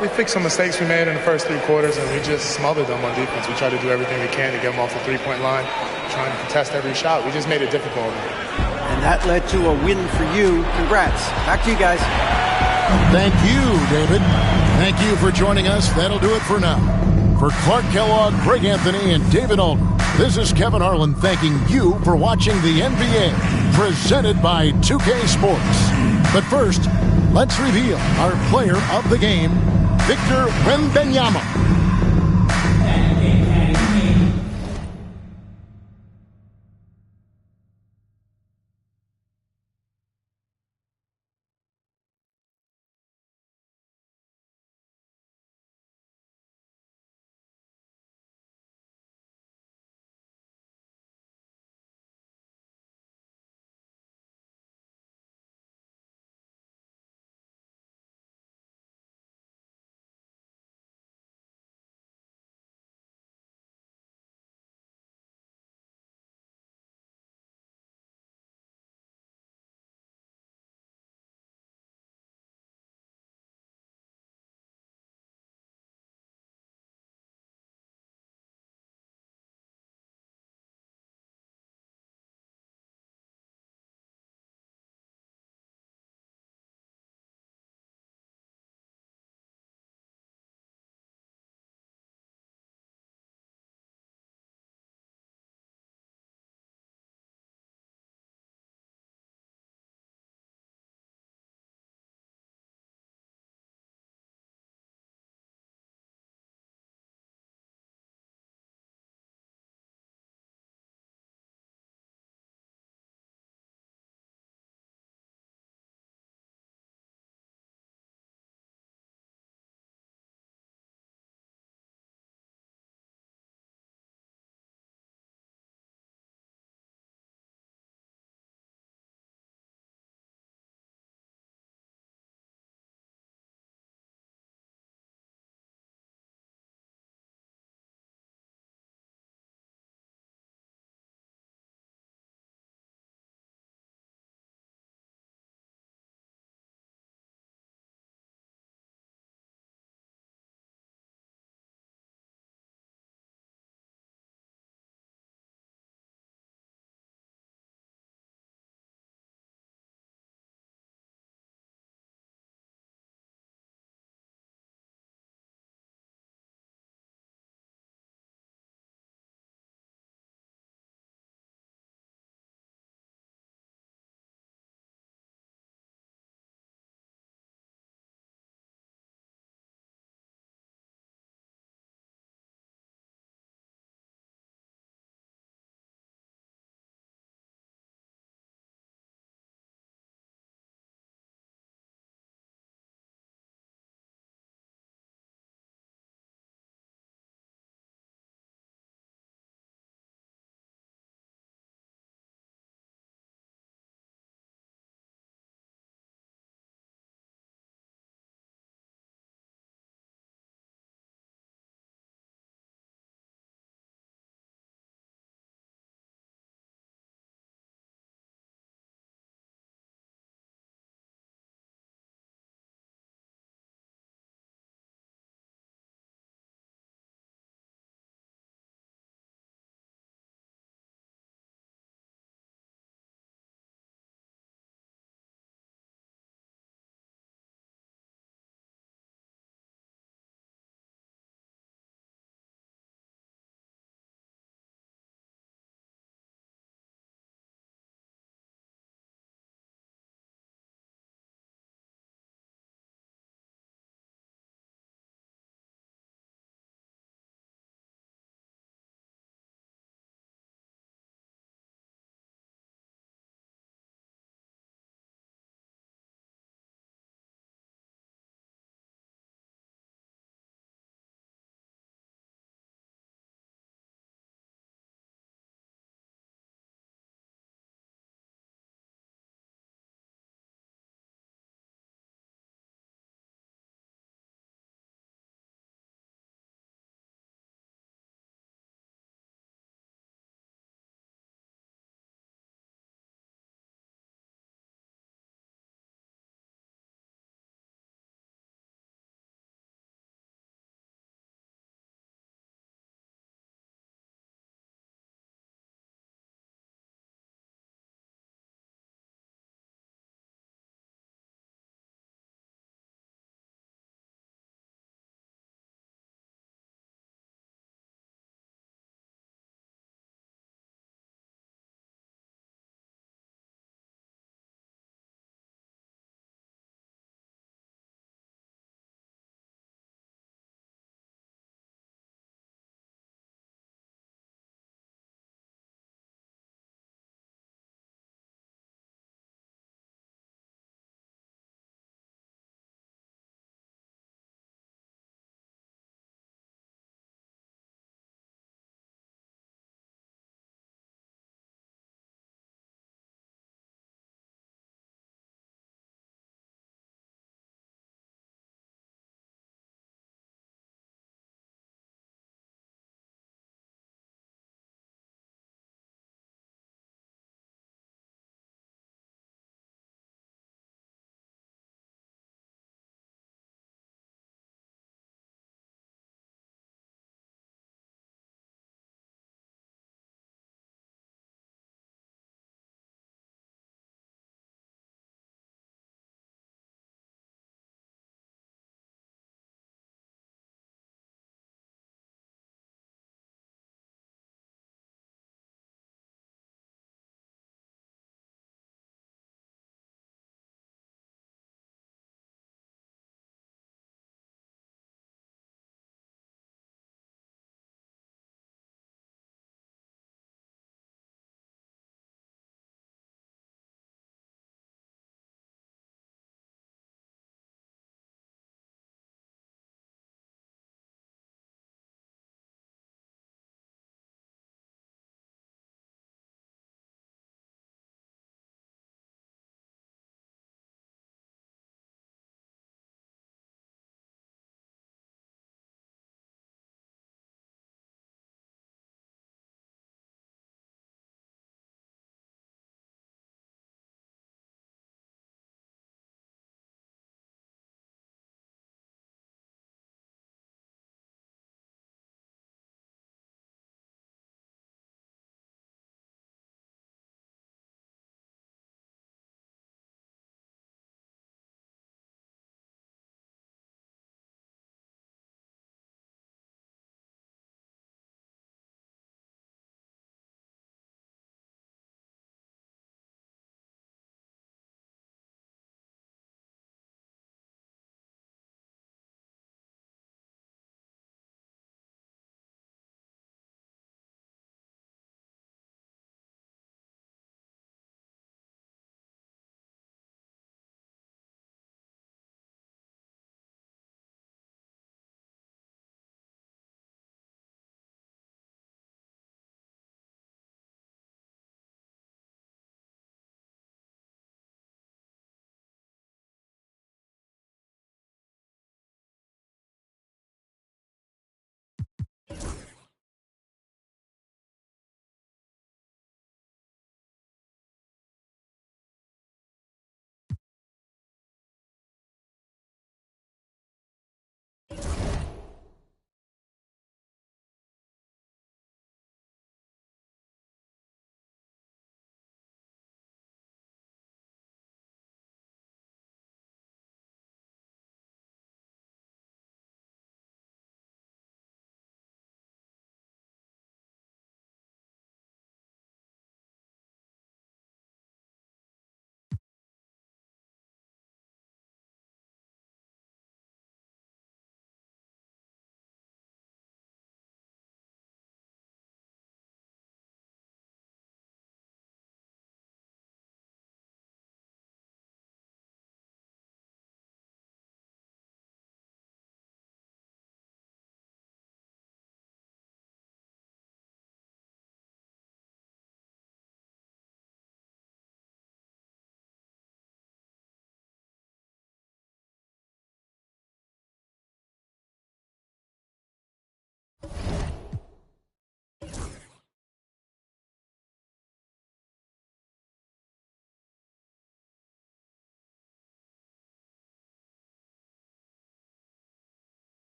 We fixed some mistakes we made in the first 3 quarters, and we just smothered them on defense. We tried to do everything we can to get them off the three-point line, trying to contest every shot. We just made it difficult. And that led to a win for you. Congrats. Back to you guys. Thank you, David. Thank you for joining us. That'll do it for now. For Clark Kellogg, Greg Anthony, and David Aldridge, this is Kevin Harlan thanking you for watching the NBA, presented by 2K Sports. But first, let's reveal our player of the game, Victor Wembanyama.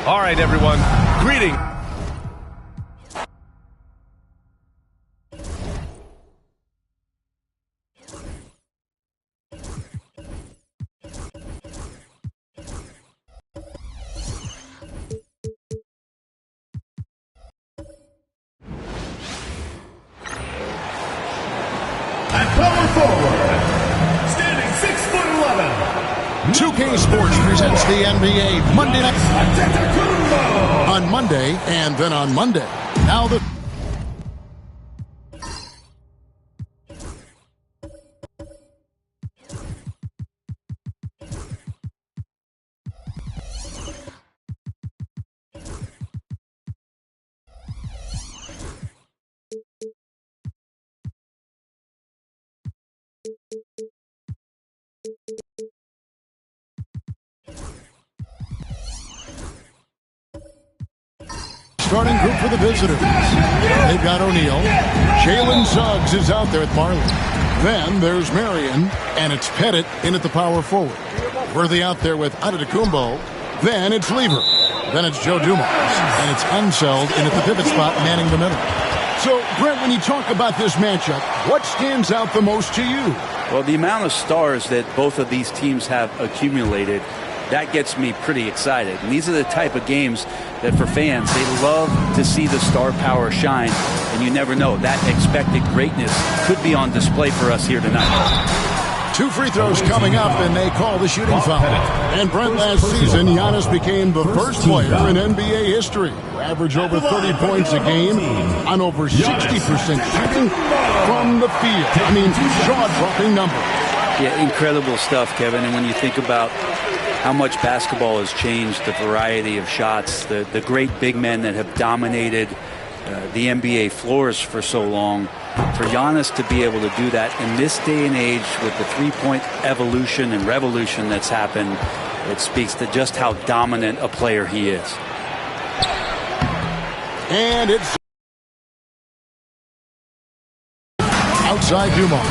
All right, everyone. Greeting. At power forward, standing 6'11". 2K Sports presents the NBA Monday Night on Monday and then on Monday. Now the starting group for the visitors. They've got O'Neal. Jalen Suggs is out there at Marley. Then there's Marion, and it's Pettit in at the power forward. Worthy out there with Antetokounmpo. Then it's Lever. Then it's Joe Dumars. And it's Unseld in at the pivot spot, manning the middle. So, Brent, when you talk about this matchup, what stands out the most to you? Well, the amount of stars that both of these teams have accumulated, that gets me pretty excited. And these are the type of games that for fans, they love to see the star power shine. And you never know, that expected greatness could be on display for us here tonight. 2 free throws coming up, and they call the shooting foul. And Brent, last season, Giannis became the first player in NBA history to average over 30 points a game on over 60% shooting from the field. I mean, jaw-dropping numbers. Yeah, incredible stuff, Kevin. And when you think about how much basketball has changed, the variety of shots, the great big men that have dominated the NBA floors for so long, for Giannis to be able to do that in this day and age with the three-point evolution and revolution that's happened, it speaks to just how dominant a player he is. And it's outside Dumars.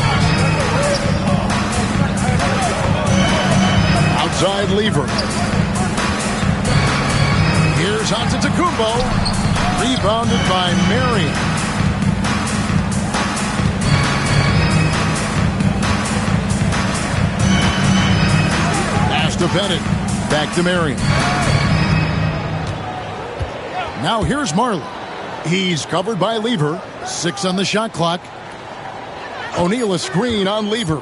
Outside Lever. Here's Antetokounmpo. Rebounded by Marion. Pass to Bennett. Back to Marion. Now here's Marley. He's covered by Lever. 6 on the shot clock. O'Neal a screen on Lever.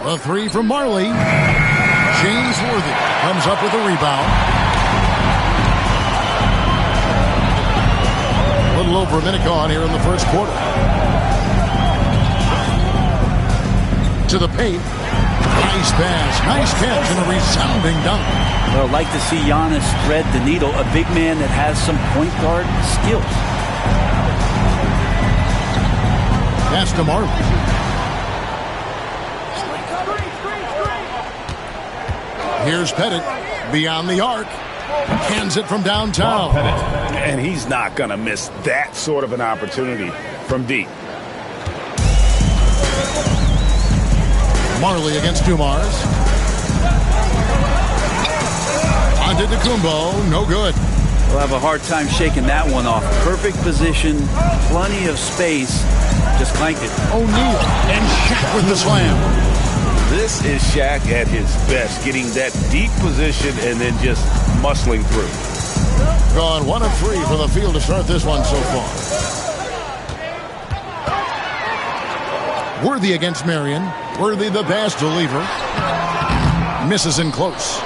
A 3 from Marley. James Worthy comes up with a rebound. A little over a minute gone here in the first quarter. To the paint. Nice pass, nice catch, and a resounding dunk. Well, I'd like to see Giannis thread the needle, a big man that has some point guard skills. Pass to Marley. Here's Pettit. Beyond the arc. Hands it from downtown. And he's not going to miss that sort of an opportunity from deep. Marley against Dumars. Antetokounmpo, no good. We'll have a hard time shaking that one off. Perfect position, plenty of space. Just clanked it. O'Neal and Shaq with the slam. This is Shaq at his best, getting that deep position and then just muscling through. Gone 1 of 3 for the field to start this one so far. Worthy against Marion. Worthy the pass to Lever. Misses in close.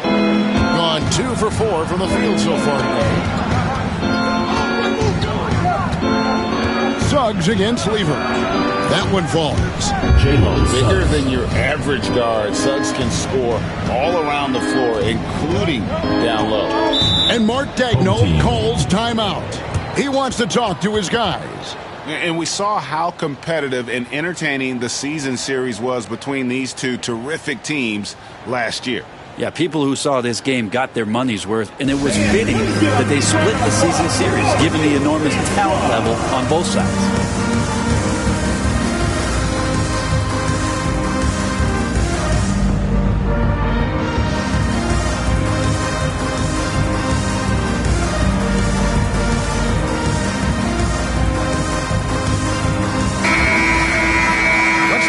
Gone 2 for 4 from the field so far today. Suggs against Lever. That one falls. Bigger than your average guard, Suggs can score all around the floor, including down low. And Mark Daigneault calls timeout. He wants to talk to his guys. And we saw how competitive and entertaining the season series was between these two terrific teams last year. Yeah, people who saw this game got their money's worth, and it was fitting that they split the season series, given the enormous talent level on both sides.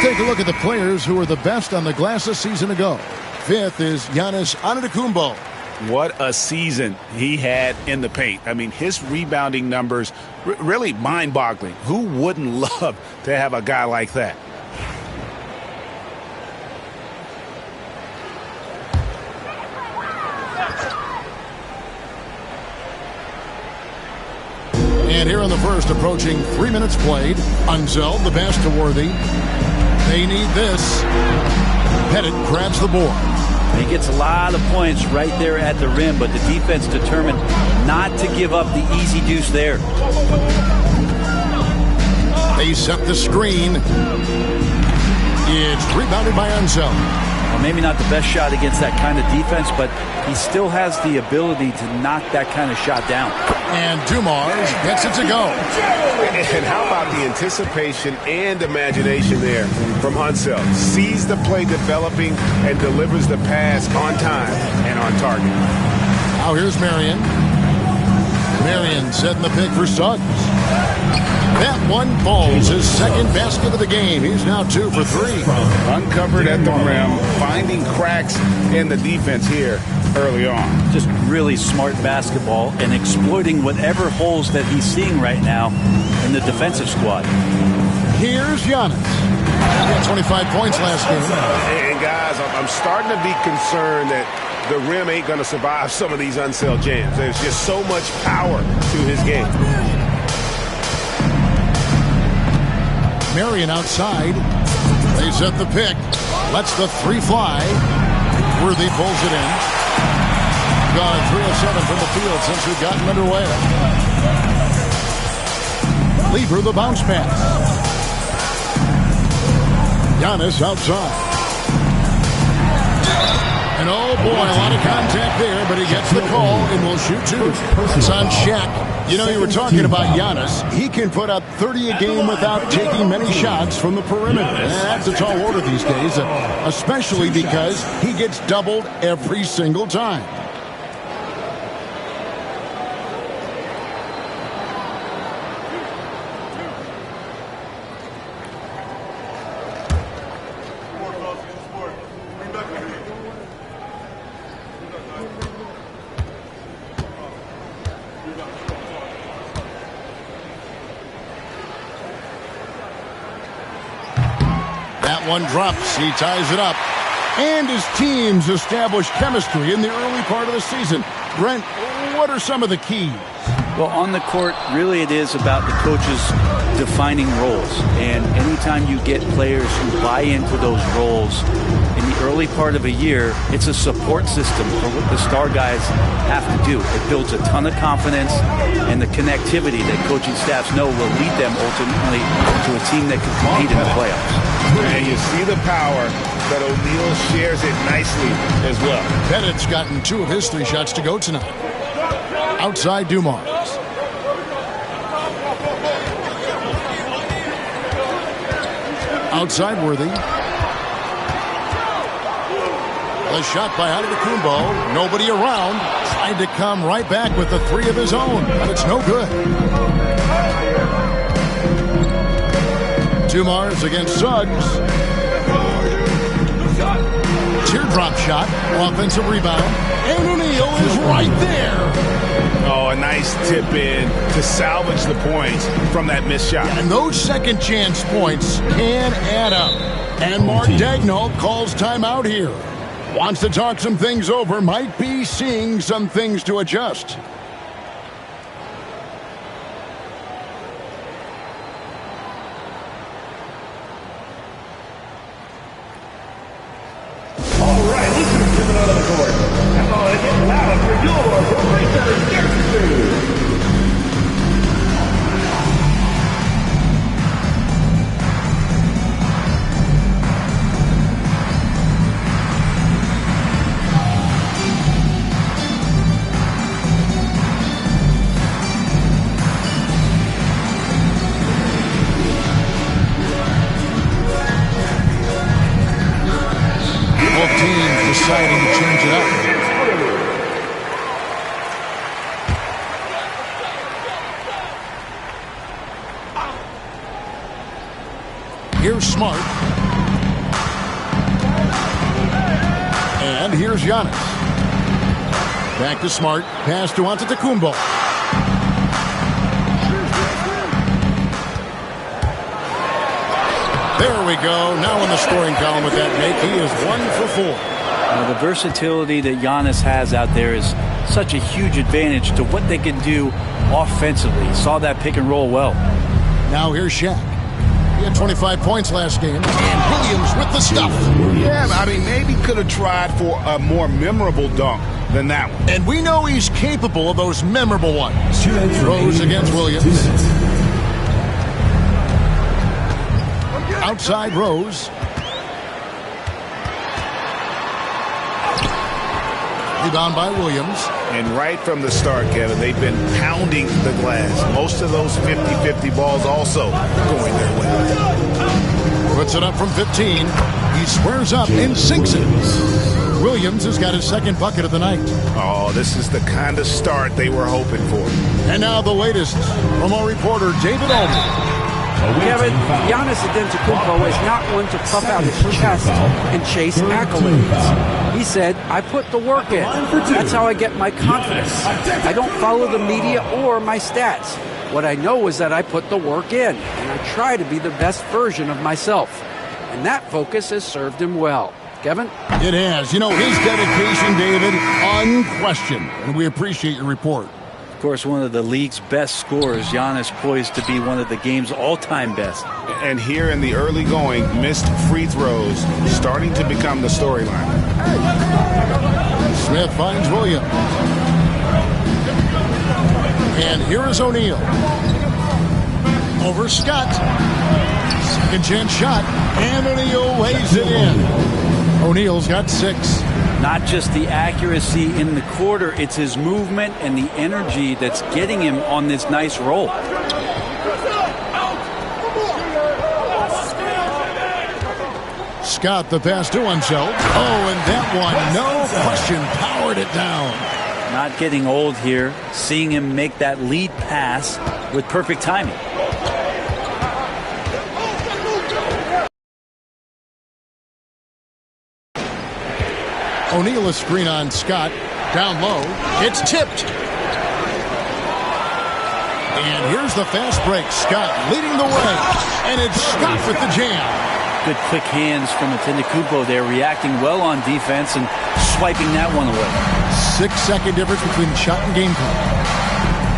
Take a look at the players who were the best on the glass a season ago. 5th is Giannis Antetokounmpo. What a season he had in the paint. I mean, his rebounding numbers really mind-boggling. Who wouldn't love to have a guy like that? And here in the first, approaching 3 minutes played. Unseld, the pass to Worthy. They need this. Pettit grabs the board. He gets a lot of points right there at the rim, but the defense determined not to give up the easy deuce there. They set the screen. It's rebounded by Unseld. Well, maybe not the best shot against that kind of defense, but he still has the ability to knock that kind of shot down. And Dumars gets it to go. And how about the anticipation and imagination there from Unseld? Sees the play developing and delivers the pass on time and on target. Now here's Marion. Marion setting the pick for Suggs. That one falls, his second basket of the game. He's now 2 for 3. Uncovered at the rim, finding cracks in the defense here early on. Just really smart basketball and exploiting whatever holes that he's seeing right now in the defensive squad. Here's Giannis. He had 25 points last game. And guys, I'm starting to be concerned that the rim ain't going to survive some of these Unseld jams. There's just so much power to his game. Marion outside. They set the pick. Lets the 3 fly. Worthy pulls it in. Gone 3 of 7 from the field since we've gotten underway. Lever the bounce pass. Giannis outside. And oh boy, a lot of contact there, but he gets the call and will shoot 2. It's on Shaq. You know, you were talking about Giannis. He can put up 30 a game without taking many shots from the perimeter. And that's a tall order these days, especially because he gets doubled every single time. One drops, he ties it up, and his teams establish chemistry in the early part of the season. Brent, what are some of the keys? Well, on the court, really it is about the coaches defining roles. And anytime you get players who buy into those roles and in the early part of a year, it's a support system for what the star guys have to do. It builds a ton of confidence and the connectivity that coaching staffs know will lead them ultimately to a team that can compete in the playoffs. And you see the power that O'Neal shares it nicely as well. Bennett's gotten 2 of his 3 shots to go tonight. Outside Dumars. Outside Worthy. The shot by Antetokounmpo. Nobody around. Tried to come right back with the 3 of his own, but it's no good. Dumars against Suggs. Teardrop shot. Offensive rebound. And O'Neal is right there. Oh, a nice tip in to salvage the points from that missed shot. And those second chance points can add up. And Mark Daigneault calls timeout here. Wants to talk some things over. Might be seeing some things to adjust. All right, listen to the out of the court. I'm going to get loud for your Racers Jersey. Both teams deciding to change it up. Here's Smart. And here's Giannis. Back to Smart. Pass to Antetokounmpo. There we go. Now in the scoring column with that make, he is 1 for 4. Now, the versatility that Giannis has out there is such a huge advantage to what they can do offensively. Saw that pick and roll well. Now here's Shaq. He had 25 points last game. And Williams with the stuff. Yeah, I mean, maybe could have tried for a more memorable dunk than that one. And we know he's capable of those memorable ones. Rose against Williams. Outside Rose. Rebound by Williams. And right from the start, Kevin, they've been pounding the glass. Most of those 50-50 balls also going their way. Puts it up from 15. He squares up and sinks it. Williams has got his second bucket of the night. Oh, this is the kind of start they were hoping for. And now the latest from our reporter, David Aldridge. Kevin, Giannis Antetokounmpo is not one to puff out his chest and chase accolades. He said, I put the work in. That's how I get my confidence. I don't follow the media or my stats. What I know is that I put the work in, and I try to be the best version of myself. And that focus has served him well. Kevin? It has. You know, his dedication, David, unquestioned. And we appreciate your report. Of course, one of the league's best scorers, Giannis poised to be one of the game's all-time best. And here in the early going, missed free throws starting to become the storyline. Smith finds Williams. And here is O'Neal. Over Scott. Second chance shot. And O'Neal lays it in. O'Neal's got 6. Not just the accuracy in the quarter, it's his movement and the energy that's getting him on this nice roll. Scott, the pass to himself. Oh, and that one, no question, powered it down. Not getting old here, seeing him make that lead pass with perfect timing. O'Neal a screen on Scott. Down low. It's tipped. And here's the fast break. Scott leading the way. And it's Scott with the jam. Good quick hands from Antetokounmpo there, reacting well on defense and swiping that one away. 6-second difference between shot and game time.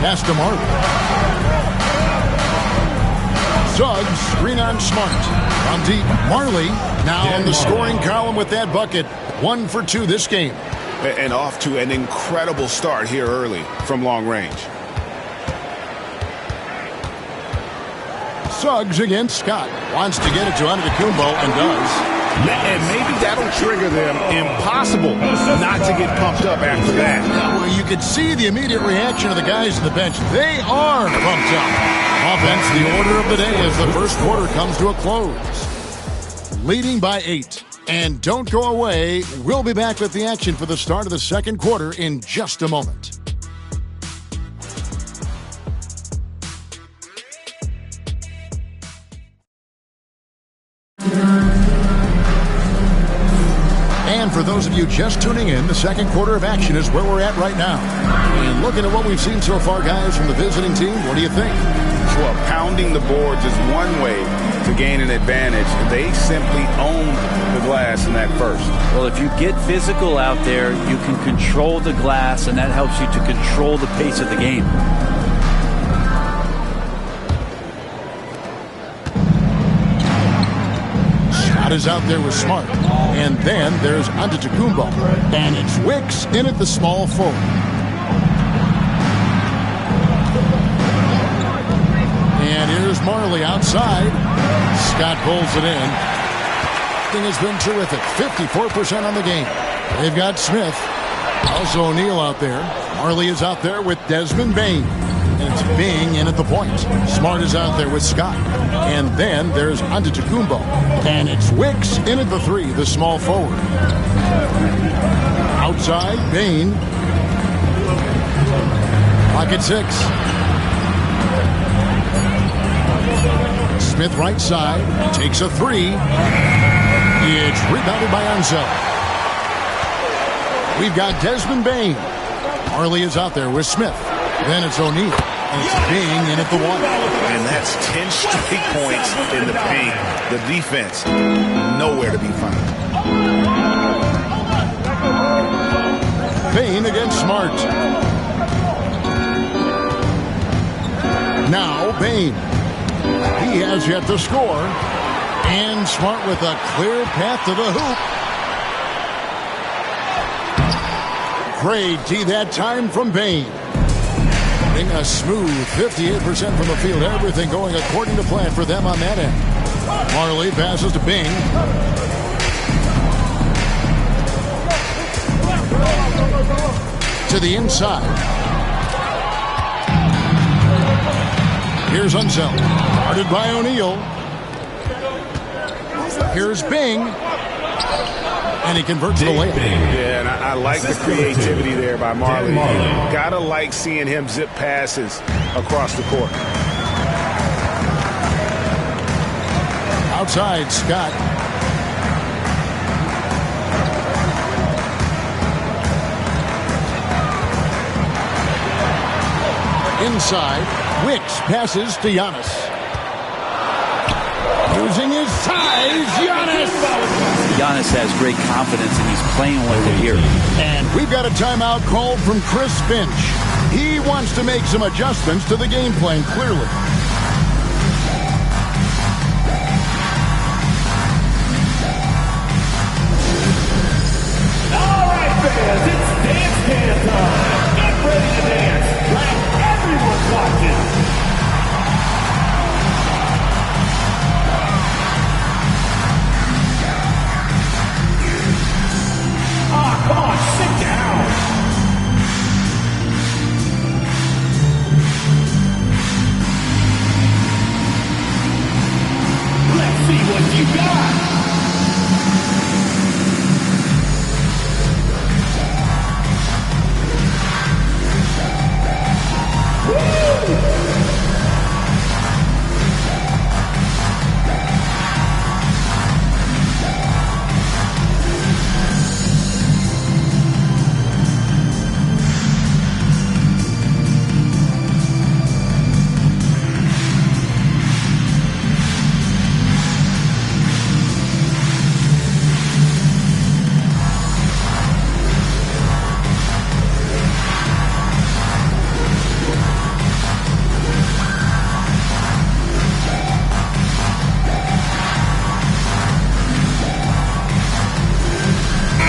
Pass to Martin. Suggs, screen on Smart. From deep, Marley now in the scoring column with that bucket. 1 for 2 this game. And off to an incredible start here early from long range. Suggs against Scott. Wants to get it to Antetokounmpo and does. And maybe that'll trigger them. Impossible not to get pumped up after that. Well, you could see the immediate reaction of the guys on the bench. They are pumped up. Offense, the order of the day as the first quarter comes to a close. Leading by 8. And don't go away. We'll be back with the action for the start of the second quarter in just a moment. And for those of you just tuning in, the second quarter of action is where we're at right now. And looking at what we've seen so far, guys, from the visiting team, what do you think? Well, pounding the boards is one way to gain an advantage. They simply owned the glass in that first. Well, if you get physical out there, you can control the glass, and that helps you to control the pace of the game. Scott is out there with Smart. And then there's Antetokounmpo. And it's Wicks in at the small forward. And here's Marley outside. Scott pulls it in. Thing has been terrific. 54% on the game. They've got Smith. Also O'Neal out there. Marley is out there with Desmond Bane. And it's Bing in at the point. Smart is out there with Scott. And then there's Antetokounmpo. And it's Wicks in at the 3, the small forward. Outside, Bane. Pocket 6. Smith right side. Takes a 3. It's rebounded by Ansel. We've got Desmond Bane. Marley is out there with Smith. Then it's O'Neal. And it's Bing in at the 1. And that's 10 straight points in the paint. The defense, nowhere to be found. Bane against Smart. Now Bane. He has yet to score. And Smart with a clear path to the hoop. Great D that time from Bane. A smooth 58% from the field. Everything going according to plan for them on that end. Marley passes to Bing. To the inside. Here's Unseld. Guarded by O'Neal. Here's Bing. And he converts the layup. Yeah, and I like the creativity there by Marley. Gotta like seeing him zip passes across the court. Outside, Scott. Inside, Wicks passes to Giannis. Using his size, Giannis has great confidence, and he's playing with it here. And we've got a timeout called from Chris Finch. He wants to make some adjustments to the game plan, clearly. All right, fans, it's dance time. Get ready to dance like everyone's watching. Come on, sit down.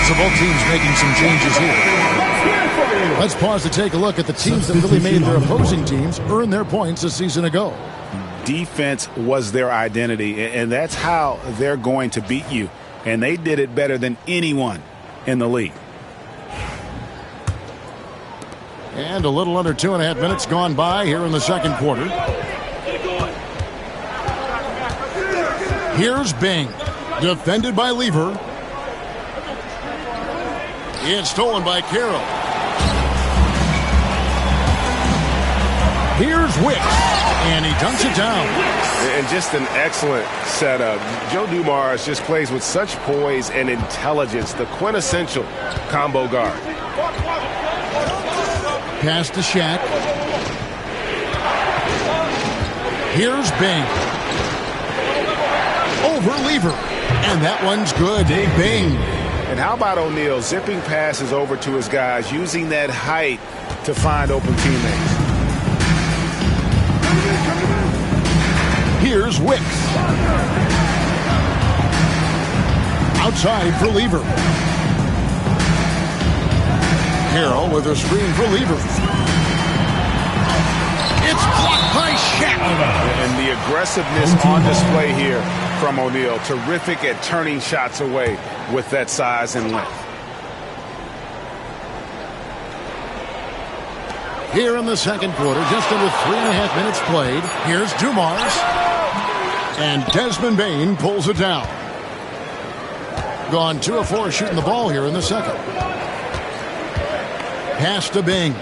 So both teams making some changes here. Let's pause to take a look at the teams that really made their opposing teams earn their points a season ago. Defense was their identity, and that's how they're going to beat you. And they did it better than anyone in the league. And a little under 2.5 minutes gone by here in the second quarter. Here's Bing, defended by Lever. It's stolen by Carroll. Here's Wicks, and he dunks it down. And just an excellent setup. Joe Dumars just plays with such poise and intelligence, the quintessential combo guard. Pass to Shaq. Here's Bing. Over Lever. And that one's good. Bing. And how about O'Neal zipping passes over to his guys, using that height to find open teammates. Here's Wicks. Outside for Lever. Carroll with a screen for Lever. It's blocked by Shaq. And the aggressiveness on display here from O'Neal. Terrific at turning shots away with that size and length. Here in the second quarter, just under 3.5 minutes played. Here's Dumars. And Desmond Bane pulls it down. Gone 2 of 4 shooting the ball here in the second. Pass to Bing.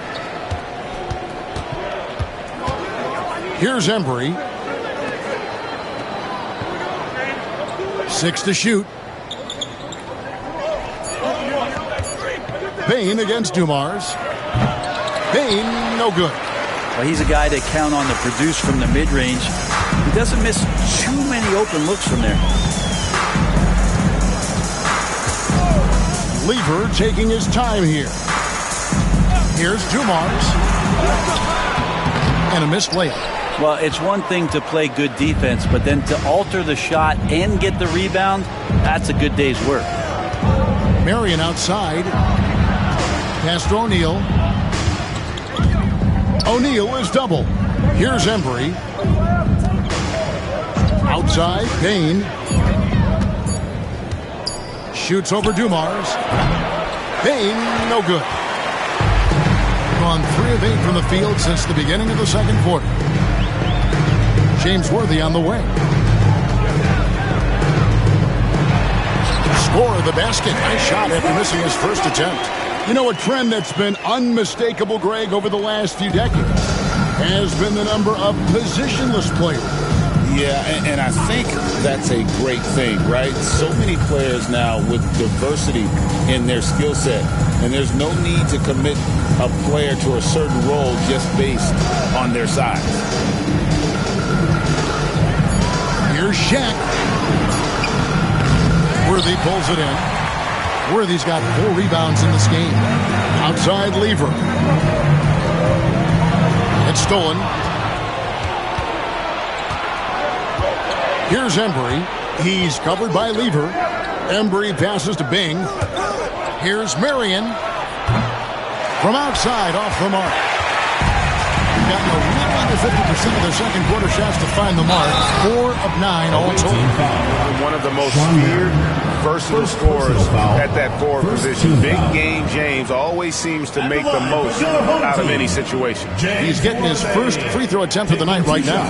Here's Embry. 6 to shoot. Bane against Dumars. Bane, no good. Well, he's a guy to count on to produce from the mid-range. He doesn't miss too many open looks from there. Lever taking his time here. Here's Dumars. And a missed layup. Well, it's one thing to play good defense, but then to alter the shot and get the rebound, that's a good day's work. Marion outside. Pass to O'Neal. O'Neal is double. Here's Embry. Outside, Bane. Shoots over Dumars. Bane, no good. Gone 3 of 8 from the field since the beginning of the second quarter. James Worthy on the wing. Score of the basket. Nice shot after missing his first attempt. You know, a trend that's been unmistakable, Greg, over the last few decades has been the number of positionless players. Yeah, and I think that's a great thing, right? So many players now with diversity in their skill set, and there's no need to commit a player to a certain role just based on their size. Here's Shaq. Worthy pulls it in. Worthy's got 4 rebounds in this game. Outside Lever. It's stolen. Here's Embry. He's covered by Lever. Embry passes to Bing. Here's Marion. From outside, off the mark. Gotten a little under 50% of their second quarter shots to find the mark. 4 of 9 all total. One of the most feared, versatile scorers at that forward position. Big game James always seems to make the most out of any situation. He's getting his first free throw attempt of the night right now.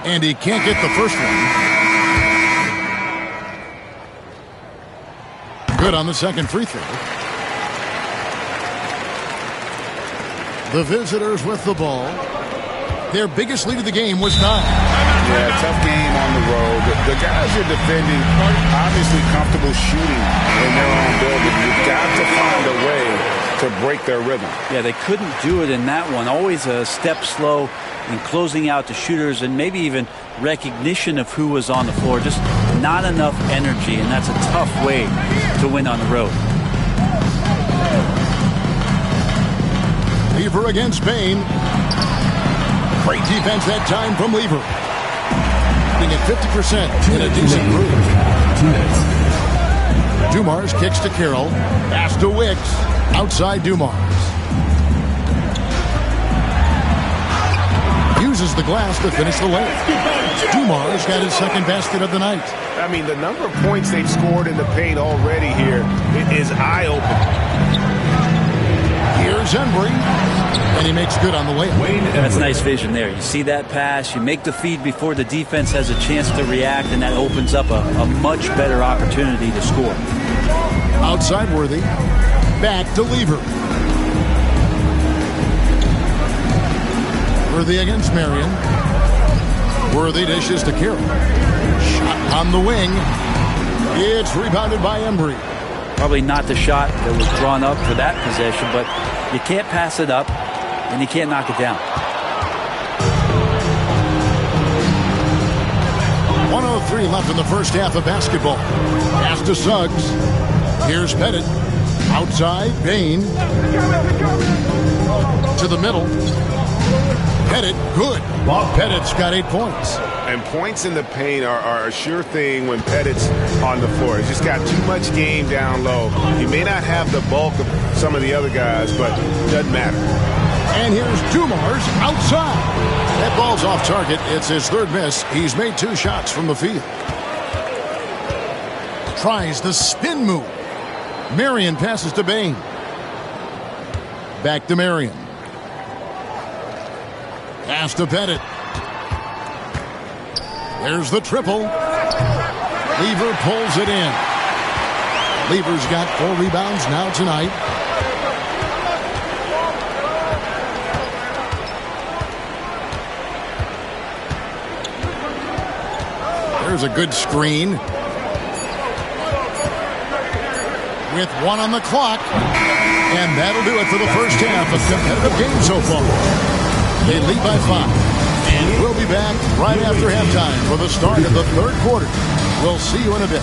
And he can't get the first one. Good on the second free throw. The visitors with the ball. Their biggest lead of the game was 9. Yeah, tough game on the road. The guys are defending, obviously comfortable shooting in their own building. You've got to find a way to break their rhythm. Yeah, they couldn't do it in that one. Always a step slow in closing out the shooters and maybe even recognition of who was on the floor. Just not enough energy, and that's a tough way to win on the road. Lever against Bain. Great defense that time from Lever. Being at 50% in a decent group. Dumars kicks to Carroll. Pass to Wicks. Outside Dumars. Uses the glass to finish the layup. Dumars got his second basket of the night. I mean, the number of points they've scored in the paint already here is eye-opening. Here's Embry, and he makes good on the layup. That's nice vision there. You see that pass, you make the feed before the defense has a chance to react, and that opens up a much better opportunity to score. Outside Worthy, back to Lever. Worthy against Marion. Worthy dishes to Carroll. Shot on the wing. It's rebounded by Embry. Probably not the shot that was drawn up for that possession, but you can't pass it up, and you can't knock it down. 1:03 left in the first half of basketball. Pass to Suggs. Here's Pettit. Outside, Bain. To the middle. Pettit, good. Pettit's got 8 points. And points in the paint are a sure thing when Pettit's on the floor. He's just got too much game down low. He may not have the bulk of some of the other guys, but it doesn't matter. And here's Dumars outside. That ball's off target. It's his third miss. He's made 2 shots from the field. Tries the spin move. Marion passes to Bain. Back to Marion. Pass to Pettit. There's the triple. Lever pulls it in. Lever's got 4 rebounds now tonight. There's a good screen. With 1 on the clock. And that'll do it for the first half of competitive game so far. They lead by 5. And we'll be back right after halftime for the start of the third quarter. We'll see you in a bit.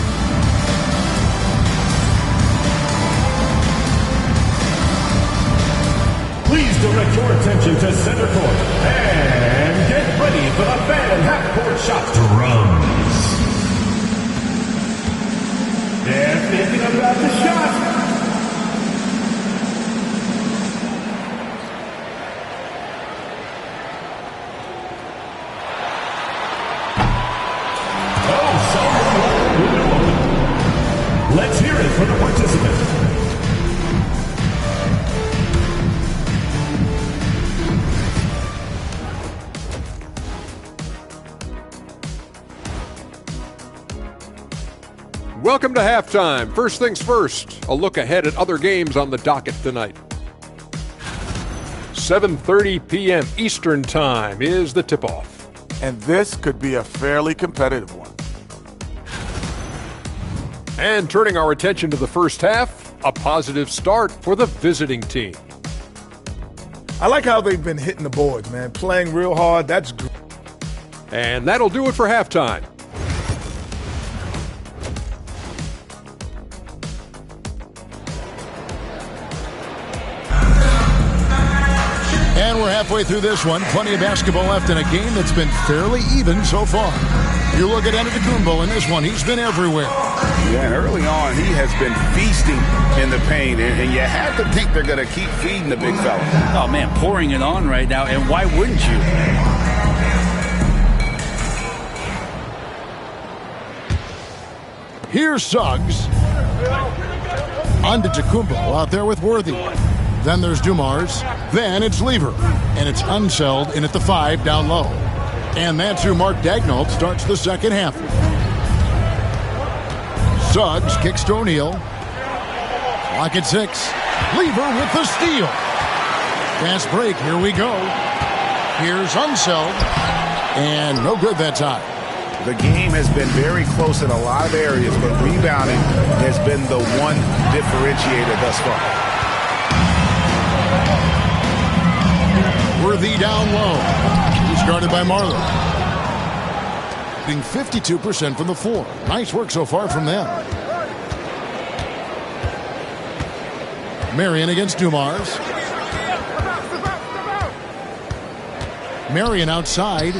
Please direct your attention to center court and get ready for the fan half-court shot. Drums. They're thinking about the shot. Let's hear it for the participant. Welcome to halftime. First things first, a look ahead at other games on the docket tonight. 7:30 p.m. Eastern Time is the tip-off. And this could be a fairly competitive one. And turning our attention to the first half, a positive start for the visiting team. I like how they've been hitting the boards, man. Playing real hard. That's great. And that'll do it for halftime. And we're halfway through this one. Plenty of basketball left in a game that's been fairly even so far. You look at Antetokounmpo in this one. He's been everywhere. Yeah, and early on, he has been feasting in the paint, and you have to think they're going to keep feeding the big fella. Oh, man, pouring it on right now, and why wouldn't you? Here's Suggs. Antetokounmpo out there with Worthy. Then there's Dumars. Then it's Lever. And it's Unseld in at the 5 down low. And that's who Mark Daigneault starts the second half. Suggs kicks to O'Neal. Clock at 6. Lever with the steal. Fast break. Here we go. Here's Unseld. And no good that time. The game has been very close in a lot of areas, but rebounding has been the one differentiator thus far. Worthy down low. He's guarded by Marlowe. Being 52% from the floor. Nice work so far from them. Marion against Dumars. Marion outside.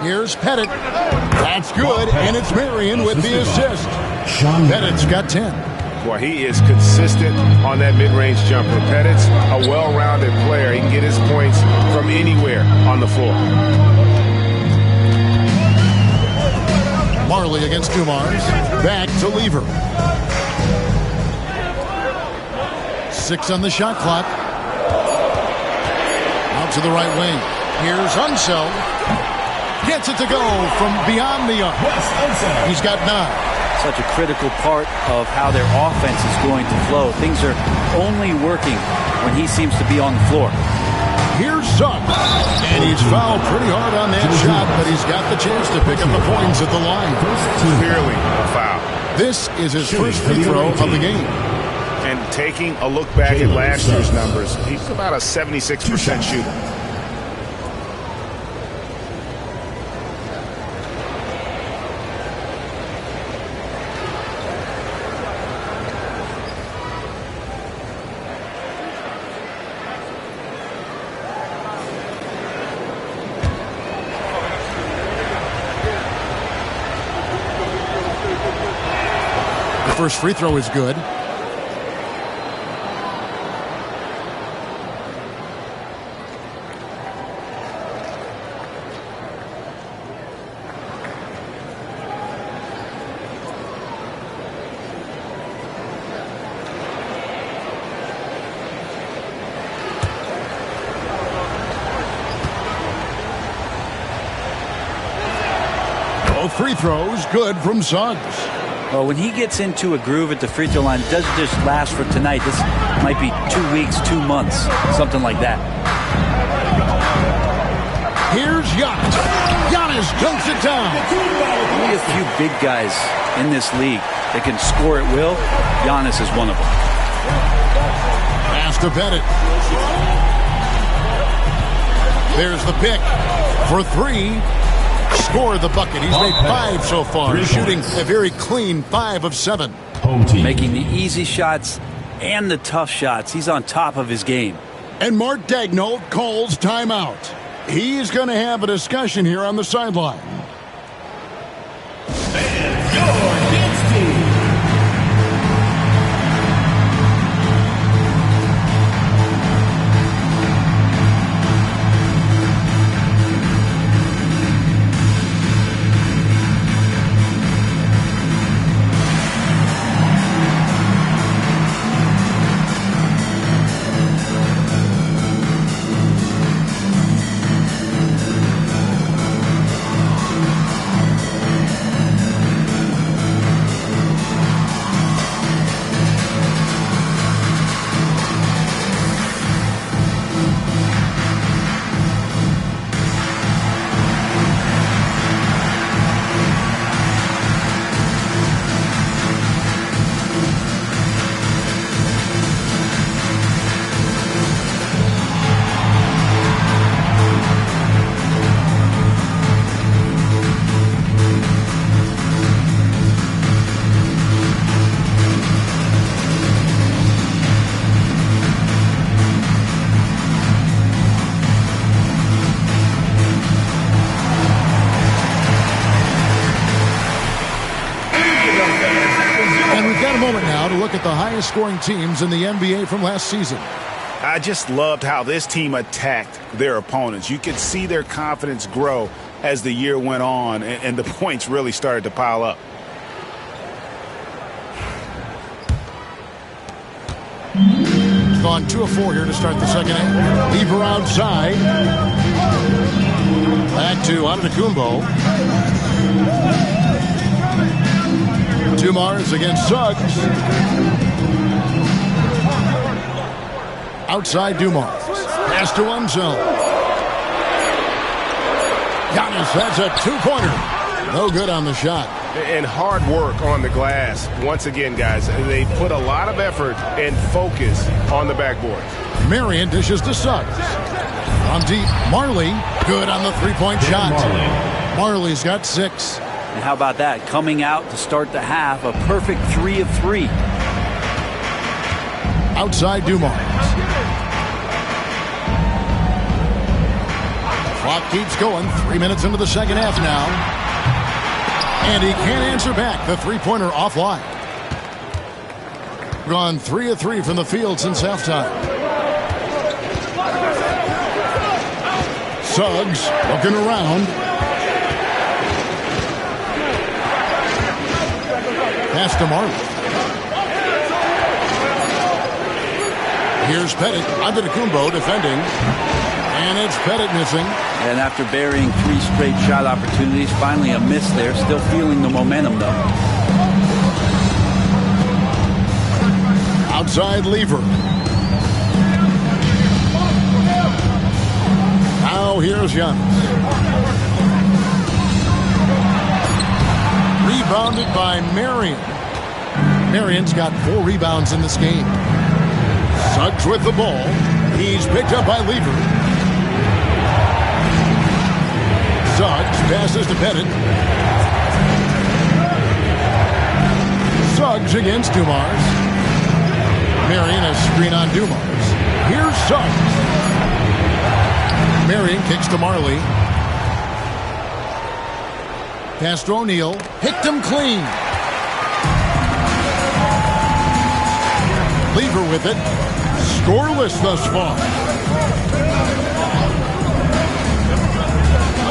Here's Pettit. That's good, and it's Marion with the assist. Pettit's got 10. Boy, he is consistent on that mid-range jumper. Pettit's a well-rounded player. He can get his points from anywhere on the floor. Marley against Dumars. Back to Lever. 6 on the shot clock. Out to the right wing. Here's Unseld. Gets it to go from beyond the arc. He's got 9. Such a critical part of how their offense is going to flow. Things are only working when he seems to be on the floor. Here's Suggs. And he's fouled pretty hard on that shot, but he's got the chance to pick up the points at the line. Clearly a foul. This is his first free throw of the game. And taking a look back at last year's numbers, he's about a 76% shooter. First free throw is good. Both free throws good from Suggs. Well, when he gets into a groove at the free throw line, it doesn't just last for tonight. This might be 2 weeks, 2 months, something like that. Here's Giannis. Giannis dunks it down. Only a few big guys in this league that can score at will. Giannis is one of them. Pass to Pettit. There's the pick for 3. Scored the bucket. He's made 5 so far. Shooting a very clean 5 of 7. Making the easy shots and the tough shots. He's on top of his game. And Mark Daigneault calls timeout. He's going to have a discussion here on the sideline. And your dance team. Look at the highest scoring teams in the NBA from last season. I just loved how this team attacked their opponents. You could see their confidence grow as the year went on, and the points really started to pile up. It's gone 2 of 4 here to start the second half. Lever outside. Back to Antetokounmpo. Dumars against Suggs. Outside Dumars. Pass to Unseld. Giannis has a 2-pointer. No good on the shot. And hard work on the glass. Once again, guys, they put a lot of effort and focus on the backboard. Marion dishes to Suggs. On deep, Marley. Good on the 3-point shot. Marley's got 6. And how about that? Coming out to start the half, a perfect 3 of 3. Outside Dumars. Clock keeps going. 3 minutes into the second half now. And he can't answer back. The three-pointer offline. Gone 3 of 3 from the field since halftime. Suggs looking around. Pass to Marley. Here's Pettit. Antetokounmpo defending. And it's Pettit missing. And after burying 3 straight shot opportunities, finally a miss there. Still feeling the momentum, though. Outside Lever. Now here's Giannis. Rebounded by Marion. Marion's got 4 rebounds in this game. Suggs with the ball. He's picked up by Lever. Suggs passes to Pettit. Suggs against Dumars. Marion a screen on Dumars. Here's Suggs. Marion kicks to Marley. Pass to O'Neal. Picked him clean. Lever with it. Scoreless thus far.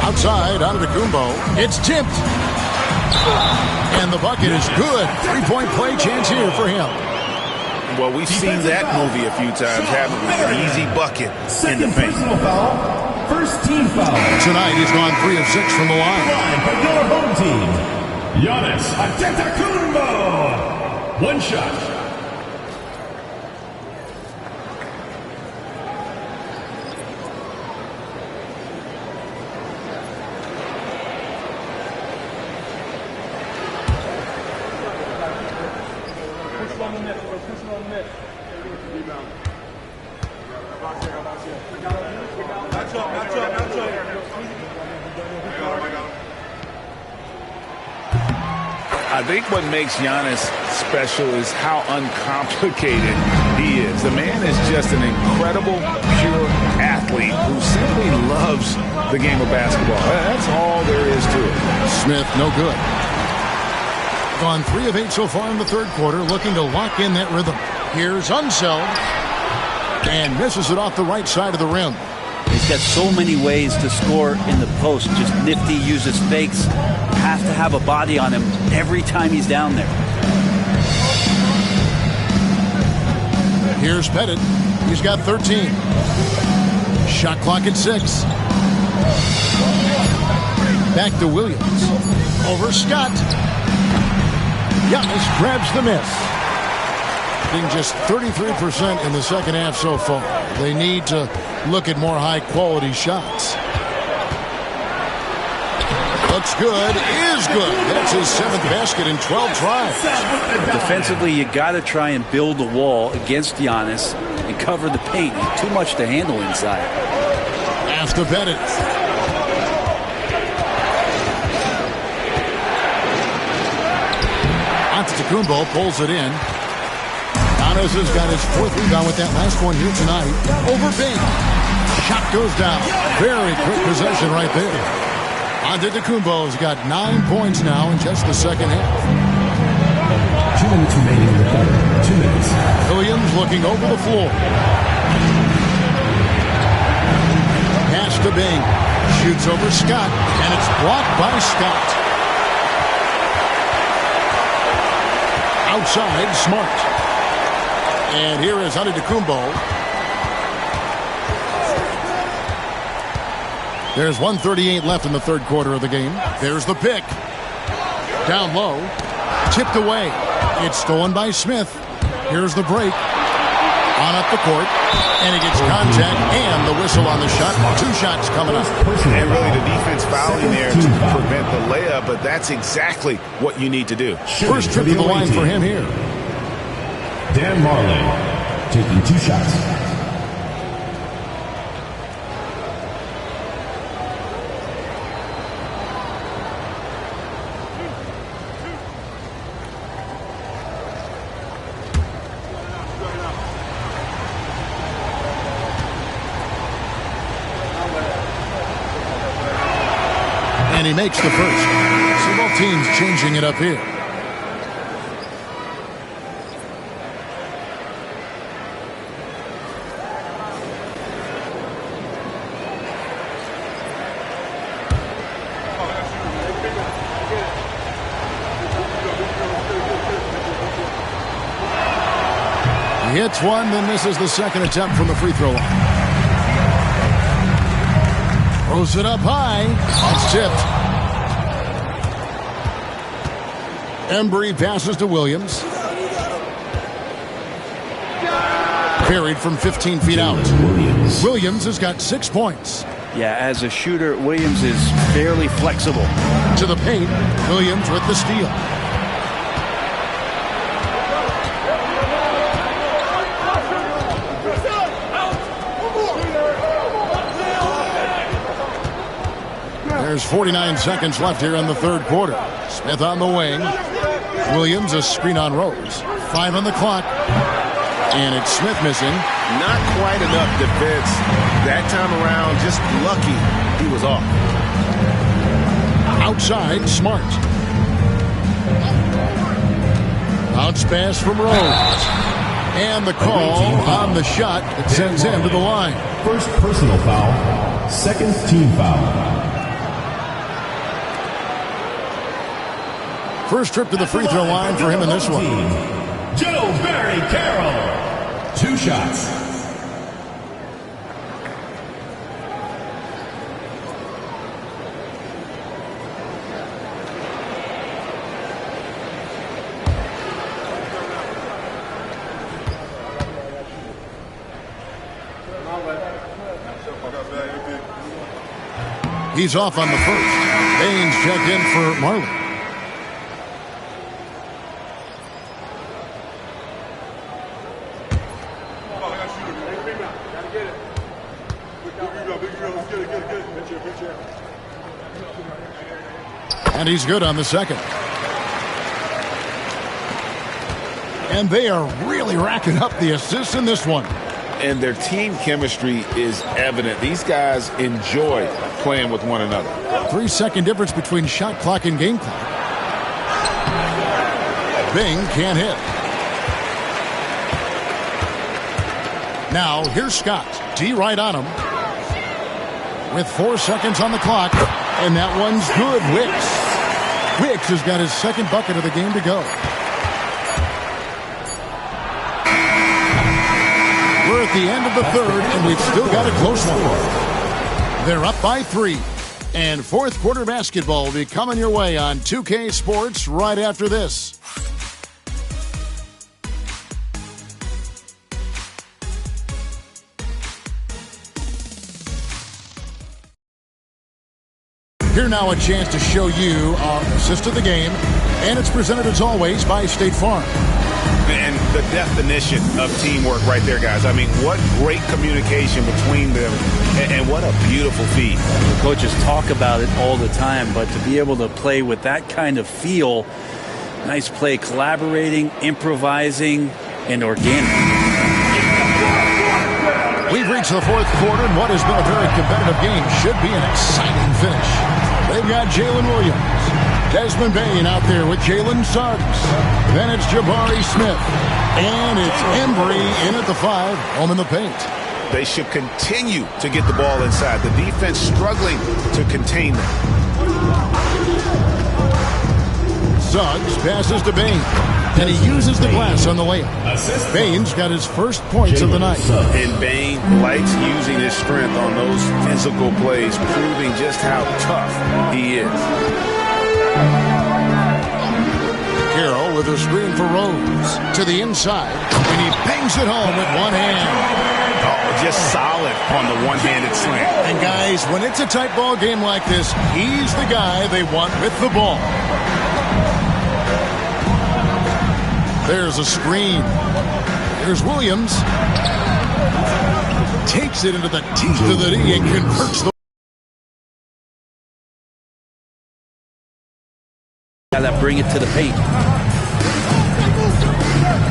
Outside, Antetokounmpo. It's tipped. And the bucket is good. 3-point play chance here for him. Well, we've seen that movie a few times, haven't we? An easy bucket in the paint. First team foul. Tonight, he's gone 3 of 6 from the line. For your home team, Giannis Antetokounmpo. One shot. I think what makes Giannis special is how uncomplicated he is. The man is just an incredible, pure athlete who simply loves the game of basketball. That's all there is to it. Smith, no good. Gone 3 of 8 so far in the third quarter, looking to lock in that rhythm. Here's Unseld. And misses it off the right side of the rim. He's got so many ways to score in the post. Just nifty, uses fakes. Has to have a body on him every time he's down there. Here's Pettit. He's got 13. Shot clock at 6. Back to Williams. Over Scott. Giannis grabs the miss. Being just 33% in the second half so far. They need to look at more high-quality shots. Looks good, is good. That's his 7th basket in 12 tries. Defensively, you got to try and build a wall against Giannis and cover the paint. Too much to handle inside. After Pettit. Antetokounmpo pulls it in. Giannis has got his 4th rebound with that last one here tonight. Over Bing. Shot goes down. Very quick possession right there. Antetokounmpo's got 9 points now in just the second half. 2 minutes remaining in the quarter. 2 minutes. Williams looking over the floor. Pass to Bing. Shoots over Scott, and it's blocked by Scott. Outside, Smart. And here is Antetokounmpo. There's 1:38 left in the third quarter of the game. There's the pick. Down low. Tipped away. It's stolen by Smith. Here's the break. On up the court. And he gets contact and the whistle on the shot. 2 shots coming up. And really the defense fouling there to prevent the layup, but that's exactly what you need to do. First trip to the line for him here. Dan Marley taking 2 shots. And he makes the first. So both teams changing it up here. He hits one, then misses the second attempt from the free throw line. Throws it up high. That's tipped. Embry passes to Williams. Carried from 15 feet out. Williams has got 6 points. Yeah, as a shooter, Williams is fairly flexible. To the paint, Williams with the steal. There's 49 seconds left here in the third quarter. Smith on the wing. Williams a screen on Rose. 5 on the clock. And it's Smith missing. Not quite enough defense that time around. Just lucky he was off. Outside, Smart. Bounce pass from Rose. And the call on the shot that sends him to the line. First personal foul. Second team foul. First trip to the free throw line for him in this one. Joe Barry Carroll. 2 shots. He's off on the first. Baines checked in for Marley. And he's good on the second. And they are really racking up the assists in this one. And their team chemistry is evident. These guys enjoy playing with one another. 3-second difference between shot clock and game clock. Bing can't hit. Now here's Scott. D right on him. With 4 seconds on the clock. And that one's good. Wicks. Wicks has got his second bucket of the game to go. We're at the end of the third, and we've still got a close one. They're up by 3. And fourth quarter basketball will be coming your way on 2K Sports right after this. Here now a chance to show you our assist of the game, and it's presented as always by State Farm. And the definition of teamwork right there, guys. I mean, what great communication between them, and what a beautiful feed. The coaches talk about it all the time, but to be able to play with that kind of feel, nice play, collaborating, improvising, and organic. We've reached the fourth quarter, and what has been a very competitive game should be an exciting finish. They've got Jalen Williams, Desmond Bane out there with Jalen Suggs. Then it's Jabari Smith. And it's Embry in at the 5, home in the paint. They should continue to get the ball inside. The defense struggling to contain them. Suggs passes to Bane. And he uses the glass on the layup. Bane's got his first points of the night. And Bane likes using his strength on those physical plays, proving just how tough he is. Carroll with a screen for Rose. To the inside. And he bangs it home with one hand. Oh, just solid on the one-handed slam. And guys, when it's a tight ball game like this, he's the guy they want with the ball. There's a screen. There's Williams. Takes it into the teeth of the D and converts the. Gotta bring it to the paint.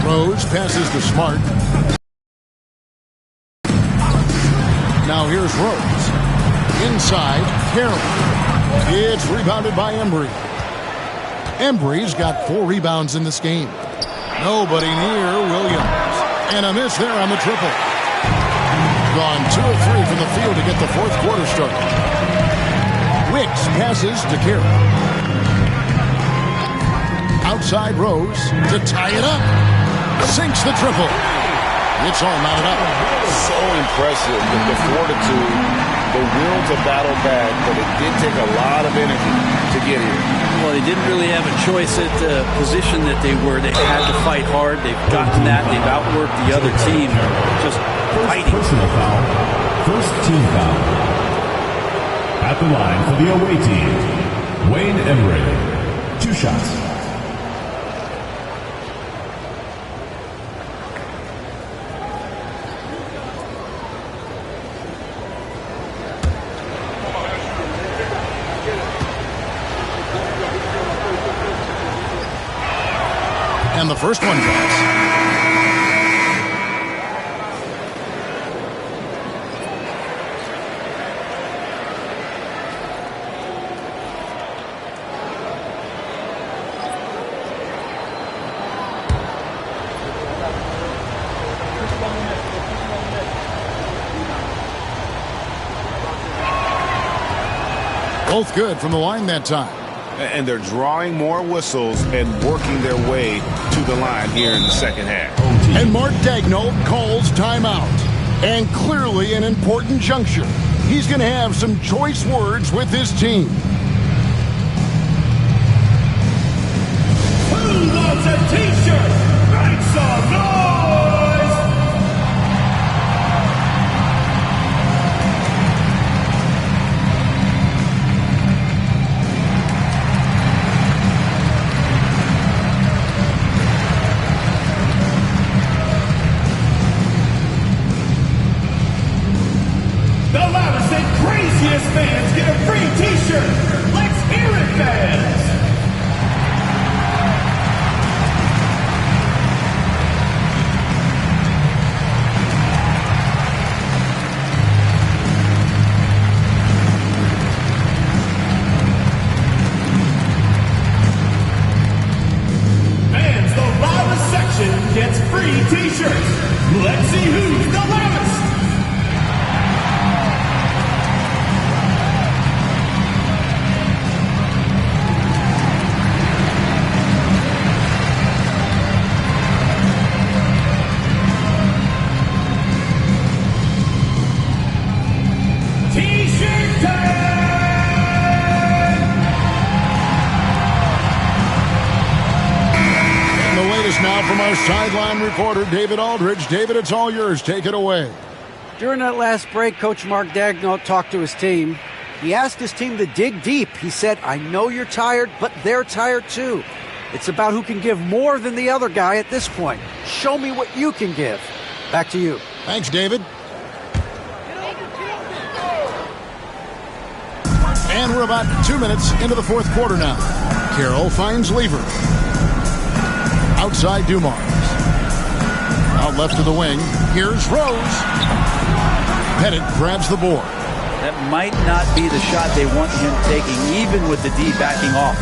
Rose passes to Smart. Now here's Rose. Inside, Carroll. It's rebounded by Embry. Embry's got 4 rebounds in this game. Nobody near Williams. And a miss there on the triple. Gone 2 of 3 from the field to get the fourth quarter started. Wicks passes to Carroll. Outside Rose to tie it up. Sinks the triple. It's all knotted up. So impressive, the fortitude, the will to battle back, but it did take a lot of energy to get here. Well, they didn't really have a choice at the position that they were. They had to fight hard. They've gotten that. They've outworked the other team. Just fighting. Personal foul. First team foul. At the line for the away team, Wayne Embry. 2 shots. And the first one goes. Both good from the line that time. And they're drawing more whistles and working their way to the line here in the second half. And Mark Daigneault calls timeout. And clearly an important juncture. He's going to have some choice words with his team. Who wants a t-shirt? Make some noise! Fans get a free t-shirt. Let's hear it, fans. Fans, the loudest section gets free t-shirts. Let's see who's the loudest. Now from our sideline reporter, David Aldridge. David, it's all yours. Take it away. During that last break, Coach Mark Daigneault talked to his team. He asked his team to dig deep. He said, I know you're tired, but they're tired too. It's about who can give more than the other guy at this point. Show me what you can give. Back to you. Thanks, David. And we're about 2 minutes into the fourth quarter now. Carroll finds Lever. Outside Dumars. Out left to the wing. Here's Rose. Pettit grabs the board. That might not be the shot they want him taking, even with the D backing off.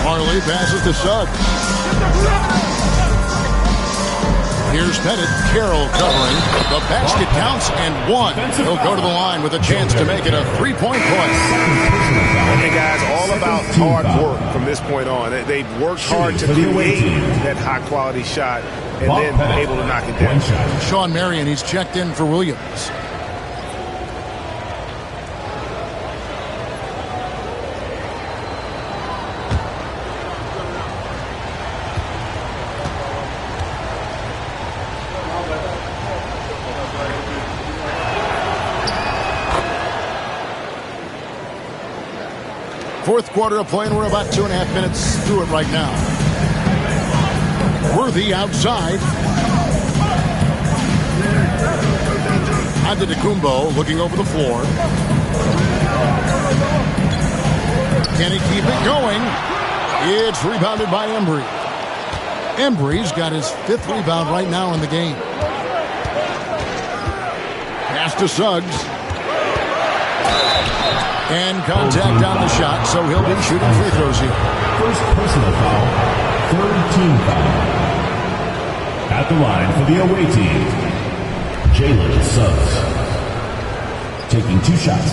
Marley passes to Suggs. Here's Pettit. Carroll covering. The basket counts and 1. He'll go to the line with a chance to make it a 3-point play. Hey, guys, all about hard work from this point on. They've worked hard to create that high-quality shot and then able to knock it down. Sean Marion, he's checked in for Williams. Fourth quarter of play, and we're about 2.5 minutes through it right now. Worthy outside. Antetokounmpo looking over the floor. Can he keep it going? It's rebounded by Embry. Embry's got his 5th rebound right now in the game. Pass to Suggs. And contact on the shot, so he'll be shooting free throws here. First personal foul, third team foul. At the line for the away team, Jalen Suggs. Taking 2 shots.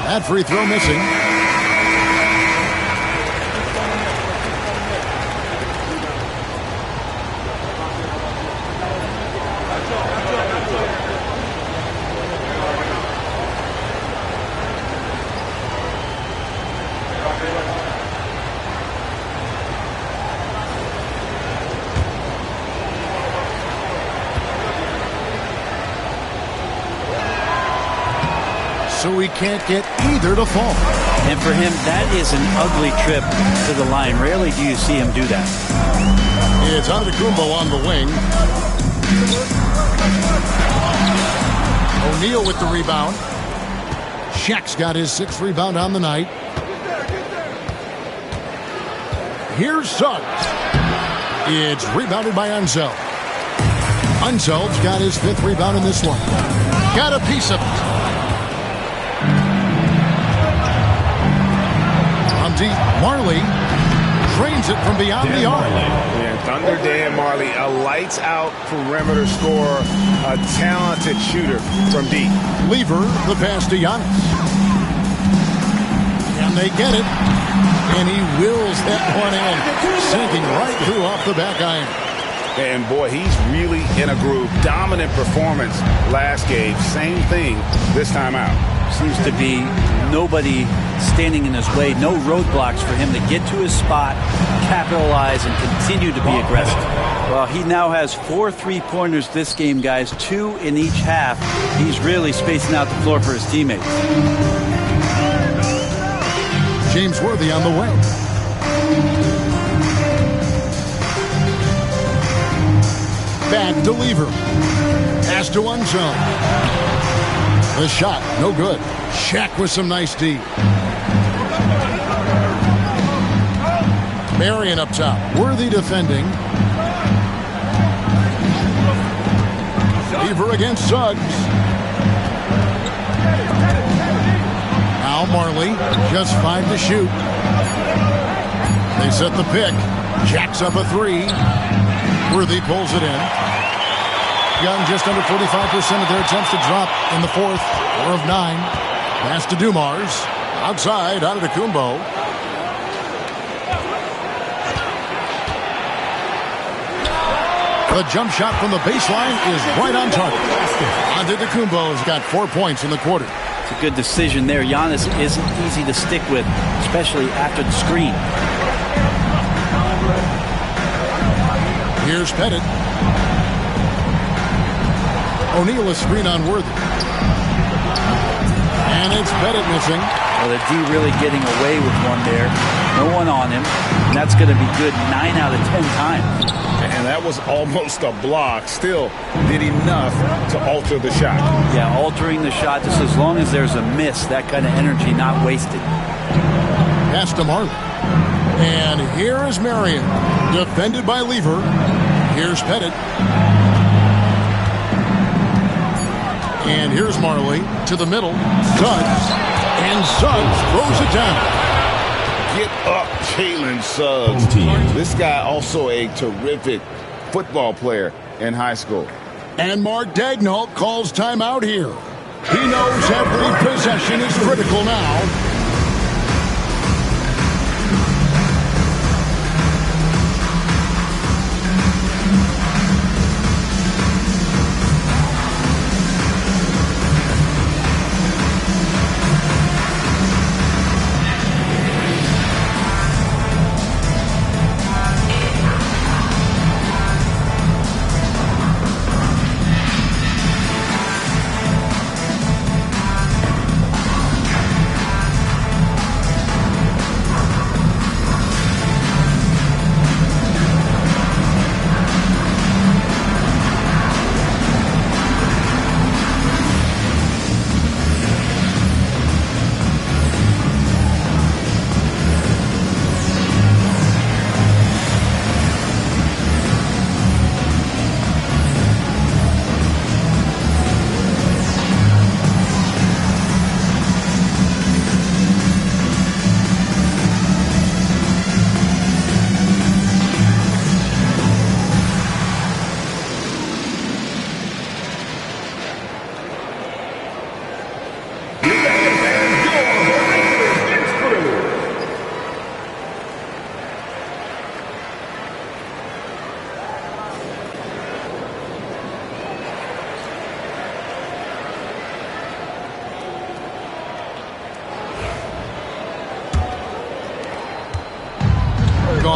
That free throw missing. So he can't get either to fall. And for him, that is an ugly trip to the line. Rarely do you see him do that. It's Antetokounmpo on the wing. O'Neal with the rebound. Shaq's got his 6th rebound on the night. Here's Suggs. It's rebounded by Unseld. Unseld's got his 5th rebound in this one. Got a piece of it. Marley drains it from beyond the arc. Yeah, Thunder Dan Marley, a lights-out perimeter scorer, a talented shooter from deep. Lever, the pass to Giannis. And they get it. And he wills that one in, sinking right through off the back iron. And boy, he's really in a groove. Dominant performance last game. Same thing this time out. Seems to be nobody standing in his way. No roadblocks for him to get to his spot, capitalize, and continue to be aggressive. Well, he now has 4 3-pointers this game, guys. 2 in each half. He's really spacing out the floor for his teammates. James Worthy on the wing. Back to Lever. Pass to Unseld. The shot, no good. Shaq with some nice D. Marion up top. Worthy defending. Lever against Suggs. Now Marley, just 5 to shoot. They set the pick. Jacks up a 3. Worthy pulls it in. Young just under 45% of their attempts to drop in the 4th, 4 of 9. Pass to Dumars. Outside, Antetokounmpo. The jump shot from the baseline is right on target. Antetokounmpo has got 4 points in the quarter. It's a good decision there. Giannis isn't easy to stick with, especially after the screen. Here's Pettit. O'Neal a screen on Worthy. And it's Pettit missing. Well, the D really getting away with one there. No one on him. And that's going to be good 9 out of 10 times. And that was almost a block. Still did enough to alter the shot. Yeah, altering the shot just as long as there's a miss. That kind of energy not wasted. Pass to Marley. And here is Marion. Defended by Lever. Here's Pettit. And here's Marley to the middle. Suggs. And Suggs throws it down. Get up, Jalen Suggs. This guy also a terrific football player in high school. And Mark Daigneault calls timeout here. He knows every possession is critical now.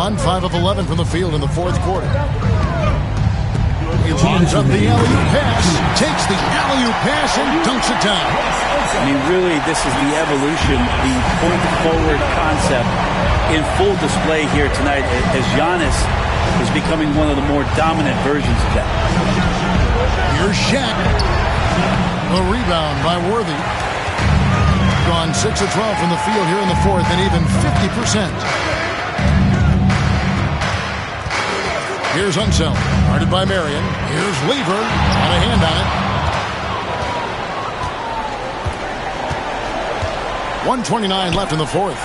gone 5 of 11 from the field in the fourth quarter. He lines up the alley-oop pass, takes the alley-oop pass, and dunks it down. I mean, really, this is the evolution, the point-forward concept in full display here tonight as Giannis is becoming one of the more dominant versions of that. Here's Shaq. A rebound by Worthy. Gone 6 of 12 from the field here in the fourth, and even 50%. Here's Unseld, guarded by Marion. Here's Lever, got a hand on it. 1:29 left in the fourth.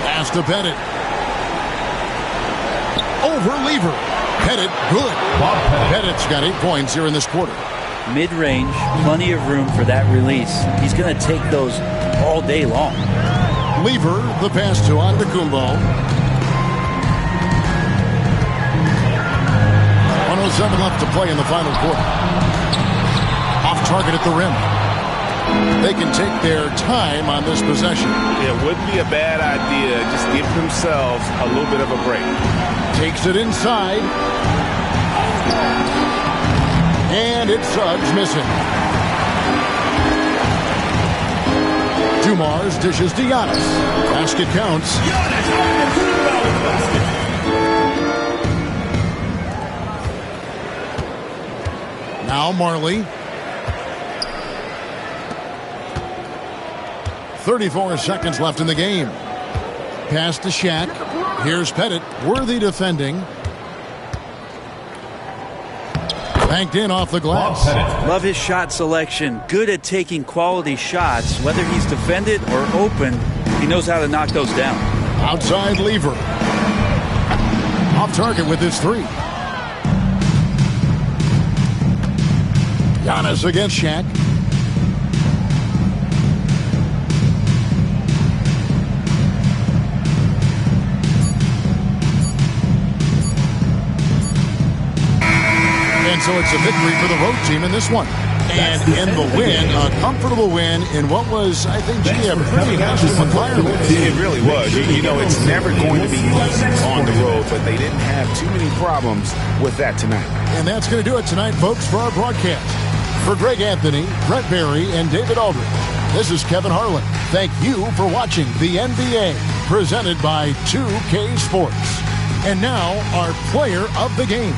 Pass to Pettit. Over Lever. Pettit, good. Pettit's got 8 points here in this quarter. Mid-range, plenty of room for that release. He's going to take those all day long. Lever, the pass to Antetokounmpo. 1:07 left to play in the final quarter. Off target at the rim. They can take their time on this possession. It wouldn't be a bad idea. Just give themselves a little bit of a break. Takes it inside. And it's Suggs missing. Dumars dishes to Giannis. Basket counts. Now Marley. 34 seconds left in the game. Pass to Shaq. Here's Pettit. Worthy defending. Banked in off the glass. Love his shot selection. Good at taking quality shots. Whether he's defended or open, he knows how to knock those down. Outside Lever. Off target with his 3. Giannis against Shaq. And so it's a victory for the road team in this one. And in the win, a comfortable win in what was, I think, a pretty hostile environment. It really was. You know, it's never going to be easy on the road, but they didn't have too many problems with that tonight. And that's going to do it tonight, folks, for our broadcast. For Greg Anthony, Brett Barry, and David Aldridge, this is Kevin Harlan. Thank you for watching the NBA, presented by 2K Sports. And now, our player of the game.